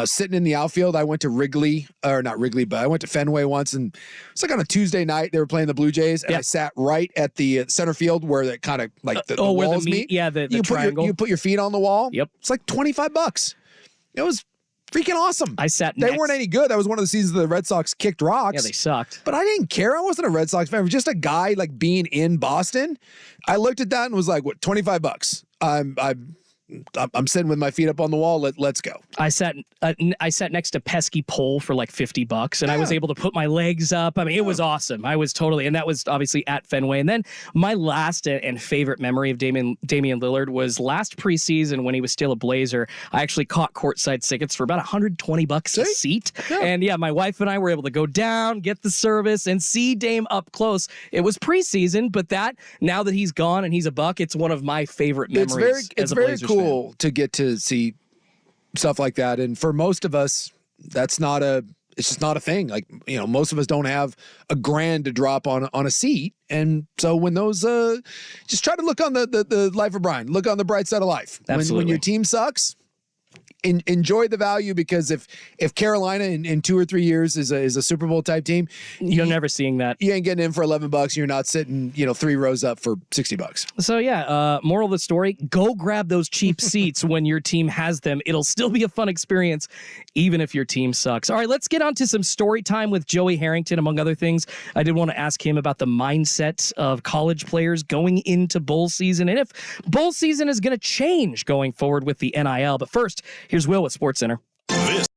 Sitting in the outfield, I went to not Wrigley, but I went to Fenway once, and it's like on a Tuesday night. They were playing the Blue Jays, and I sat right at the center field where that kind of like the walls meet. Yeah, the triangle. You put your feet on the wall. Yep, it's like $25. It was freaking awesome. They weren't any good. That was one of the seasons the Red Sox kicked rocks. Yeah, they sucked. But I didn't care. I wasn't a Red Sox fan. I was just a guy like being in Boston. I looked at that and was like, what, $25? I'm sitting with my feet up on the wall. Let's go. I sat next to pesky pole for like $50, and I was able to put my legs up. I mean, it was awesome. I was and that was obviously at Fenway. And then my last and favorite memory of Damian Lillard was last preseason when he was still a Blazer. I actually caught courtside tickets for about $120 a seat. Yeah. And yeah, my wife and I were able to go down, get the service, and see Dame up close. It was preseason, but now that he's gone and he's a Buck, it's one of my favorite memories. It's very cool to get to see stuff like that, and for most of us, it's just not a thing. Like, most of us don't have $1,000 to drop on a seat, and so when those just try to look on the life of Brian, look on the bright side of life. Absolutely. When your team sucks, enjoy the value, because if Carolina in 2 or 3 years is a Super Bowl type team, you're never seeing that. You ain't getting in for $11. You're not sitting 3 rows up for $60. So yeah, moral of the story: go grab those cheap seats when your team has them. It'll still be a fun experience, even if your team sucks. All right, let's get on to some story time with Joey Harrington, among other things. I did want to ask him about the mindset of college players going into bowl season, and if bowl season is going to change going forward with the NIL. But first, here's Will with SportsCenter. This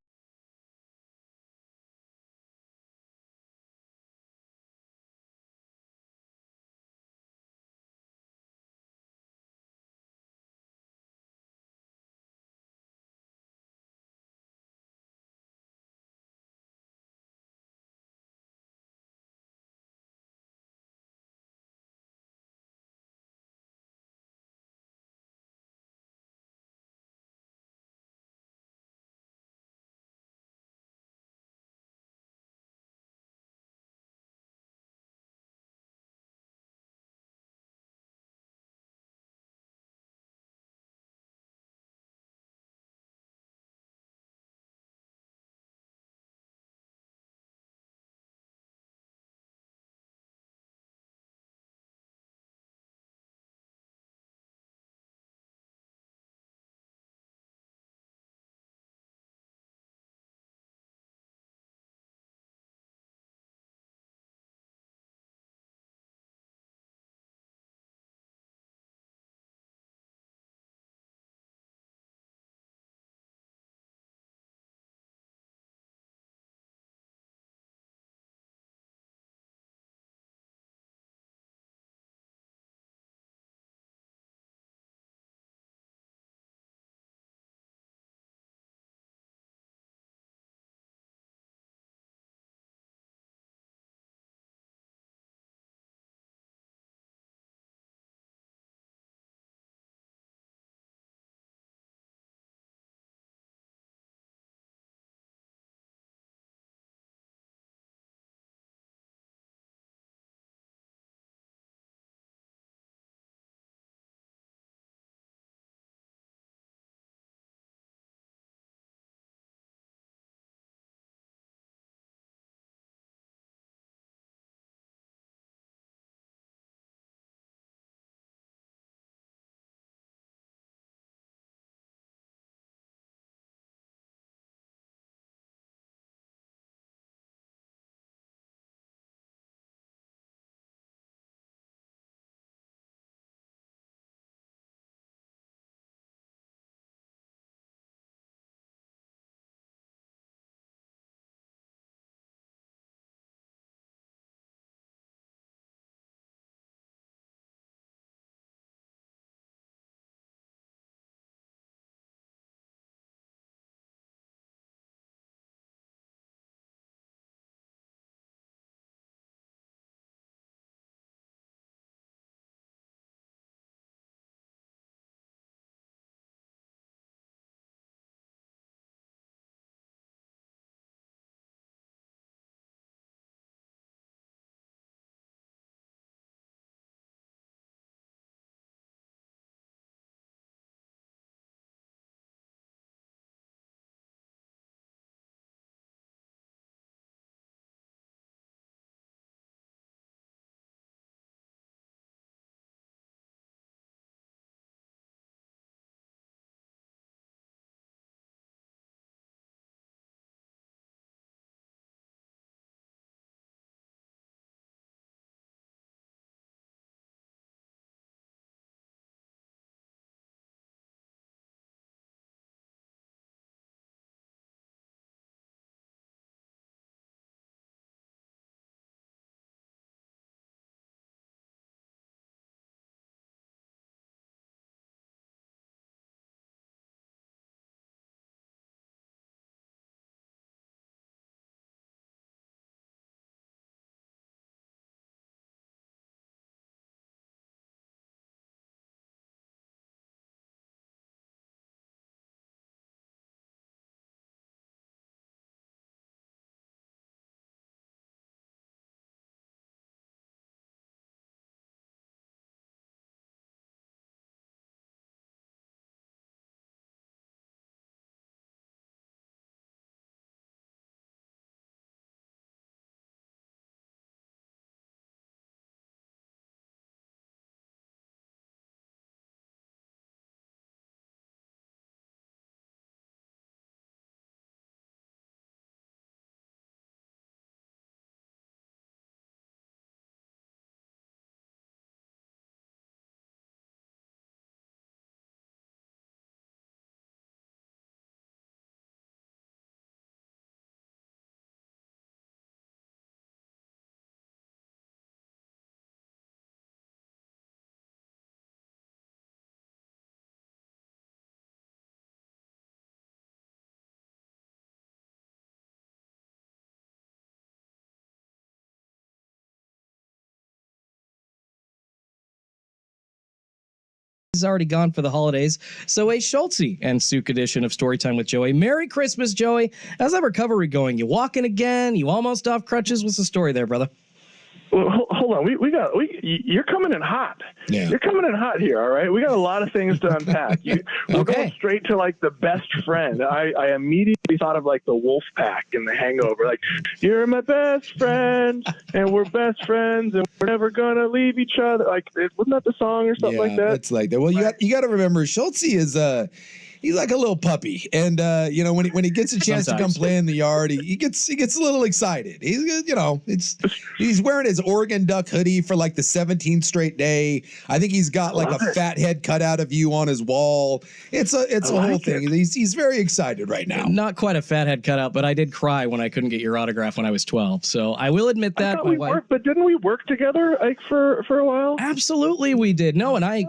is already gone for the holidays, so a Schultzy and Suk edition of Storytime with Joey. Merry Christmas, Joey. How's that recovery going? You walking again? You almost off crutches? What's the story there, brother? Well, hold on. You're coming in hot. Yeah. You're coming in hot here, all right? We got a lot of things to unpack. We're going straight to, like, the best friend. I immediately thought of, like, the wolf pack in The Hangover. Like, you're my best friend, and we're best friends, and we're never going to leave each other. Like, wasn't that the song or something like that? It's like that. Well, you got to remember, Schultze is he's like a little puppy, and when he gets a chance to come play in the yard, he gets a little excited. He's wearing his Oregon Duck hoodie for like the 17th straight day. I think he's got like a fat head cut out of you on his wall. It's a whole thing. He's very excited right now. Not quite a fat head cutout, but I did cry when I couldn't get your autograph when I was 12. So I will admit that. But didn't we work together like for a while? Absolutely, we did. No, and I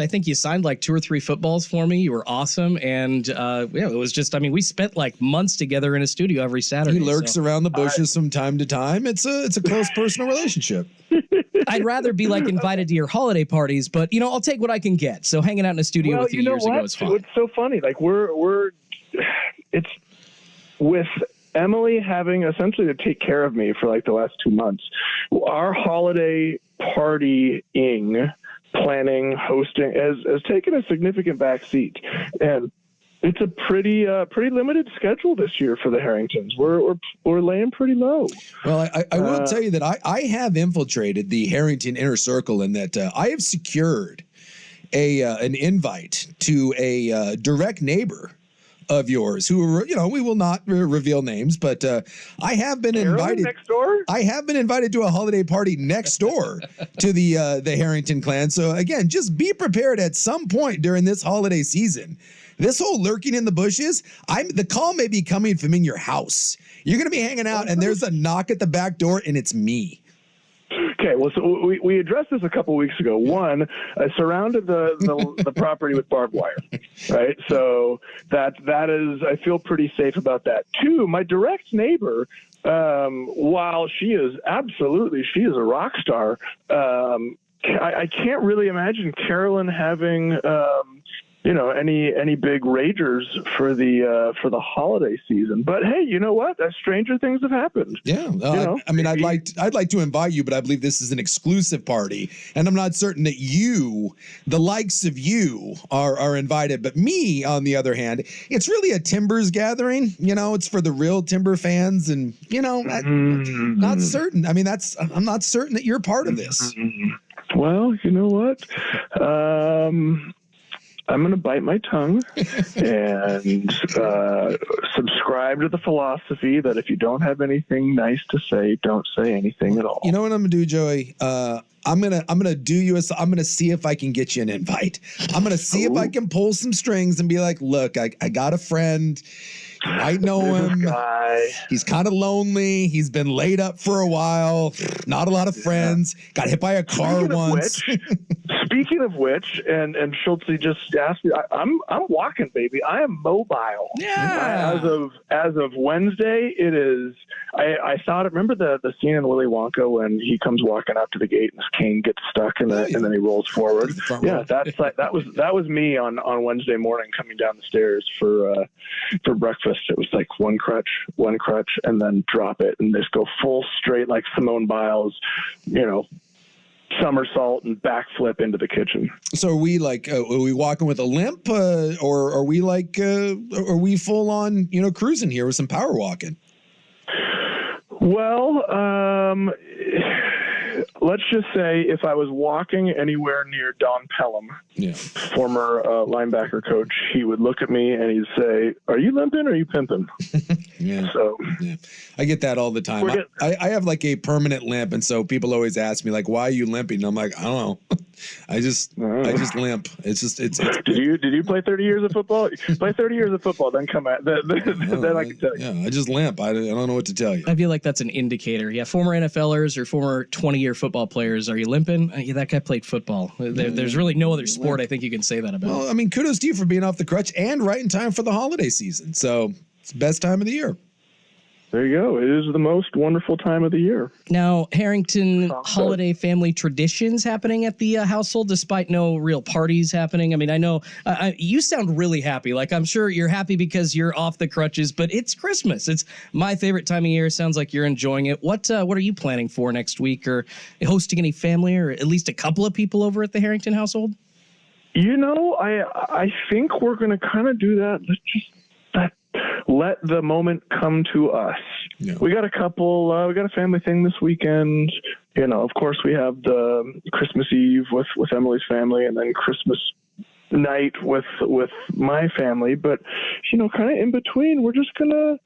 think you signed like 2 or 3 footballs for me. You were awesome. And it was just, we spent like months together in a studio every Saturday. He lurks around the bushes from time to time. It's a close personal relationship. I'd rather be like invited to your holiday parties, but I'll take what I can get. So hanging out in a studio with you years ago is fun. It's so funny. Like it's with Emily having essentially to take care of me for like the last 2 months. Our holiday partying, planning, hosting has taken a significant back seat, and it's a pretty limited schedule this year for the Harringtons. We're laying pretty low. Well, I will tell you that I have infiltrated the Harrington inner circle, in that I have secured an invite to a direct neighbor of yours who, we will not reveal names, but I have been invited next door. I have been invited to a holiday party next door to the Harrington clan. So again, just be prepared at some point during this holiday season. This whole lurking in the bushes, the call may be coming from in your house. You're going to be hanging out and there's a knock at the back door and it's me. Okay, well, so we addressed this a couple of weeks ago. One, I surrounded the property with barbed wire, right? So that is, I feel pretty safe about that. 2, my direct neighbor, while she is a rock star, I can't really imagine Carolyn having any big ragers for the holiday season. But hey, you know what? Stranger things have happened. Yeah, I'd like to invite you, but I believe this is an exclusive party, and I'm not certain that the likes of you, are invited. But me, on the other hand, it's really a Timbers gathering. It's for the real Timber fans, and not certain. I'm not certain that you're part of this. Well, you know what? I'm going to bite my tongue and subscribe to the philosophy that if you don't have anything nice to say, don't say anything at all. You know what I'm going to do, Joey? I'm gonna do you I'm gonna see if I can get you an invite. I'm gonna see if I can pull some strings and be like, look, I got a friend. You might know him. He's kind of lonely. He's been laid up for a while. Not a lot of friends. Got hit by a car once. Speaking of which, and Schultze just asked me, I'm walking, baby. I am mobile. Yeah. As of Wednesday, it is. I thought. Remember the scene in Willy Wonka when he comes walking up to the gate and his cane gets stuck and then he rolls forward. Yeah, that was me on Wednesday morning coming down the stairs for breakfast. It was like one crutch, and then drop it and just go full straight like Simone Biles, somersault and backflip into the kitchen. So are we walking with a limp, or are we full on, cruising here with some power walking? Well, let's just say if I was walking anywhere near Don Pelham, former linebacker coach, he would look at me and he'd say, "Are you limping or are you pimping?" I get that all the time. I have like a permanent limp, and so people always ask me like, "Why are you limping?" And I'm like, I don't know. I just limp. It's just Did you play 30 years of football? Play 30 years of football, then come at then I can tell you. Yeah, I just limp. I don't know what to tell you. I feel like that's an indicator. Yeah, former NFLers or former 20-year football players. Are you limping? That guy played football. There's really no other sport I think you can say that about. Well, kudos to you for being off the crutch and right in time for the holiday season. So it's the best time of the year. There you go. It is the most wonderful time of the year. Now, Harrington, holiday family traditions happening at the household, despite no real parties happening. I mean, I know you sound really happy. Like, I'm sure you're happy because you're off the crutches, but it's Christmas. It's my favorite time of year. Sounds like you're enjoying it. What are you planning for next week, or hosting any family or at least a couple of people over at the Harrington household? You know, I think we're going to kind of do that. Let's just let the moment come to us. Yeah. We got a family thing this weekend. You know, of course, we have the Christmas Eve with Emily's family, and then Christmas night with my family. But, you know, kind of in between, we're just gonna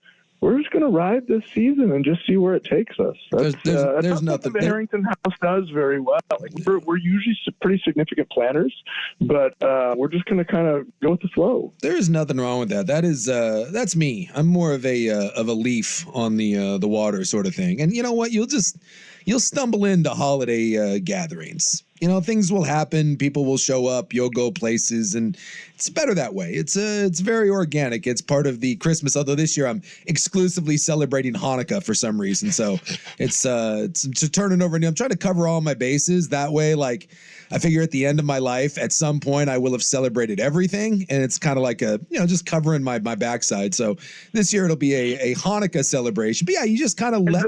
ride this season and just see where it takes us. There's nothing the Harrington house does very well. Like, we're usually pretty significant planners, but we're just going to kind of go with the flow. There's nothing wrong with that. That's me. I'm more of a leaf on the water sort of thing. And you know what? You'll stumble into holiday gatherings. You know, things will happen. People will show up. You'll go places, and it's better that way. It's very organic. It's part of the Christmas. Although this year I'm exclusively celebrating Hanukkah for some reason, so it's to turn it over. And I'm trying to cover all my bases that way. Like, I figure at the end of my life, at some point, I will have celebrated everything, and it's kind of like just covering my backside. So this year it'll be a Hanukkah celebration. But yeah, you just kind of Is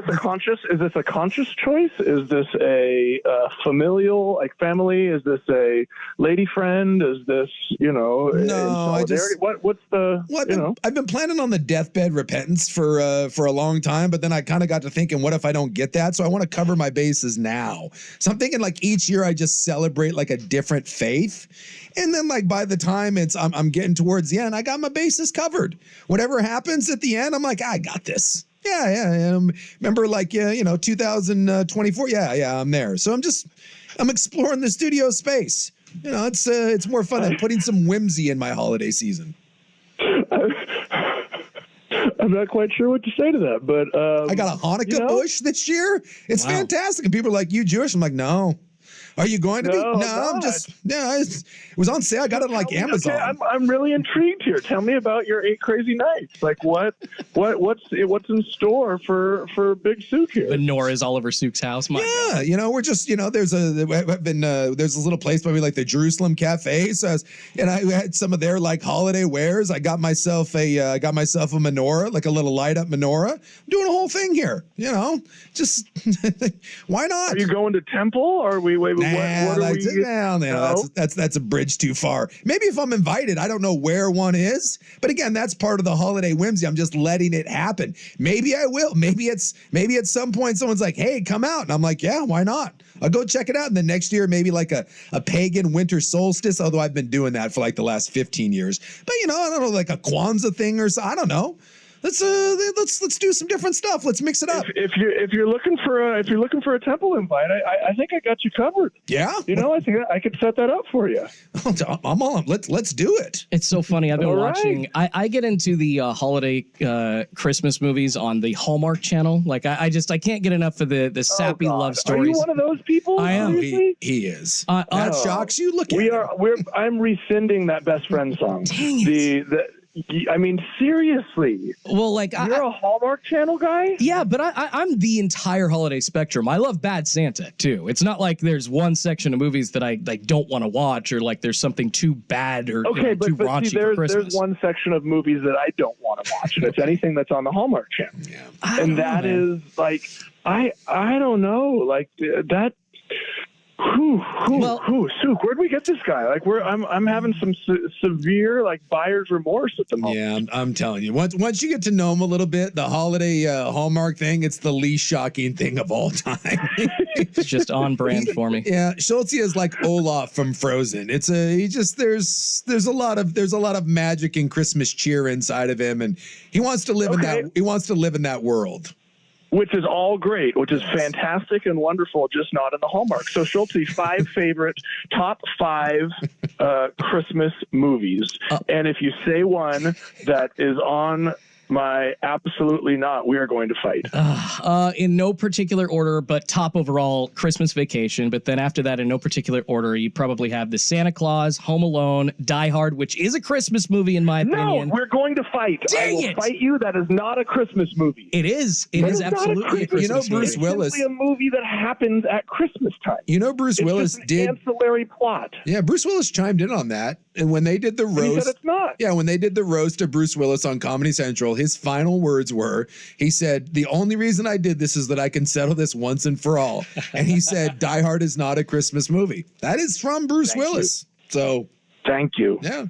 this a conscious choice? Is this a familial, like, family? Is this a lady friend? Is this, you know, no? I've been planning on the deathbed repentance for a long time, but then I kind of got to thinking, what if I don't get that? So I want to cover my bases now. So I'm thinking, like, each year I just celebrate like a different faith, and then, like, by the time I'm getting towards the end, I got my bases covered. Whatever happens at the end, I'm like, I got this. Yeah. Remember, like, 2024. Yeah, I'm there. So I'm exploring the studio space. You know, it's more fun than putting some whimsy in my holiday season. I'm not quite sure what to say to that, but I got a Hanukkah bush this year. It's fantastic, and people are like, "You Jewish?" I'm like, "No." Are you going to be? No, I'm just, it was on sale. I got it on, like, Amazon. Okay, I'm really intrigued here. Tell me about your 8 crazy nights. Like, what's in store for Big Souk here? Menorahs all over Souk's house. My God. You know, we're just, there's this little place by me, like the Jerusalem Cafe. So I had some of their, like, holiday wares. I got myself a menorah, like a little light up menorah. I'm doing a whole thing here. You know, just why not? Are you going to temple? Or are we? That's a bridge too far. Maybe if I'm invited, I don't know where one is, but again, that's part of the holiday whimsy. I'm just letting it happen. Maybe I will. Maybe at some point someone's like, "Hey, come out," and I'm like, "Yeah, why not? I'll go check it out." And then next year, maybe like a pagan winter solstice. Although I've been doing that for like the last 15 years. But I don't know, like a Kwanzaa thing or so. I don't know. Let's do some different stuff. Let's mix it up. If you're looking for a temple invite, I think I got you covered. Yeah, I think I could set that up for you. I'm on. Let's do it. It's so funny. I've been watching. I get into the holiday Christmas movies on the Hallmark Channel. Like, I can't get enough of the sappy love stories. Are you one of those people? I am. He is. That shocks you. Look, I'm rescinding that best friend song. Dang it. I mean, seriously. Well, like, you're a Hallmark Channel guy? Yeah, but I'm the entire holiday spectrum. I love Bad Santa too. It's not like there's one section of movies that I don't want to watch, or like there's something too bad or too raunchy for Christmas. There's one section of movies that I don't want to watch, and it's anything that's on the Hallmark Channel. Yeah. And that is like, I don't know, like that. Souk, where'd we get this guy? Like, I'm having some severe, like, buyer's remorse at the moment. Yeah, I'm telling you. Once you get to know him a little bit, the holiday Hallmark thing, it's the least shocking thing of all time. It's just on brand for me. Yeah, Schultz is like Olaf from Frozen. There's a lot of magic and Christmas cheer inside of him, and he wants to live in that world. Which is all great, which is fantastic and wonderful, just not in the Hallmark. So, Schultz, top 5 Christmas movies. And if you say one that is on My absolutely not. We are going to fight. In no particular order, but top overall, Christmas Vacation. But then after that, in no particular order, you probably have the Santa Claus, Home Alone, Die Hard, which is a Christmas movie in my opinion. No, we're going to fight. Dang I will it. fight you. That is not a Christmas movie. It is. It is absolutely a Christmas movie. Bruce Willis. It's simply a movie that happens at Christmas time. Bruce Willis just an did ancillary plot. Yeah, Bruce Willis chimed in on that. And when they did the roast, he said it's not. Yeah, when they did the roast of Bruce Willis on Comedy Central, his final words were, he said, "The only reason I did this is that I can settle this once and for all." And he said, Die Hard is not a Christmas movie. That is from Bruce Willis. So thank you. Yeah.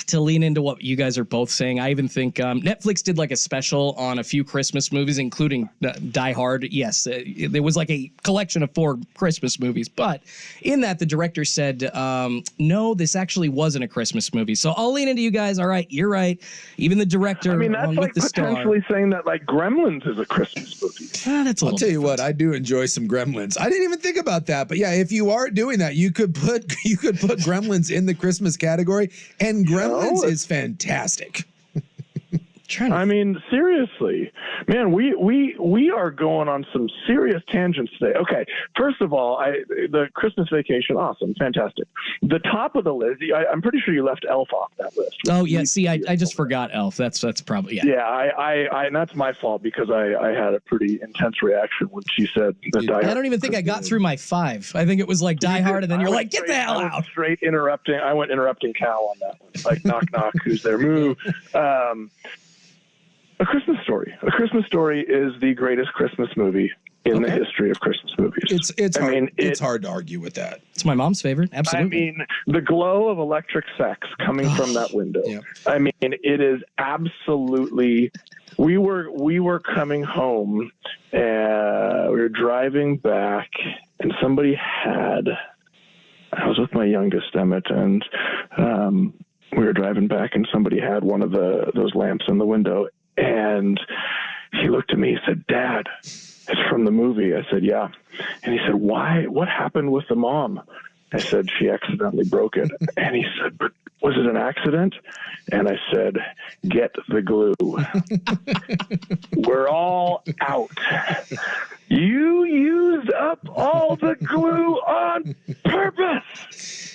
To lean into what you guys are both saying, I even think Netflix did like a special on a few Christmas movies, including Die Hard. Yes, there was like a collection of 4 Christmas movies, but in that the director said, no, this actually wasn't a Christmas movie. So I'll lean into you guys. All right, you're right. Even the director, I mean, that's like with the potentially saying that like Gremlins is a Christmas movie. That's a I'll tell you what, I do enjoy some Gremlins. I didn't even think about that, but yeah, if you are doing that, you could put Gremlins in the Christmas category. And Gremlins is fantastic. I mean, seriously, man, we are going on some serious tangents today. Okay, first of all, the Christmas Vacation, awesome, fantastic. The top of the list, I'm pretty sure you left Elf off that list. Oh yeah, see, I just forgot Elf. That's probably Yeah, I and that's my fault because I had a pretty intense reaction when she said that Die Hard. I don't even think I got through my 5. I think it was like Die Hard, and then you're like, get the hell out. Straight interrupting. I went interrupting Cal on that one. Like knock knock, who's there? Moo. A Christmas Story. A Christmas Story is the greatest Christmas movie in the history of Christmas movies. It's hard to argue with that. It's my mom's favorite. Absolutely. I mean, the glow of electric sex coming from that window. Yeah. I mean, it is absolutely. We were coming home, and we were driving back, and somebody had. I was with my youngest Emmett, and we were driving back, and somebody had one of those lamps in the window. And he looked at me, he said, "Dad, it's from the movie." I said, "Yeah." And he said, "Why? What happened with the mom?" I said, "She accidentally broke it." And he said, "But was it an accident?" And I said, "Get the glue." We're all out. You used up all the glue on purpose.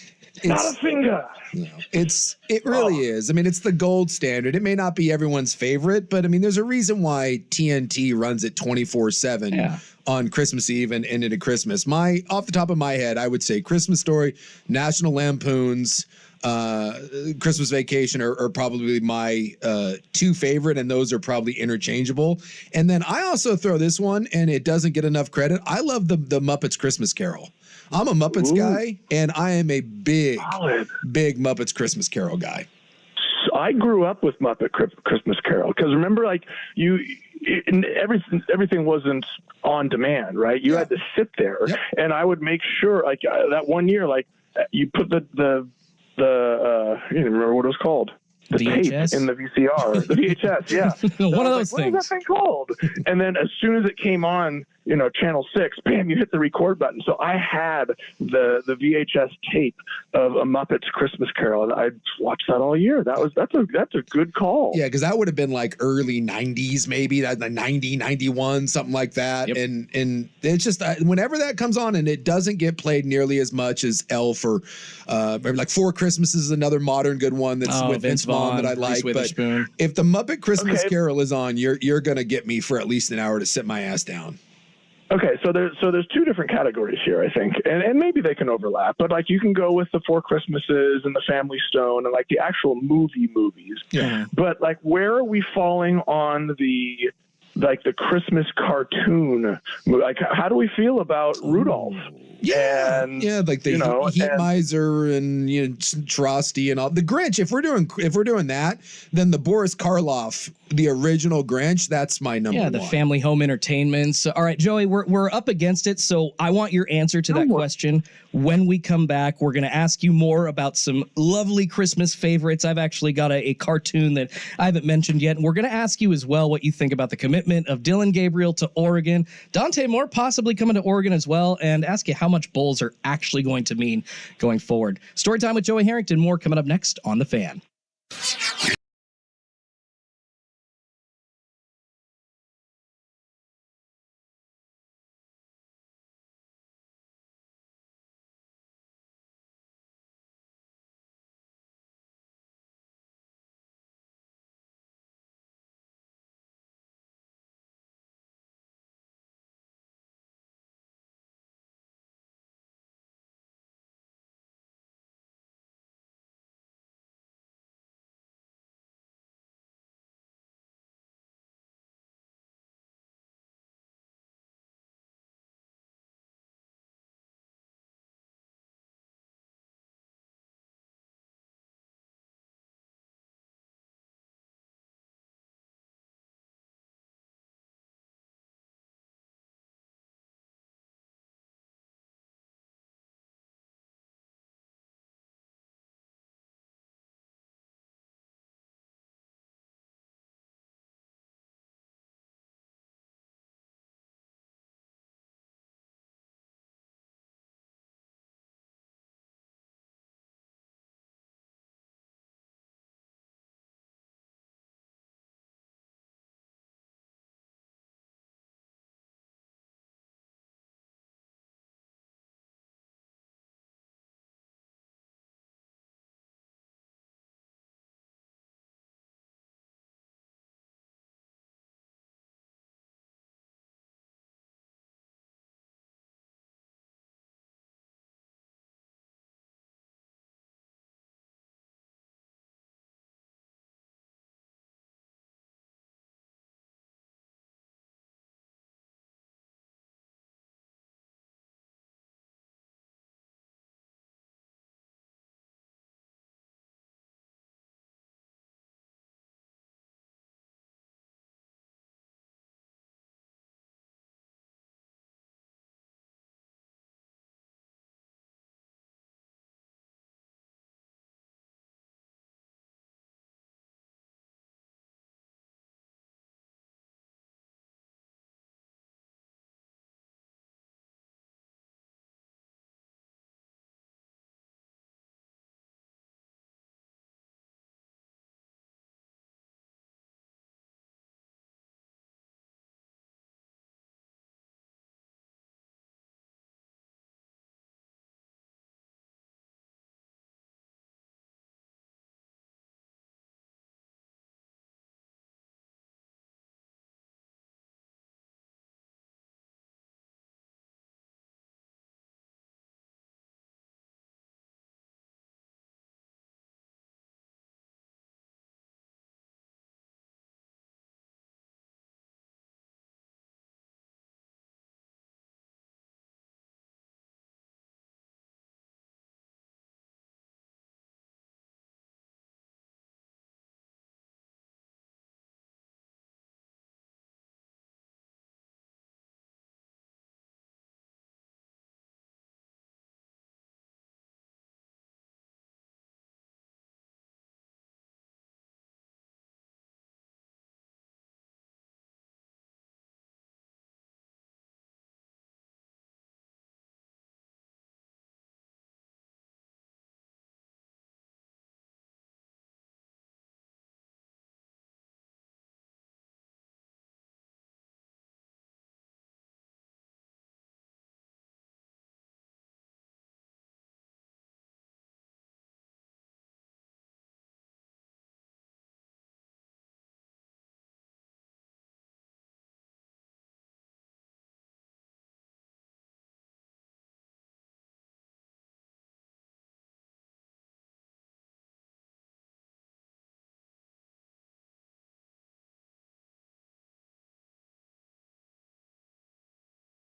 Not a finger. No, it really is. I mean, it's the gold standard. It may not be everyone's favorite, but I mean, there's a reason why TNT runs it 24/7 on Christmas Eve and into Christmas. Off the top of my head, I would say Christmas Story, National Lampoon's Christmas Vacation are probably my 2 favorite, and those are probably interchangeable. And then I also throw this one, and it doesn't get enough credit. I love the Muppets Christmas Carol. I'm a Muppets guy, and I am a big Muppets Christmas Carol guy. I grew up with Muppet Christmas Carol because remember, like everything wasn't on demand, right? You had to sit there, and I would make sure, like that one year, like you put the I don't even remember what it was called. The VHS? tape in the VCR, the VHS, yeah. One of those things. What was that thing called? And then as soon as it came on, channel 6, bam, you hit the record button. So I had the VHS tape of A Muppet's Christmas Carol, and I'd watch that all year. That's a good call. Yeah, because that would have been like early 90s, maybe, like 90, 91, something like that. Yep. And it's just, whenever that comes on, and it doesn't get played nearly as much as Elf or like Four Christmases is another modern good one that's with Vince Vaughn that I like. But if the Muppet Christmas Carol is on, you're going to get me for at least an hour to sit my ass down. Okay, so there's 2 different categories here, I think, and maybe they can overlap, but like you can go with the Four Christmases and the Family Stone and like the actual movies. Yeah. But like, where are we falling on the Christmas cartoon? Like, how do we feel about Rudolph? Yeah, like the Heat Miser and Trosty and all the Grinch. If we're doing that, then the Boris Karloff, the original Grinch, that's my number one. Yeah, the family home entertainments. All right, Joey, we're up against it, so I want your answer to that question. When we come back, we're going to ask you more about some lovely Christmas favorites. I've actually got a cartoon that I haven't mentioned yet, and we're going to ask you as well what you think about the commitment of Dylan Gabriel to Oregon. Dante Moore possibly coming to Oregon as well, and ask you how much bowls are actually going to mean going forward. Story time with Joey Harrington. More coming up next on The Fan.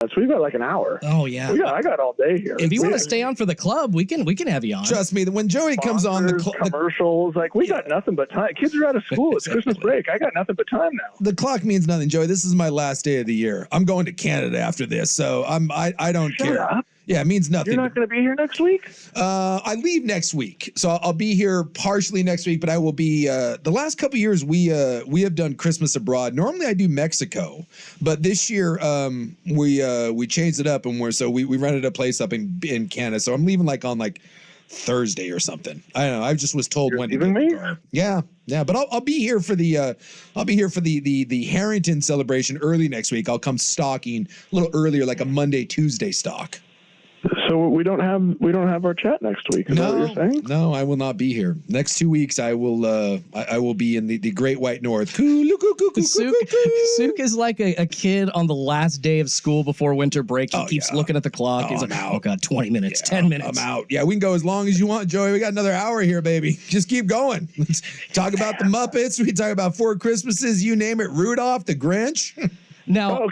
So we've got like an hour. Oh yeah. I got all day here. If you want to stay on for the club, we can have you on. Trust me, when Joey comes on the commercials, like we got nothing but time. Kids are out of school. It's Christmas break. I got nothing but time now. The clock means nothing, Joey. This is my last day of the year. I'm going to Canada after this, so I don't Shut care. up. Yeah, it means nothing. You're not going to be here next week? I leave next week, so I'll be here partially next week. But I will be. The last couple of years, we have done Christmas abroad. Normally, I do Mexico, but this year we changed it up, and we rented a place up in Canada. So I'm leaving on Thursday or something. I don't know. I just was told when to get the car. Yeah. But I'll be here for the the Harrington celebration early next week. I'll come stocking a little earlier, like a Monday, Tuesday stock. So we don't have our chat next week. Is that what you're saying? No, I will not be here. Next 2 weeks, I will be in the Great White North. Suk is like a kid on the last day of school before winter break. He keeps looking at the clock. He's like, oh God, 20 minutes, 10 minutes. I'm out. Yeah, we can go as long as you want, Joey. We got another hour here, baby. Just keep going. Let's talk about the Muppets. We can talk about Four Christmases. You name it. Rudolph, the Grinch. Now,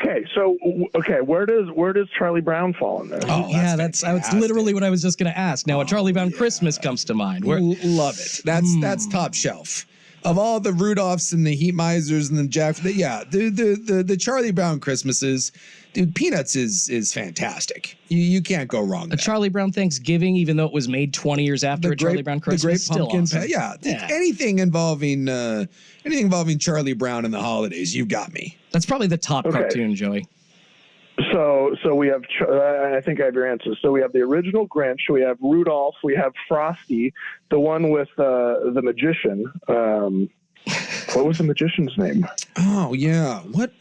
where does Charlie Brown fall in there? Oh, yeah, that's literally what I was just going to ask. Now, a Charlie Brown Christmas comes to mind. Love it. That's top shelf. Of all the Rudolphs and the Heat Misers and the the Charlie Brown Christmases, dude, Peanuts is fantastic. You can't go wrong. A Charlie Brown Thanksgiving, even though it was made 20 years after Charlie Brown Christmas, the Great Pumpkin, still awesome. Anything involving Charlie Brown and the holidays, you've got me. That's probably the top cartoon, Joey. So we have, I think I have your answers. So we have the original Grinch, we have Rudolph, we have Frosty, the one with the magician. What was the magician's name? Oh yeah, what?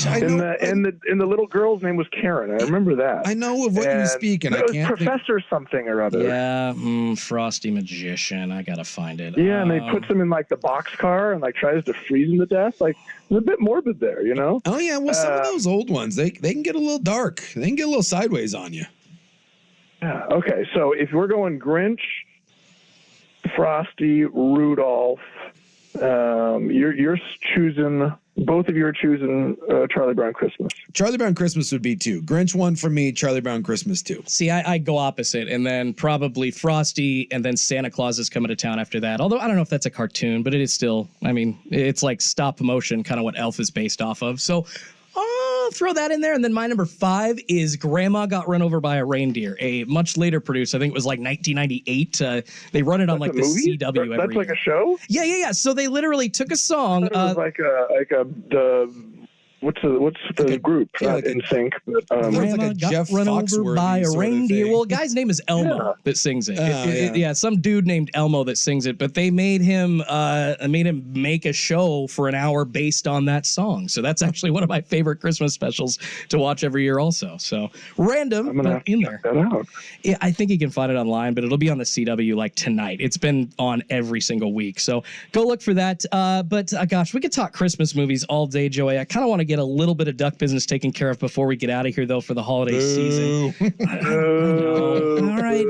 And the little girl's name was Karen. I remember that. I know of what you're speaking. I can't. Professor something or other. Yeah, Frosty Magician. I gotta find it. Yeah, and they puts him in the boxcar and tries to freeze him to death. It's a bit morbid there, you know. Oh yeah, well some of those old ones they can get a little dark. They can get a little sideways on you. Yeah. Okay, so if we're going Grinch, Frosty, Rudolph, you're choosing. Both of you are choosing Charlie Brown Christmas. Charlie Brown Christmas would be 2. Grinch 1 for me. Charlie Brown Christmas 2. See, I go opposite, and then probably Frosty, and then Santa Claus is coming to town after that. Although I don't know if that's a cartoon, but it is still. I mean, it's like stop motion, kind of what Elf is based off of. So I'll throw that in there. And then my number 5 is Grandma Got Run Over by a Reindeer, a much later produced. I think it was 1998. They run it on the CW every year. That's like a show? Yeah. So they literally took a song. It was what's the group? Not In Sync. Grandma got run over by a reindeer. Well, a guy's name is Elmo that sings it. Some dude named Elmo that sings it. But they made him make a show for an hour based on that song. So that's actually one of my favorite Christmas specials to watch every year. Also, so random, I'm gonna have to check that out. Yeah, I think you can find it online, but it'll be on the CW tonight. It's been on every single week, so go look for that. But gosh, we could talk Christmas movies all day, Joey. I kind of want to get a little bit of duck business taken care of before we get out of here, though, for the holiday season. All right.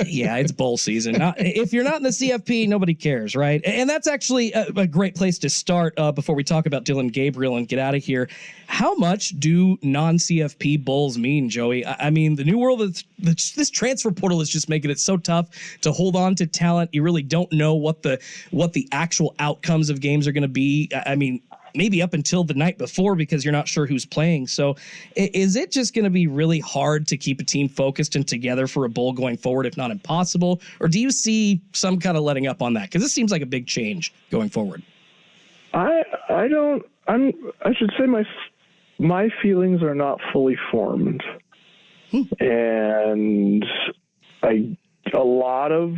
Yeah, it's bowl season. If you're not in the CFP, nobody cares, right? And that's actually a great place to start before we talk about Dylan Gabriel and get out of here. How much do non-CFP bowls mean, Joey? I mean, the new world of this transfer portal is just making it so tough to hold on to talent. You really don't know what the actual outcomes of games are going to be. I mean, maybe up until the night before because you're not sure who's playing. So is it just going to be really hard to keep a team focused and together for a bowl going forward, if not impossible? Or do you see some kind of letting up on that? Because this seems like a big change going forward. I should say my feelings are not fully formed. And a lot of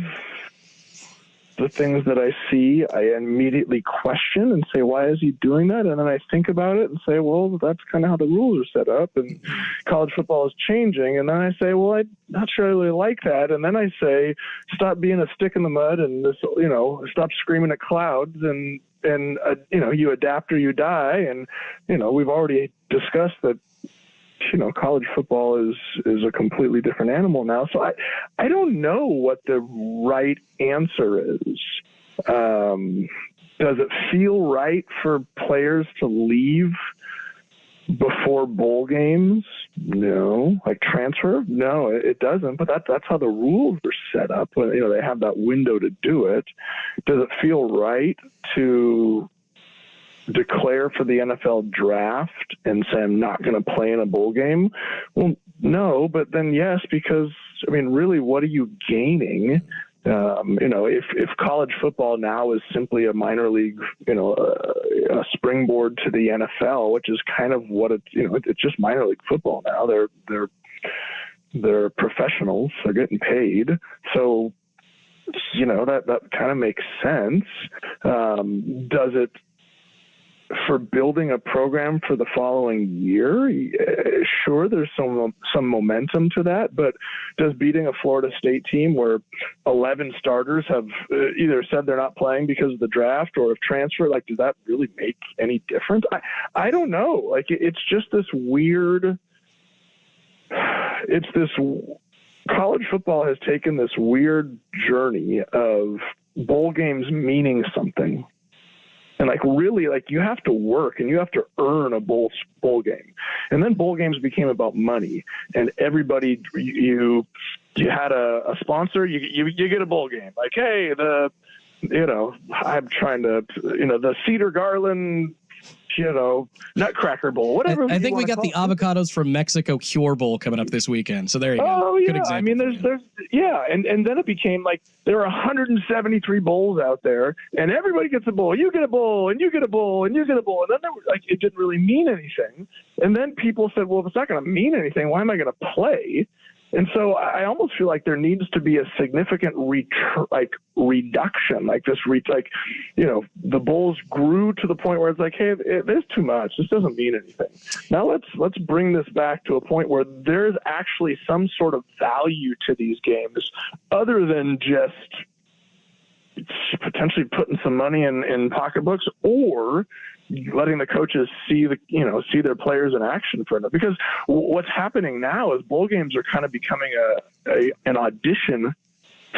the things that I see, I immediately question and say, why is he doing that? And then I think about it and say, well, that's kind of how the rules are set up and college football is changing. And then I say, well, I'm not sure I really like that. And then I say, stop being a stick in the mud and stop screaming at clouds and you adapt or you die. And, we've already discussed that, college football is a completely different animal now. So I don't know what the right answer is. Does it feel right for players to leave before bowl games? No. Like transfer? No, it doesn't. But that's how the rules are set up. When they have that window to do it. Does it feel right to declare for the NFL draft and say I'm not going to play in a bowl game? Well, no, but then yes, because really, what are you gaining? If college football now is simply a minor league, a springboard to the NFL, which is kind of what it's just minor league football now. They're professionals. They're getting paid. So, that kind of makes sense. Does it for building a program for the following year? Sure, there's some momentum to that, but does beating a Florida State team where 11 starters have either said they're not playing because of the draft or have transferred, does that really make any difference? I don't know. It's just this weird. College football has taken this weird journey of bowl games meaning something. And really, you have to work and you have to earn a bowl game. And then bowl games became about money. And everybody, you had a sponsor, you get a bowl game. Hey, I'm trying to, the Cedar Garland, Nutcracker Bowl, whatever. I think we got the Avocados from Mexico Cure Bowl coming up this weekend. So there you go. Oh, yeah. Good example. There's and then it became there are 173 bowls out there, and everybody gets a bowl. You get a bowl, and you get a bowl, and you get a bowl. And then it didn't really mean anything. And then people said, well, if it's not going to mean anything, why am I going to play? And so I almost feel like there needs to be a significant reduction, the bowls grew to the point where it's hey, there's too much. This doesn't mean anything. Now let's bring this back to a point where there's actually some sort of value to these games other than just potentially putting some money in pocketbooks or letting the coaches see their players in action for it. Because what's happening now is bowl games are kind of becoming an audition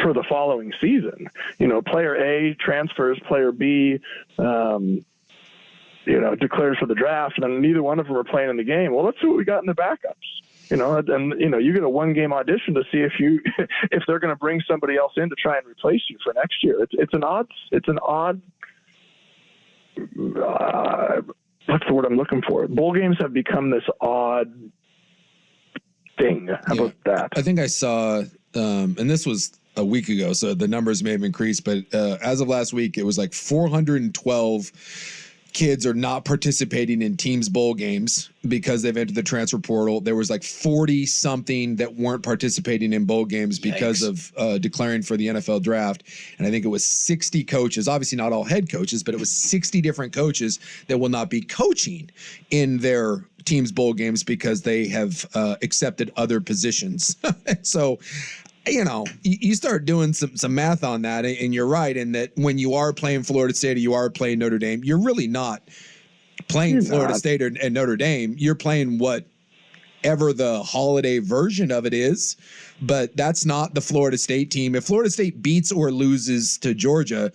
for the following season. Player A transfers, player B, declares for the draft, and then neither one of them are playing in the game. Well, let's see what we got in the backups. And you get a 1-game audition to see if they're going to bring somebody else in to try and replace you for next year. It's an odd. What's the word I'm looking for? Bowl games have become this odd thing. How about that? I think I saw, and this was a week ago, so the numbers may have increased, but as of last week, it was 412 kids are not participating in teams bowl games because they've entered the transfer portal. There was 40 something that weren't participating in bowl games because of declaring for the NFL draft. And I think it was 60 coaches, obviously not all head coaches, but it was 60 different coaches that will not be coaching in their teams bowl games because they have accepted other positions. So, you start doing some math on that, and you're right in that when you are playing Florida State or you are playing Notre Dame, you're really not playing Florida State and Notre Dame. You're playing whatever the holiday version of it is, but that's not the Florida State team. If Florida State beats or loses to Georgia,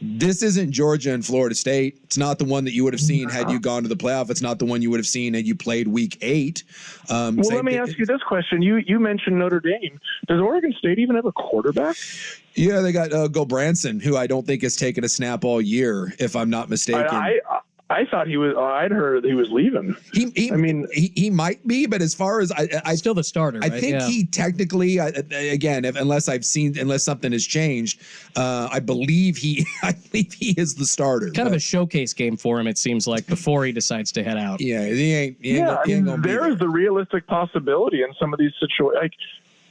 this isn't Georgia and Florida State. It's not the one that you would have seen had you gone to the playoff. It's not the one you would have seen had you played week 8. Well, let me ask you this question. You mentioned Notre Dame. Does Oregon State even have a quarterback? Yeah, they got Gobranson, who I don't think has taken a snap all year, if I'm not mistaken. I thought he was. I'd heard he was leaving. He might be, but as far as I still the starter. I think he technically, unless something has changed, I believe he is the starter. Kind of a showcase game for him, it seems like, before he decides to head out. Yeah, he ain't there is the realistic possibility in some of these situations,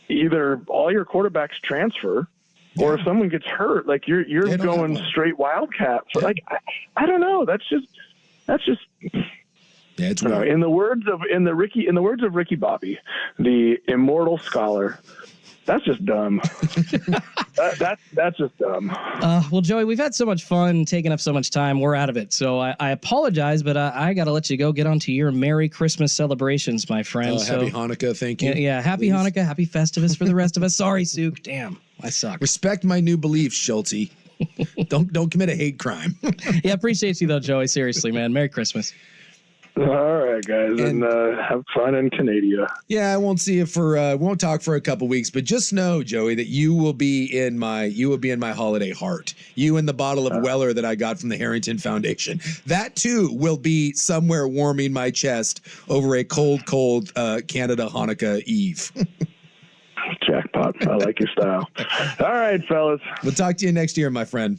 either all your quarterbacks transfer. Or if someone gets hurt, you're going straight Wildcat. So, I don't know. That's just. Yeah, it's weird. In the words of Ricky Bobby, the immortal scholar. That's just dumb. That's just dumb. Well, Joey, we've had so much fun, taking up so much time. We're out of it. So I apologize, but I got to let you go. Get on to your Merry Christmas celebrations, my friend. Happy Hanukkah. Thank you. Yeah, happy Hanukkah. Happy Festivus for the rest of us. Sorry, Suk. Damn, I suck. Respect my new beliefs, Schulte. Don't commit a hate crime. Yeah, appreciate you, though, Joey. Seriously, man. Merry Christmas. All right, guys, and have fun in Canada. Yeah, I won't see you for won't talk for a couple weeks, but just know, Joey, that you will be in my holiday heart. You and the bottle of Weller that I got from the Harrington Foundation. That too will be somewhere warming my chest over a cold Canada Hanukkah Eve. Jackpot. I like your style. All right, fellas. We'll talk to you next year, my friend.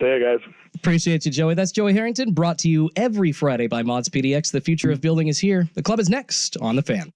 See you guys. Appreciate you, Joey. That's Joey Harrington, brought to you every Friday by Mods PDX. The future of building is here. The club is next on The Fan.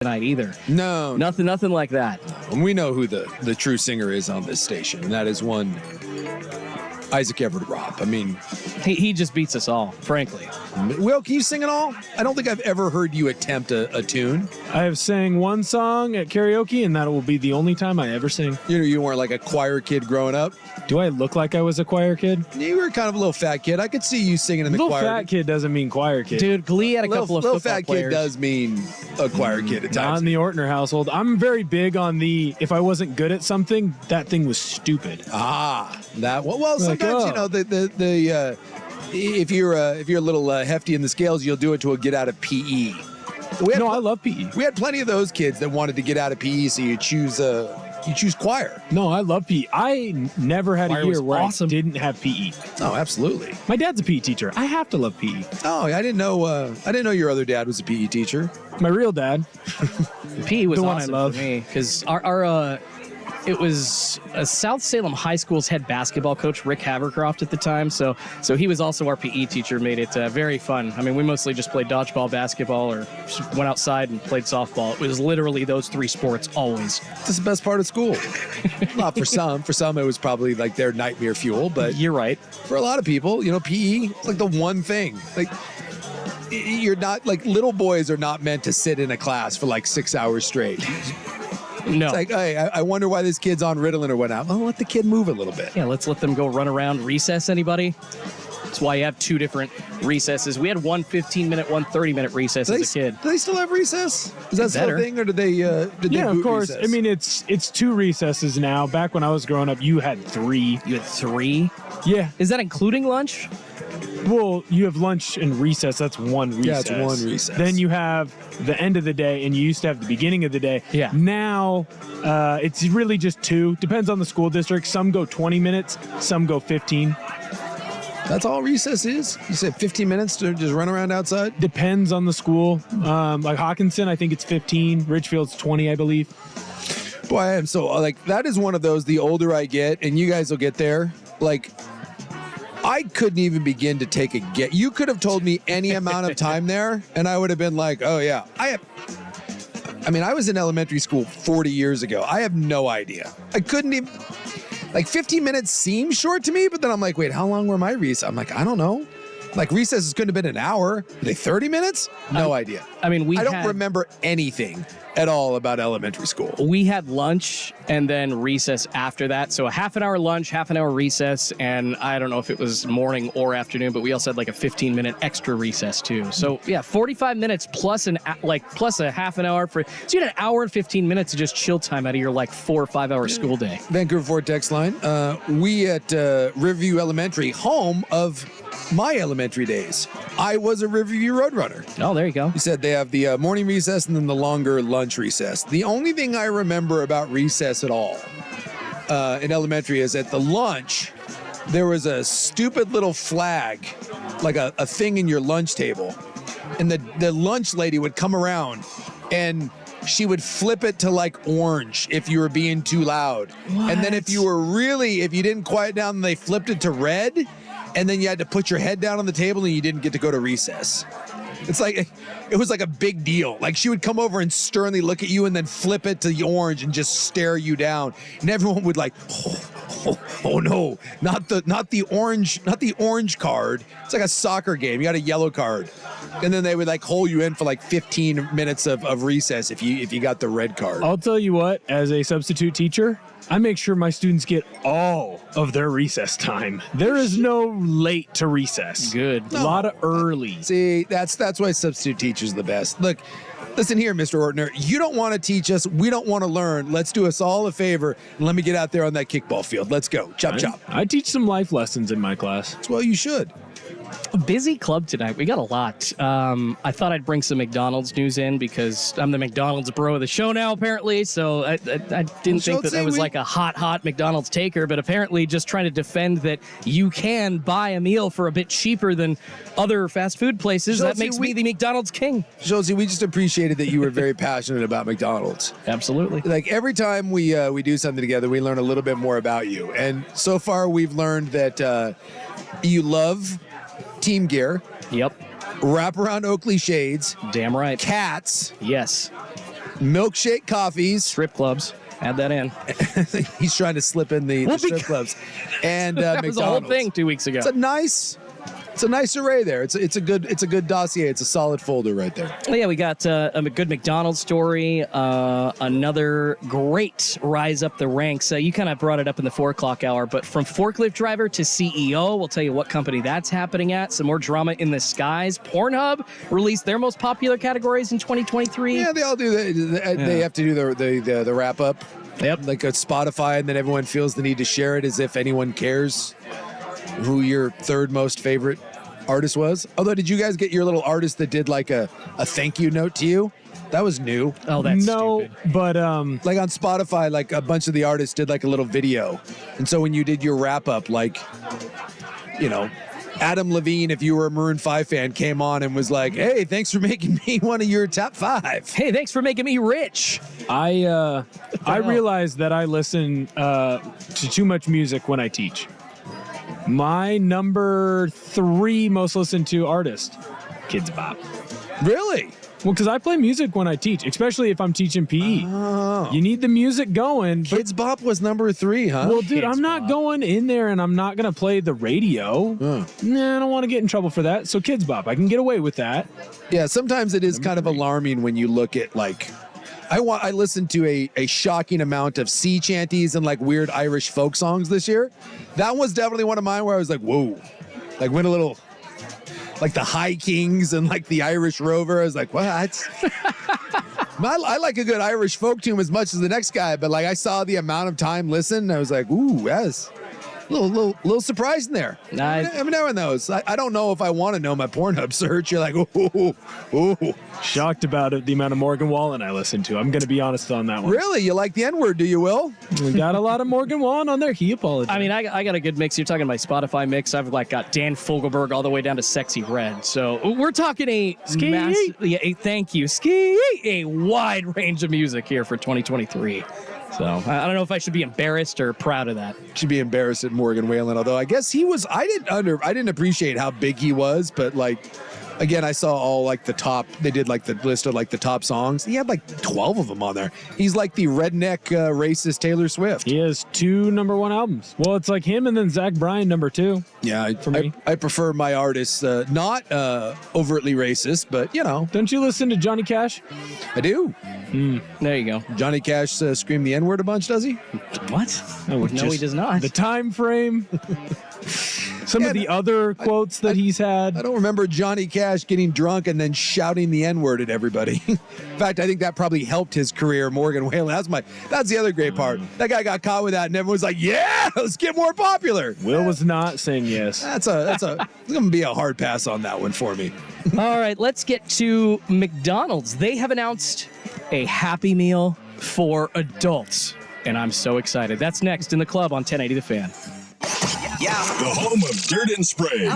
night either. No. Nothing like that. And we know who the true singer is on this station, and that is one Isaac Everett Robb. I mean, he just beats us all, frankly. Will, can you sing it all? I don't think I've ever heard you attempt a tune. I have sang one song at karaoke, and that will be the only time I ever sing. You weren't like a choir kid growing up? Do I look like I was a choir kid? You were kind of a little fat kid. I could see you singing in the choir. Little fat kid doesn't mean choir kid. Dude, Glee had a couple of little football fat players. kid does mean a choir kid at Not times. in the Ortner household. I'm very big on if I wasn't good at something, that thing was stupid. That well sometimes Like, if you're a little hefty in the scales, you'll do it to get out of PE. I love PE. We had plenty of those kids that wanted to get out of PE, so you choose choir. No, I love PE. I never had Choir a was year where awesome. I didn't have PE. Oh, absolutely. My dad's a PE teacher. I have to love PE. Oh, I didn't know your other dad was a PE teacher. My real dad. PE was The one I awesome love. for me because it was South Salem High School's head basketball coach, Rick Havercroft, at the time. So he was also our PE teacher, made it very fun. I mean, we mostly just played dodgeball, basketball, or just went outside and played softball. It was literally those three sports always. That's the best part of school. Not for some. For some, it was probably like their nightmare fuel. But You're right. for a lot of people, PE, it's like the one thing. Like, you're not, like, little boys are not meant to sit in a class for like 6 hours straight. No. It's like, hey, I wonder why this kid's on Ritalin or whatnot. Well, let the kid move a little bit. Yeah, let's let them go run around recess, anybody? That's why you have two different recesses. We had one 15-minute, one 30-minute recess as a kid. Do they still have recess? Is that still a better. thing, or did they Yeah, boot of course. recess? I mean, it's 2 recesses now. Back when I was growing up, you had 3. You had 3? Yeah. Is that including lunch? Well, you have lunch and recess. That's one recess. Yeah, it's one recess. Then you have the end of the day, and you used to have the beginning of the day. Yeah. Now, it's really just 2. Depends on the school district. Some go 20 minutes. Some go 15. That's all recess is? You said 15 minutes to just run around outside? Depends on the school. Like Hawkinson, I think it's 15. Ridgefield's 20, I believe. Boy, I am so, like, that is one of those, the older I get, and you guys will get there, like, I couldn't even begin to take a guess. You could have told me any amount of time there, and I would have been like, oh, yeah. I mean, I was in elementary school 40 years ago. I have no idea. I couldn't even, like, 15 minutes seems short to me, but then I'm like, wait, how long were my recess? I'm like, I don't know. Like, recesses couldn't have been an hour. Are they 30 minutes? No idea. I mean, I don't remember anything at all about elementary school. We had lunch and then recess after that. So a half an hour lunch, half an hour recess, and I don't know if it was morning or afternoon, but we also had like a 15-minute extra recess too. So yeah, 45 minutes plus a half an hour so you had an hour and 15 minutes of just chill time out of your like 4 or 5 hour school day. Vancouver Vortex line. We at Riverview Elementary, home of my elementary days. I was a Riverview Roadrunner. Oh, there you go. You said they have the morning recess and then the longer lunch recess. The only thing I remember about recess at all in elementary is at the lunch, there was a stupid little flag, like a thing in your lunch table. And the lunch lady would come around and she would flip it to like orange if you were being too loud. What? And then if you didn't quiet down, they flipped it to red. And then you had to put your head down on the table and you didn't get to go to recess. It's like, it was like a big deal. Like she would come over and sternly look at you and then flip it to the orange and just stare you down. And everyone would like, oh no, not the orange card. It's like a soccer game. You got a yellow card. And then they would like hold you in for like 15 minutes of recess if you got the red card. I'll tell you what, as a substitute teacher, I make sure my students get all of their recess time. There is no late to recess. Good. A lot of early. See, that's why substitute teachers are the best. Look, listen here, Mr. Ortner. You don't want to teach us. We don't want to learn. Let's do us all a favor and let me get out there on that kickball field. Let's go. Chop, chop. I teach some life lessons in my class. Well, you should. A busy club tonight. We got a lot. I thought I'd bring some McDonald's news in because I'm the McDonald's bro of the show now, apparently. So I didn't think that I was like a hot McDonald's taker, but apparently just trying to defend that you can buy a meal for a bit cheaper than other fast food places. That makes me the McDonald's king. Josie, we just appreciated that you were very passionate about McDonald's. Absolutely. Like every time we do something together, we learn a little bit more about you. And so far, we've learned that you love team gear. Yep. Wraparound Oakley shades. Damn right. Cats. Yes. milkshake coffees. Strip clubs. Add that in. He's trying to slip in the strip clubs. And that was the whole thing 2 weeks ago. It's a nice array there. It's a good dossier. It's a solid folder right there. Well, yeah, we got a good McDonald story. Another great rise up the ranks. You kind of brought it up in the 4 o'clock hour, but from forklift driver to CEO, we'll tell you what company that's happening at. Some more drama in the skies. Pornhub released their most popular categories in 2023. Yeah, they all do. They have to do the wrap up. Yep. Like a Spotify, and then everyone feels the need to share it as if anyone cares who your third most favorite artist was. Although, did you guys get your little artist that did like a thank you note to you? That was new. Oh, that's stupid. But like on Spotify, like a bunch of the artists did like a little video. And so when you did your wrap up, like, you know, Adam Levine, if you were a Maroon 5 fan, came on and was like, hey, thanks for making me one of your top 5. Hey, thanks for making me rich. I realized that I listen to too much music when I teach. My number 3 most listened to artist, Kids Bop. Really? Well, because I play music when I teach, especially if I'm teaching PE. Oh. You need the music going. Kids Bop was number 3, huh? Well, dude, Kids I'm not Bop. going in there and I'm not going to play the radio. Nah, I don't want to get in trouble for that. So Kids Bop, I can get away with that. Yeah, sometimes it is kind of alarming when you look at like, I listened to a shocking amount of sea chanties and like weird Irish folk songs this year. That was definitely one of mine where I was like, whoa, like went a little, like the High Kings and like the Irish Rover. I was like, what? I like a good Irish folk tune as much as the next guy, but like I saw the amount of time listened, I was like, ooh, that's a little surprising there. Every now and those. I don't know if I want to know my Pornhub search. You're like, ooh. Shocked about it, the amount of Morgan Wallen I listen to. I'm going to be honest on that one. Really? You like the N-word, do you, Will? We got a lot of Morgan Wallen on there. He apologized. I mean, I got a good mix. You're talking my Spotify mix. I've like got Dan Fogelberg all the way down to Sexy Red. So we're talking a thank you, a wide range of music here for 2023. So I don't know if I should be embarrassed or proud of that. Should be embarrassed at Morgan Wallen, although I guess he was. I didn't appreciate how big he was, but like. Again, I saw all like the top, they did like the list of like the top songs. He had like 12 of them on there. He's like the redneck racist Taylor Swift. He has 2 number 1 albums. Well, it's like him and then Zach Bryan number 2. Yeah, for me. I prefer my artists not overtly racist, but you know. Don't you listen to Johnny Cash? I do. There you go. Johnny Cash screamed the N-word a bunch, does he? What? No, he does not. The time frame. Some of the other quotes that he's had. I don't remember Johnny Cash getting drunk and then shouting the N-word at everybody. In fact, I think that probably helped his career, Morgan Wallen. That's the other great part. That guy got caught with that and everyone's like, yeah, let's get more popular. Will was not saying yes. That's going to be a hard pass on that one for me. All right, let's get to McDonald's. They have announced a Happy Meal for adults, and I'm so excited. That's next in the club on 1080 The Fan. The home of Dirt and Spray.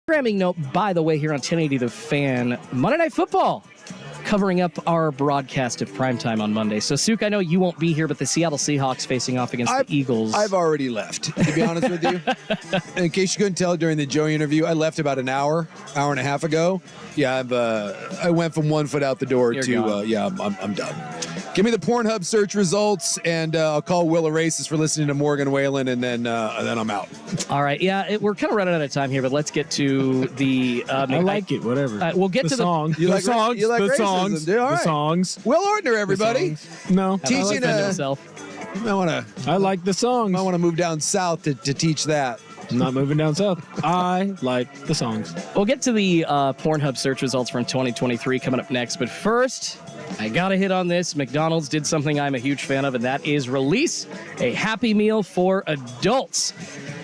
Programming note, by the way, here on 1080 The Fan, Monday Night Football, covering up our broadcast of Primetime on Monday. So, Suk, I know you won't be here, but the Seattle Seahawks facing off against the Eagles. I've already left, to be honest with you. In case you couldn't tell during the Joey interview, I left about an hour and a half ago. Yeah, I went from 1 foot out the door I'm done. Give me the Pornhub search results, and I'll call Will Erasis for listening to Morgan Whalen, and then I'm out. All right, we're kind of running out of time here, but let's get to the. I like it. Whatever. We'll get the to song. You like songs. You like the racism, songs. dude. All right. The songs. Will Ordner, everybody. No, Teaching himself. I like the songs. I want to move down south to teach that. I'm not moving down south. I like the songs. We'll get to the Pornhub search results from 2023 coming up next, but first, I gotta hit on this. McDonald's did something I'm a huge fan of, and that is release a Happy Meal for adults.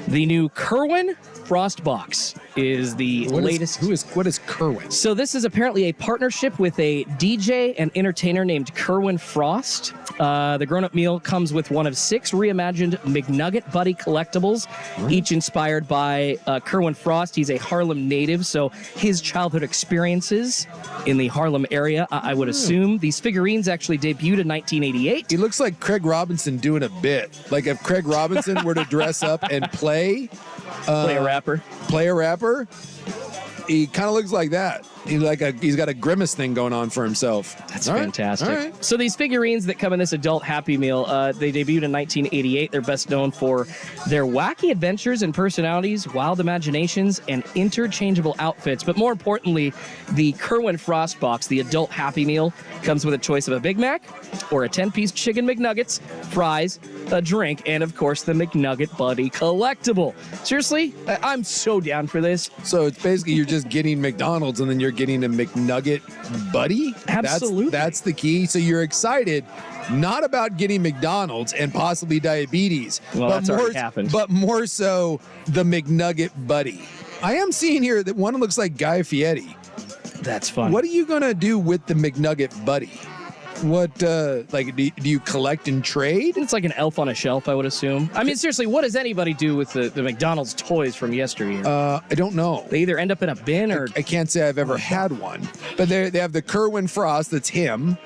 The new Kerwin Frost Box is the latest. What is Kerwin? So this is apparently a partnership with a DJ and entertainer named Kerwin Frost. The grown-up meal comes with one of 6 reimagined McNugget Buddy collectibles, each inspired by Kerwin Frost. He's a Harlem native, so his childhood experiences in the Harlem area, I would assume. These figurines actually debuted in 1988. He looks like Craig Robinson doing a bit. Like if Craig Robinson were to dress up and play a rapper, he kind of looks like that. He's got a grimace thing going on for himself. That's fantastic. All right. So these figurines that come in this adult Happy Meal, they debuted in 1988. They're best known for their wacky adventures and personalities, wild imaginations, and interchangeable outfits. But more importantly, the Kerwin Frost Box, the adult Happy Meal, comes with a choice of a Big Mac or a 10-piece chicken McNuggets, fries, a drink, and of course the McNugget Buddy collectible. Seriously, I'm so down for this. So it's basically you're just getting McDonald's and then you're getting a McNugget Buddy? Absolutely. That's the key. So you're excited not about getting McDonald's and possibly diabetes. Well, that's already happened. But more so the McNugget Buddy. I am seeing here that one looks like Guy Fieri. That's fun. What are you going to do with the McNugget Buddy? What, do you collect and trade? It's like an elf on a shelf, I would assume. I mean, seriously, what does anybody do with the McDonald's toys from yesteryear? I don't know. They either end up in a bin or... I can't say I've ever had one. But they have the Kerwin Frost, that's him.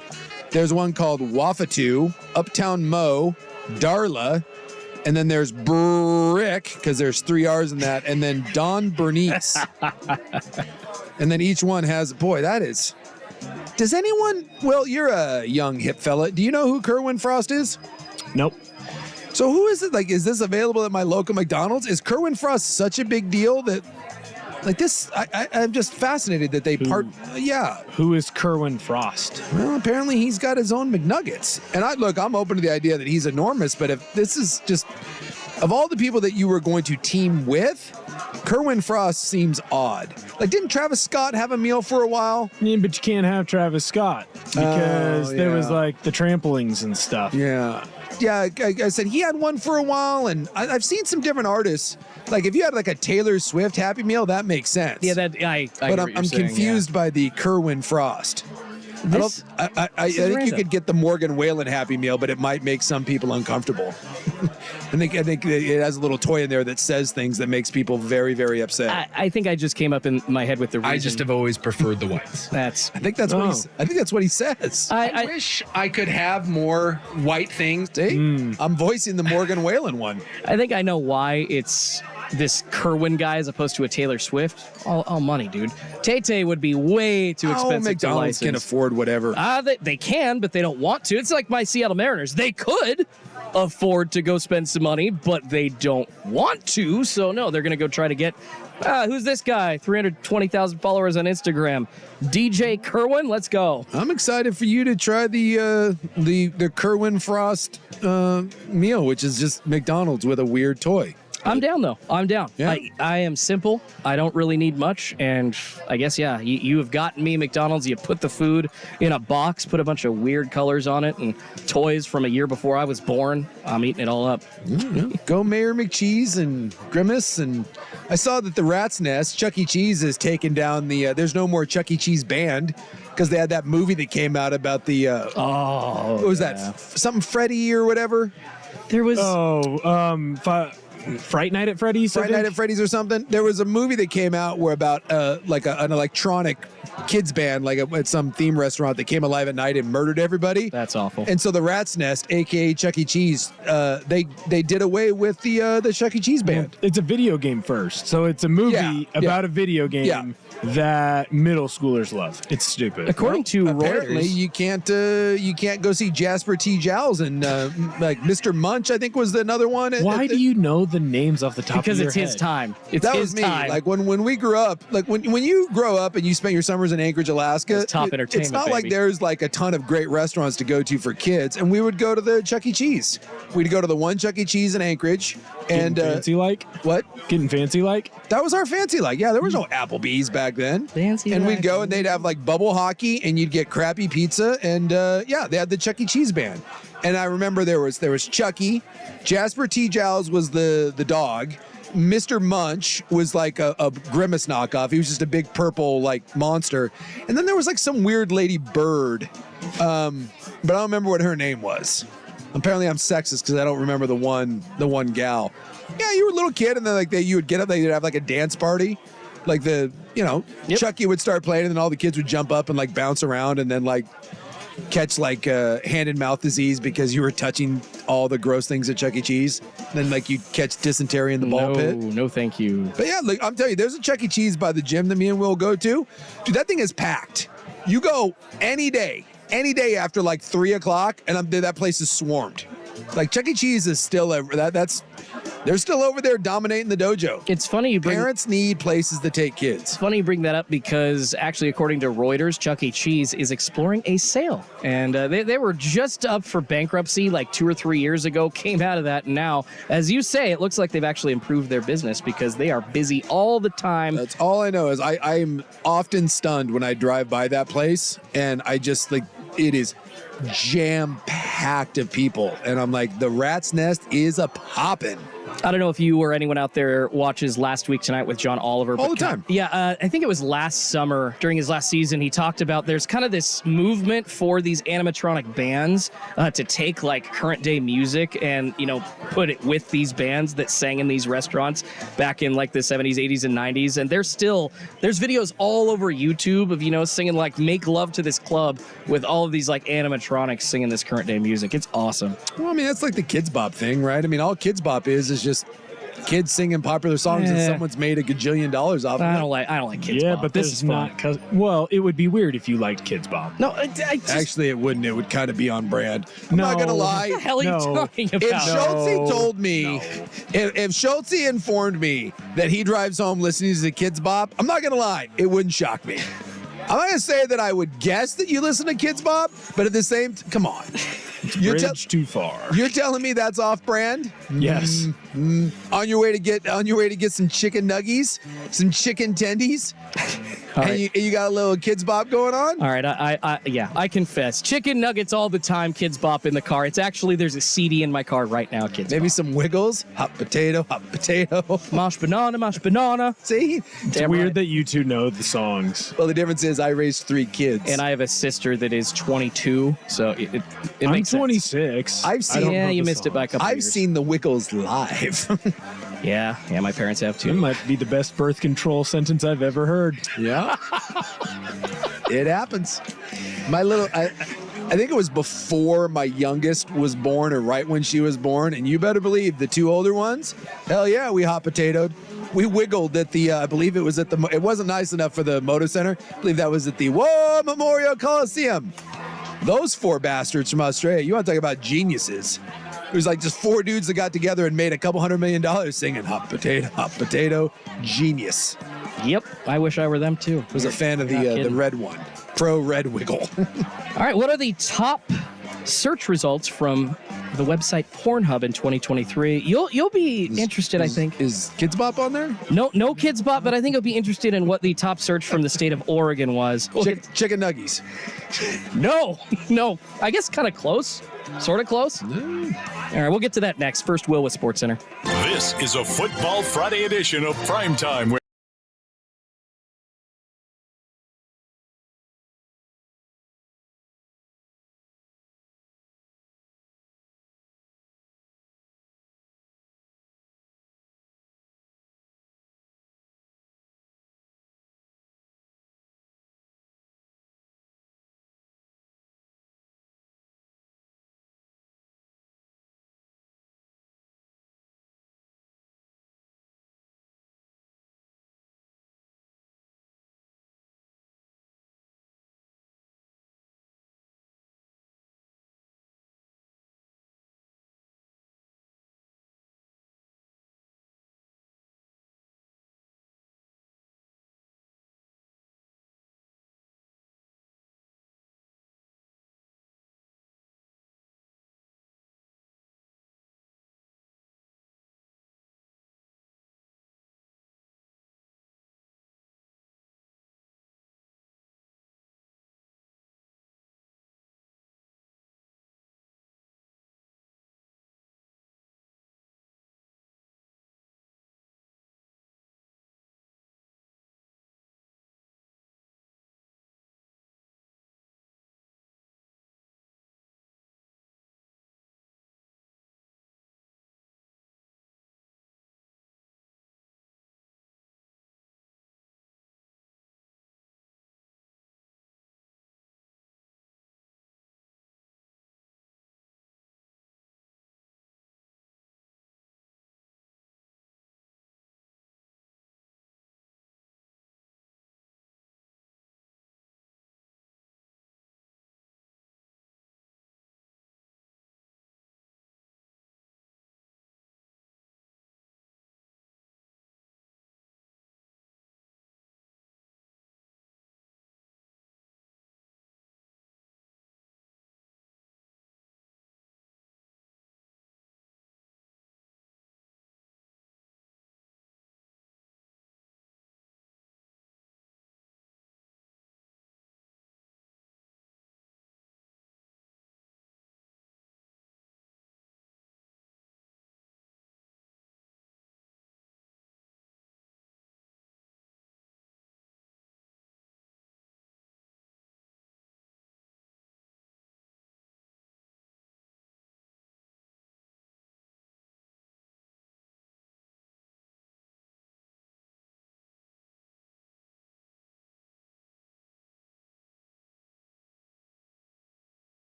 There's one called Wafatu, Uptown Mo, Darla, and then there's Brick, because there's 3 R's in that, and then Don Bernice. And then each one has... Boy, that is... Does anyone... Well, you're a young hip fella. Do you know who Kerwin Frost is? Nope. So who is it? Like, is this available at my local McDonald's? Is Kerwin Frost such a big deal that... Like this, I'm just fascinated that they Yeah. Who is Kerwin Frost? Well, apparently he's got his own McNuggets. And I'm open to the idea that he's enormous, but if this is just... Of all the people that you were going to team with, Kerwin Frost seems odd. Like, didn't Travis Scott have a meal for a while? Yeah, but you can't have Travis Scott because there was like the trampolines and stuff. Yeah. Yeah, I said he had one for a while, and I've seen some different artists. Like, if you had like a Taylor Swift Happy Meal, that makes sense. Yeah, I but I'm confused by the Kerwin Frost. I think you could get the Morgan Whalen Happy Meal, but it might make some people uncomfortable. I think it has a little toy in there that says things that makes people very, very upset. I think I just came up in my head with the reason. I just have always preferred the whites. I think that's what he says. I wish I could have more white things. See? I'm voicing the Morgan Whalen one. I think I know why it's this Kerwin guy as opposed to a Taylor Swift. All money, dude. Tay-Tay would be way too expensive McDonald's to can afford whatever. They can, but they don't want to. It's like my Seattle Mariners. They could afford to go spend some money, but they don't want to. So, no, they're going to go try to get, who's this guy? 320,000 followers on Instagram. DJ Kerwin, let's go. I'm excited for you to try the Kerwin Frost meal, which is just McDonald's with a weird toy. I'm down, though. I'm down. Yeah. I am simple. I don't really need much. And I guess, you have gotten me McDonald's. You put the food in a box, put a bunch of weird colors on it and toys from a year before I was born. I'm eating it all up. Go Mayor McCheese and Grimace. And I saw that the Rat's Nest, Chuck E. Cheese, has taken down the There's No More Chuck E. Cheese band because they had that movie that came out about the... what was that? Something Freddy or whatever? There was... Fright Night at Freddy's. Friday Night at Freddy's or something. There was a movie that came out where about an electronic kids band at some theme restaurant that came alive at night and murdered everybody. That's awful. And so the Rat's Nest, aka Chuck E. Cheese, they did away with the Chuck E. Cheese band. It's a video game first, so it's a movie about a video game that middle schoolers love. It's stupid. According to Apparently, Reuters, you can't go see Jasper T. Jowls and like Mr. Munch. I think was another one. Why do you know the names off the top because of your it's his head? time. It's that his was me. time. Like when we grew up, like when you grow up and you spend your summers in Anchorage, Alaska, It's top entertainment, it's not like baby. there's like a ton of great restaurants to go to for kids. And we would go to the Chuck E. Cheese. We'd go to the one Chuck E. Cheese in Anchorage. Getting fancy like? What? Getting fancy like? That was our fancy like. Yeah, there was no Applebee's back then. Fancy and like. we'd go and they'd have like bubble hockey and you'd get crappy pizza and they had the Chuck E. Cheese band. And I remember there was Chucky, Jasper T. Jowls was the dog. Mr. Munch was like a Grimace knockoff. He was just a big purple like monster. And then there was like some weird lady bird. But I don't remember what her name was. Apparently I'm sexist because I don't remember the one gal. Yeah, you were a little kid and then you would get up, they'd have like a dance party. Like Chucky would start playing and then all the kids would jump up and like bounce around and then like catch like hand and mouth disease because you were touching all the gross things at Chuck E. Cheese. Then like you catch dysentery in the ball pit. No, thank you. But yeah, like I'm telling you, there's a Chuck E. Cheese by the gym that me and Will go to. Dude, that thing is packed. You go any day after like 3 o'clock, and that place is swarmed. Like Chuck E. Cheese is still they're still over there dominating the dojo. It's funny you bring Parents need places to take kids. It's funny you bring that up because actually, according to Reuters, Chuck E. Cheese is exploring a sale. And they were just up for bankruptcy like 2 or 3 years ago, came out of that. And now, as you say, it looks like they've actually improved their business because they are busy all the time. That's all I know is I'm often stunned when I drive by that place. And I just like, it is jam-packed of people. And I'm like, the Rat's Nest is a poppin'. I don't know if you or anyone out there watches Last Week Tonight with John Oliver. All the time. Yeah, I think it was last summer during his last season. He talked about there's kind of this movement for these animatronic bands to take like current day music and, put it with these bands that sang in these restaurants back in like the 70s, 80s, and 90s. And there's videos all over YouTube of, singing like Make Love to This Club with all of these like animatronics singing this current day music. It's awesome. Well, I mean, that's like the Kids Bop thing, right? I mean, all Kids Bop is just kids singing popular songs and someone's made $1 gajillion off of it. I don't like Kids Bop. But this is not well, it would be weird if you liked Kids Bop. No, I just, actually it wouldn't. It would kind of be on brand. I'm not gonna lie. What the hell are you talking about? If Schultze told me, if Schultze informed me that he drives home listening to the Kids Bop, I'm not gonna lie, it wouldn't shock me. I'm not gonna say that I would guess that you listen to Kids Bop, but at the same come on. You're too far. You're telling me that's off-brand? Yes. On your way to get some chicken nuggies, some chicken tendies, and you got a little Kids Bop going on. All right, I confess, chicken nuggets all the time. Kids Bop in the car. It's actually there's a CD in my car right now. Kids Maybe Bop. some Wiggles, hot potato, Mosh banana. See, it's weird that you two know the songs. Well, the difference is I raised 3 kids, and I have a sister that is 22, so it makes sense. 26. I've seen. Yeah, you missed it by a couple. I've seen the Wiggles live. Yeah, my parents have too. It might be the best birth control sentence I've ever heard. Yeah, it happens. I think it was before my youngest was born or right when she was born, and you better believe the 2 older ones. Hell yeah, we hot potatoed. We wiggled at the, I believe it was at it wasn't nice enough for the Moto Center. I believe that was at the Memorial Coliseum. Those 4 bastards from Australia, you want to talk about geniuses. It was like just 4 dudes that got together and made a couple $100 million singing hot potato, genius. Yep, I wish I were them too. I was a fan of the red one, pro red wiggle. All right, what are the top search results from the website Pornhub in 2023? You'll be interested, I think. Is Kids Bop on there? No Kids Bop, but I think you'll be interested in what the top search from the state of Oregon was. Chicken nuggies. No. I guess kind of close. Sort of close. All right, we'll get to that next. First, Will with SportsCenter. This is a Football Friday edition of Primetime.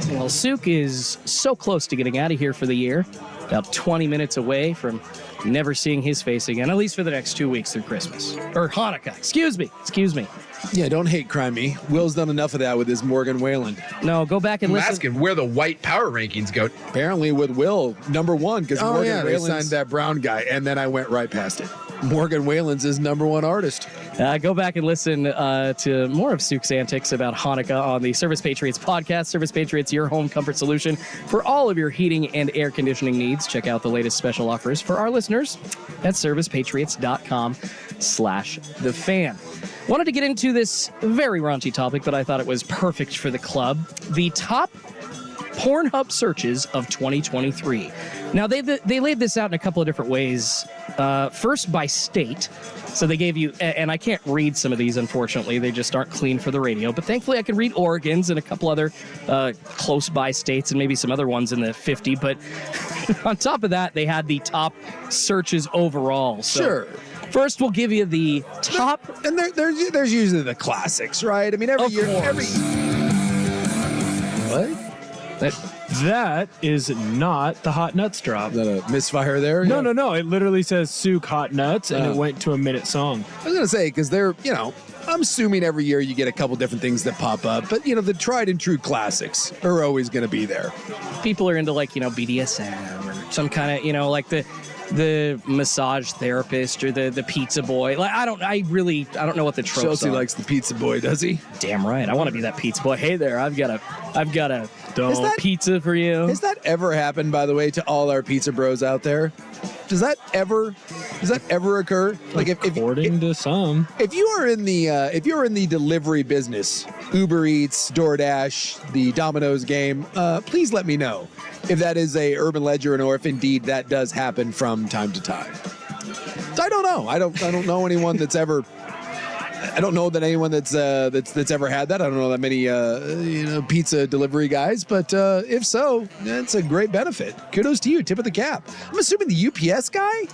Well, Suk is so close to getting out of here for the year. About 20 minutes away from never seeing his face again, at least for the next 2 weeks through Christmas. Or Hanukkah. Excuse me. Yeah, don't hate crime me. Will's done enough of that with his Morgan Whalen. No, go back and I'm listen. asking where the white power rankings go. Apparently with Will, number one, because Morgan they Whalen's signed that brown guy, and then I went right past it. Morgan Whalen's his number one artist. Go back and listen to more of Suk's antics about Hanukkah on the Service Patriots podcast. Service Patriots, your home comfort solution for all of your heating and air conditioning needs. Check out the latest special offers for our listeners at servicepatriots.com/thefan. Wanted to get into this very raunchy topic, but I thought it was perfect for the club. The top Pornhub searches of 2023. Now, they laid this out in a couple of different ways. First, by state. So they gave you, and I can't read some of these, unfortunately. They just aren't clean for the radio. But thankfully, I can read Oregon's and a couple other close-by states and maybe some other ones in the 50. But on top of that, they had the top searches overall. So Sure. First, we'll give you the top. And there's usually the classics, right? I mean, every year. What? That is not the hot nuts drop. Is that a misfire there? No. It literally says Suk hot nuts, and it went to a minute song. I was going to say, because they're, I'm assuming every year you get a couple different things that pop up, but, the tried and true classics are always going to be there. People are into, BDSM or some kind of, like the massage therapist or the pizza boy. I don't know what the tropes Chelsea are. likes the pizza boy, does he? Damn right. I want to be that pizza boy. Hey there, I've got a pizza for you. Has that ever happened, by the way, to all our pizza bros out there? Does that ever occur? According to some. If you are in the delivery business, Uber Eats, DoorDash, the Domino's game, please let me know if that is a urban legend or if indeed that does happen from time to time. I don't know. I don't know anyone that's ever. I don't know that anyone that's ever had that. I don't know that many pizza delivery guys, but if so, that's a great benefit. Kudos to you. Tip of the cap. I'm assuming the UPS guy,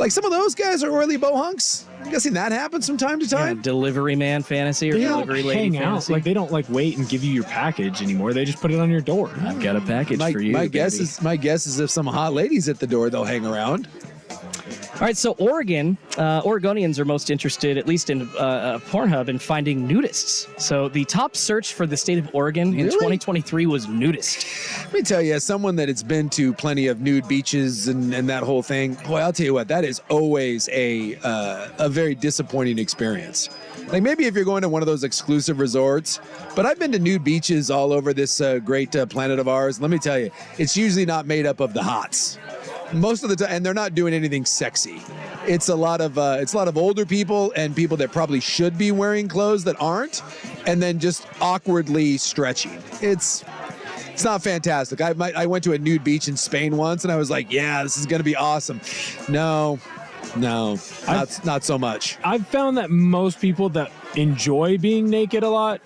some of those guys are oily bohunks. I'm guessing that happens from time to time. Yeah, delivery man fantasy or they delivery don't lady hang fantasy. out. They don't wait and give you your package anymore. They just put it on your door. I've got a package for you. My guess is if some hot ladies at the door, they'll hang around. All right, so Oregonians are most interested, at least in Pornhub, in finding nudists. So the top search for the state of Oregon in 2023 was nudist. Let me tell you, as someone that has been to plenty of nude beaches and that whole thing, boy, I'll tell you what, that is always a very disappointing experience. Maybe if you're going to one of those exclusive resorts, but I've been to nude beaches all over this great planet of ours. Let me tell you, it's usually not made up of the hots. Most of the time, and they're not doing anything sexy. It's a lot of older people and people that probably should be wearing clothes that aren't, and then just awkwardly stretching. It's not fantastic. I went to a nude beach in Spain once, and I was like, yeah, this is going to be awesome. No, not so much. I've found that most people that enjoy being naked a lot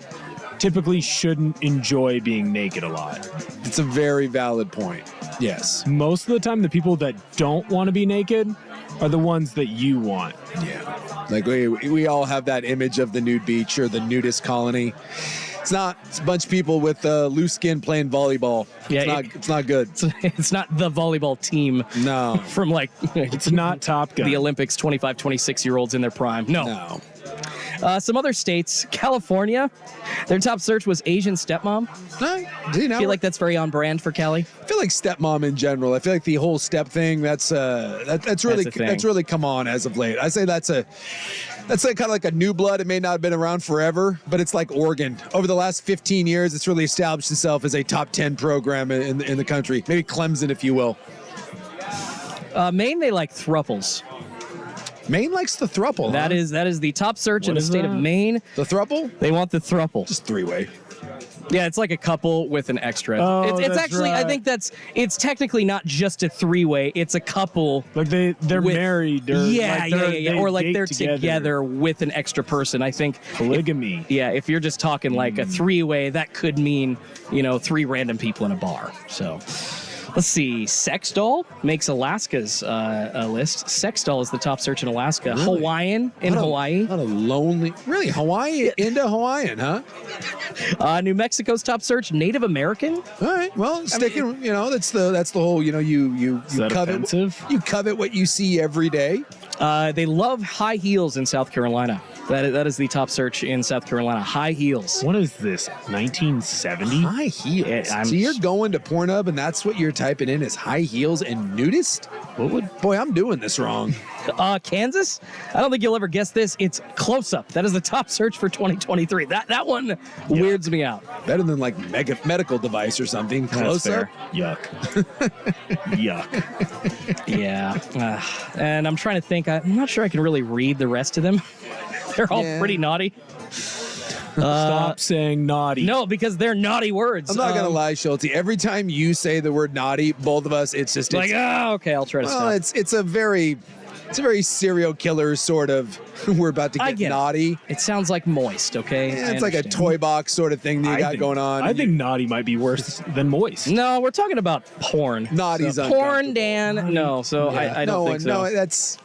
typically shouldn't enjoy being naked a lot. It's a very valid point. Yes. Most of the time, the people that don't want to be naked are the ones that you want. Yeah. We all have that image of the nude beach or the nudist colony. It's a bunch of people with loose skin playing volleyball. Yeah, it's not good. It's not the volleyball team. No. From it's not Top Gun. The Olympics, 25, 26-year-olds in their prime. No. Some other states, California, their top search was Asian stepmom. I feel like that's very on brand for Cali. I feel like stepmom in general. I feel like the whole step thing, that's really come on as of late. I say that's kind of like a new blood. It may not have been around forever, but it's like Oregon. Over the last 15 years, it's really established itself as a top 10 program in the country. Maybe Clemson, if you will. Maine, they like thruples. Maine likes the thruple. That is the top search in the state of Maine. The thruple? They want the thruple. Just three-way. Yeah, it's like a couple with an extra. It's actually, right. I think it's technically not just a three-way. It's a couple. They're married. Or Or they're together with an extra person. I think polygamy. If you're just talking like a three-way, that could mean 3 random people in a bar. So. Let's see. Sex doll makes Alaska's list. Sex doll is the top search in Alaska. Really? Hawaiian in Hawaii. Not a lonely. Really, Hawaii into Hawaiian, huh? New Mexico's top search. Native American. All right. Well, sticking. That's the whole. You covet what you see every day. They love high heels in South Carolina. That is the top search in South Carolina. High heels. What is this? 1970? High heels. So you're going to Pornhub and that's what you're typing in is high heels and nudist? Boy, I'm doing this wrong. Kansas? I don't think you'll ever guess this. It's close up. That is the top search for 2023. That one weirds me out. Better than like medical device or something. Close up. Yuck. Yuck. Yeah. And I'm trying to think. I'm not sure I can really read the rest of them. They're all pretty naughty. Stop saying naughty. No, because they're naughty words. I'm not going to lie, Schulte. Every time you say the word naughty, both of us, it's okay, I'll try to stop. It's a very serial killer sort of, we're about to get naughty. It sounds like moist, okay? Yeah, it's like a toy box sort of thing that you got going on. I think naughty might be worse than moist. No, we're talking about porn. Naughty's porn, Dan. No, so I don't think so. No, that's...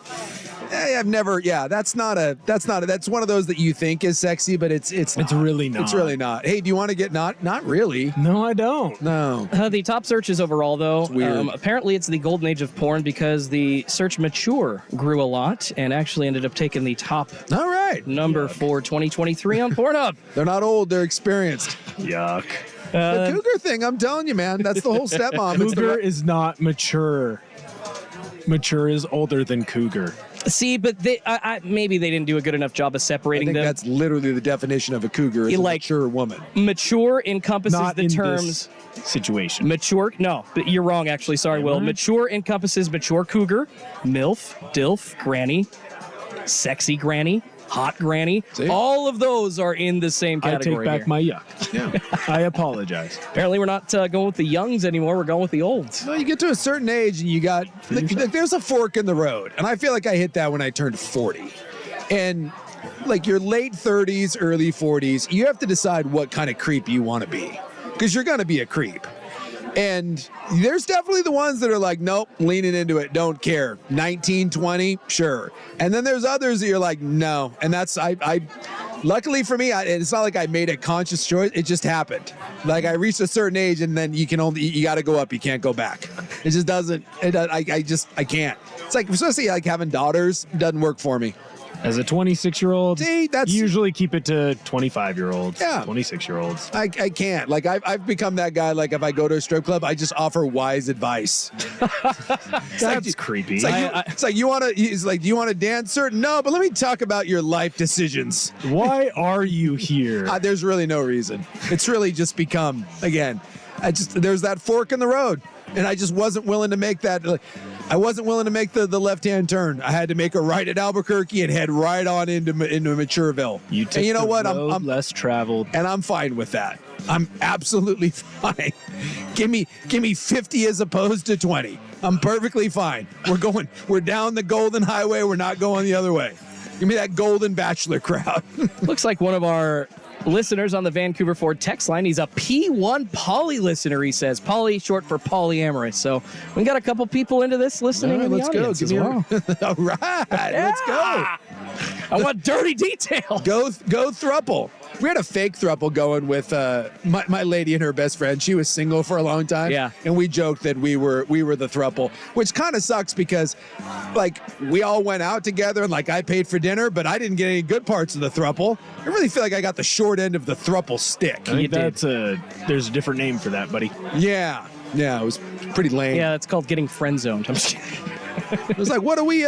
I've never. Yeah, that's one of those that you think is sexy, but it's really not. It's really not. Hey, do you want to get not really? No, I don't. No. The top searches overall, though, it's weird. Apparently it's the golden age of porn because the search mature grew a lot and actually ended up taking the top number for 2023 on Pornhub. They're not old, they're experienced. Yuck. The cougar thing, I'm telling you, man, that's the whole stepmom. Cougar is not mature. Mature is older than cougar. See, but maybe they didn't do a good enough job of separating them. That's literally the definition of a cougar, is a mature woman. Mature encompasses not the in terms... This situation. Mature, no, but you're wrong, actually. Sorry, Will. Mature encompasses mature cougar, MILF, DILF, granny, sexy granny, hot granny. See? All of those are in the same category. I take back my yuck. Yeah. I apologize. Apparently, we're not going with the youngs anymore. We're going with the olds. Well, you get to a certain age and you got... there's a fork in the road. And I feel like I hit that when I turned 40. And like your late 30s, early 40s, you have to decide what kind of creep you want to be. Because you're going to be a creep. And there's definitely the ones that are like, nope, leaning into it, don't care. 19, 20, sure. And then there's others that you're like, no. And that's, luckily for me, it's not like I made a conscious choice. It just happened. Like I reached a certain age and then you got to go up. You can't go back. It just doesn't, I can't. It's like, especially like having daughters, doesn't work for me. As a 26-year-old, see, that's usually keep it to 25-year-olds, 26-year-olds. I can't. Like I've become that guy. Like if I go to a strip club, I just offer wise advice. That's creepy. It's like you want to. He's like, do you want to dance? Certain? No, but let me talk about your life decisions. Why are you here? There's really no reason. It's really just become again. There's that fork in the road, and I just wasn't willing to make that. I wasn't willing to make the left-hand turn. I had to make a right at Albuquerque and head right on into Matureville. You took the road less traveled. And I'm fine with that. I'm absolutely fine. Give me 50 as opposed to 20. I'm perfectly fine. We're down the Golden Highway. We're not going the other way. Give me that Golden Bachelor crowd. Looks like one of our listeners on the Vancouver Ford text line. He's a P1 poly listener, he says. Poly, short for polyamorous. So we got a couple people into this listening in the audience as well. All right, let's go. I want dirty details. Go thruple. We had a fake throuple going with my lady and her best friend. She was single for a long time. Yeah. And we joked that we were the throuple, which kind of sucks because like we all went out together and like I paid for dinner, but I didn't get any good parts of the throuple. I really feel like I got the short end of the throuple stick. I think there's a different name for that, buddy. Yeah. Yeah, it was pretty lame. Yeah, it's called getting friend zoned. I'm just kidding. It was like, what are we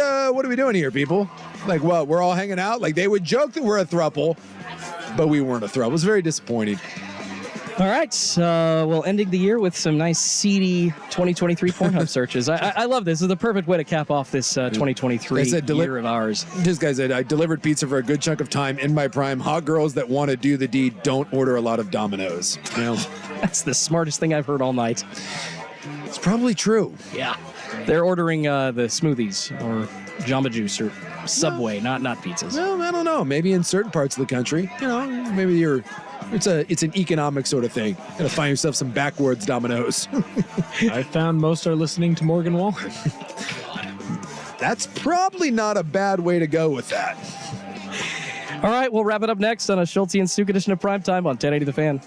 doing here, people? Like, what? We're all hanging out? Like, they would joke that we're a throuple, but we weren't a throuple. It was very disappointing. All right. Well, ending the year with some nice seedy 2023 Pornhub searches. I love this. This is the perfect way to cap off this 2023 year of ours. This guy said, I delivered pizza for a good chunk of time in my prime. Hot girls that want to do the deed don't order a lot of Domino's. You know? That's the smartest thing I've heard all night. It's probably true. Yeah. They're ordering the smoothies or Jamba Juice or Subway, not pizzas. Well, I don't know. Maybe in certain parts of the country, you know, maybe you're It's an economic sort of thing. Gotta find yourself some backwards dominoes. I found most are listening to Morgan Wallen. That's probably not a bad way to go with that. All right, we'll wrap it up next on a Schulte and Suk edition of Primetime on 1080 The Fan.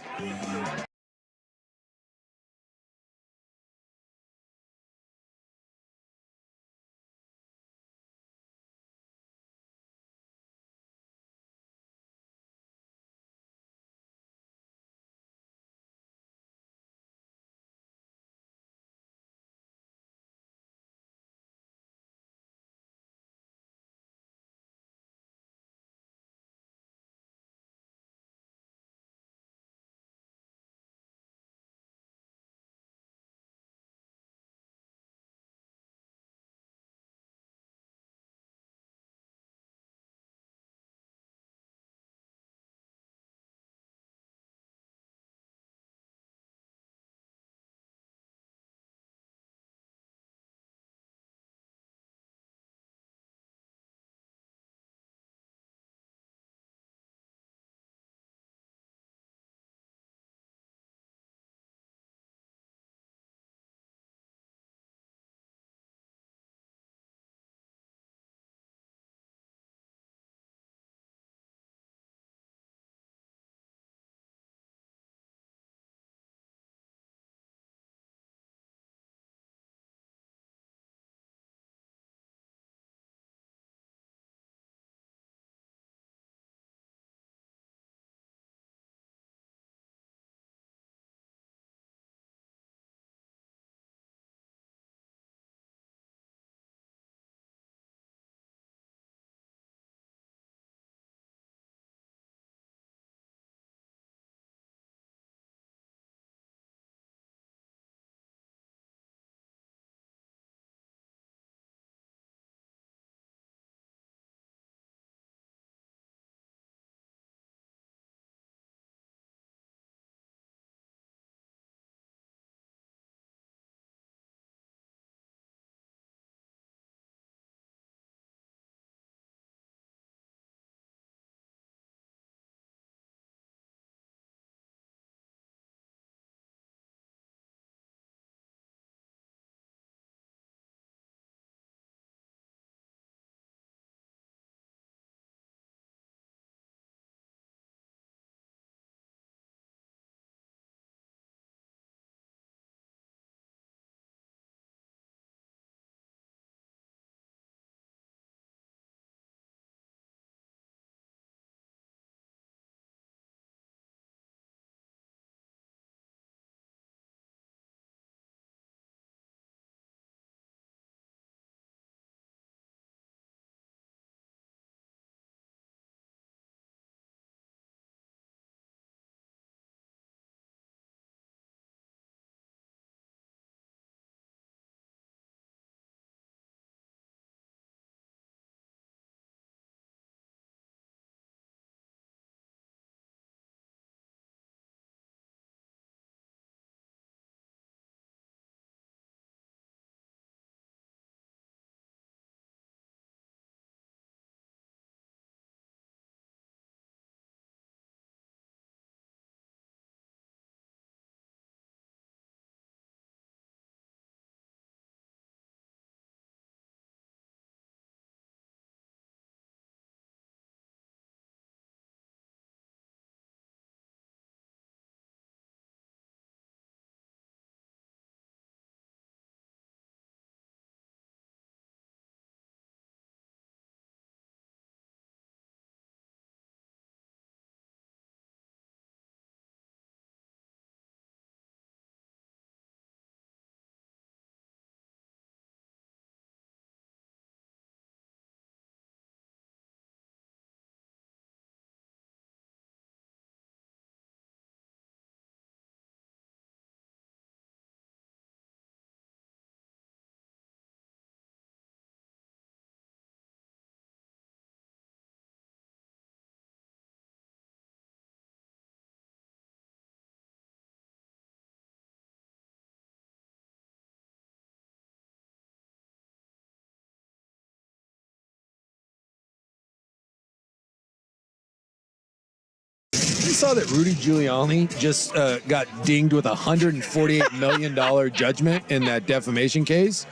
saw that Rudy Giuliani just got dinged with a $148 million judgment in that defamation case?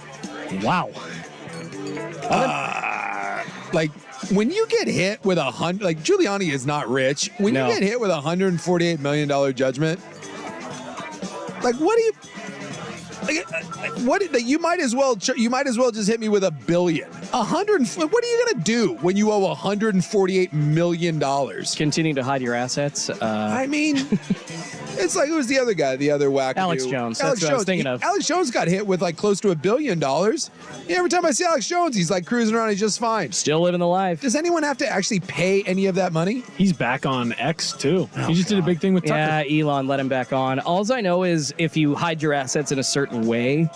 Wow. Like, when you get hit with like Giuliani is not rich. When you get hit with a $148 million judgment, like, what do you? Like, you might as well just hit me with $1 billion. What are you gonna do when you owe $148 million? Continue to hide your assets. I mean, it's like, who's the other guy? The other wackadoo? Alex Jones. That's what I was thinking of. Alex Jones got hit with like close to $1 billion. Yeah, every time I see Alex Jones, he's like cruising around. He's just fine. Still living the life. Does anyone have to actually pay any of that money? He's back on X too. He just did a big thing with Tucker. Yeah, Elon let him back on. All I know is if you hide your assets in a certain way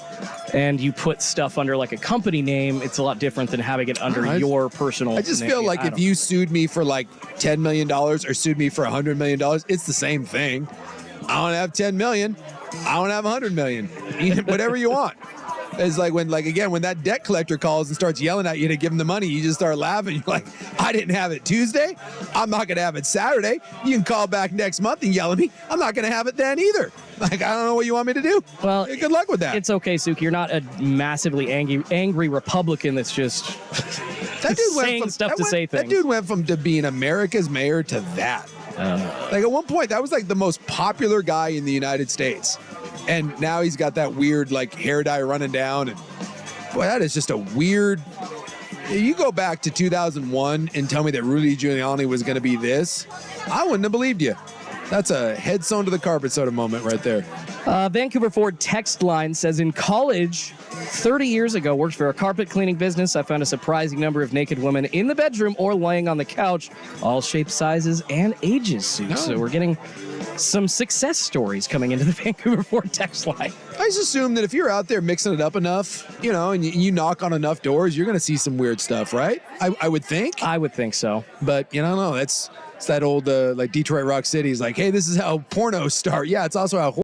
and you put stuff under like a company name, it's a lot different than having it under your personal name. I just feel like if you sued me for like $10 million or sued me for $100 million, it's the same thing. I don't have 10 million. I don't have 100 million. Whatever you want. It's like when that debt collector calls and starts yelling at you to give him the money, you just start laughing. You're like, I didn't have it Tuesday. I'm not going to have it Saturday. You can call back next month and yell at me. I'm not going to have it then either. Like, I don't know what you want me to do. Well, good luck with that. It's okay, Suki. You're not a massively angry Republican that's just saying stuff to say things. That dude went from being America's mayor to that. Like, at one point, that was like the most popular guy in the United States. And now he's got that weird, like, hair dye running down. And boy, that is just a weird. You go back to 2001 and tell me that Rudy Giuliani was going to be this, I wouldn't have believed you. That's a head sewn to the carpet sort of moment right there. Vancouver Ford text line says, in college, 30 years ago, worked for a carpet cleaning business. I found a surprising number of naked women in the bedroom or laying on the couch, all shapes, sizes, and ages. So we're getting some success stories coming into the Vancouver Ford text line. I just assume that if you're out there mixing it up enough, and you knock on enough doors, you're going to see some weird stuff, right? I would think. I would think so. But, no, it's that old, like, Detroit Rock City is like, hey, this is how pornos start. Yeah, it's also how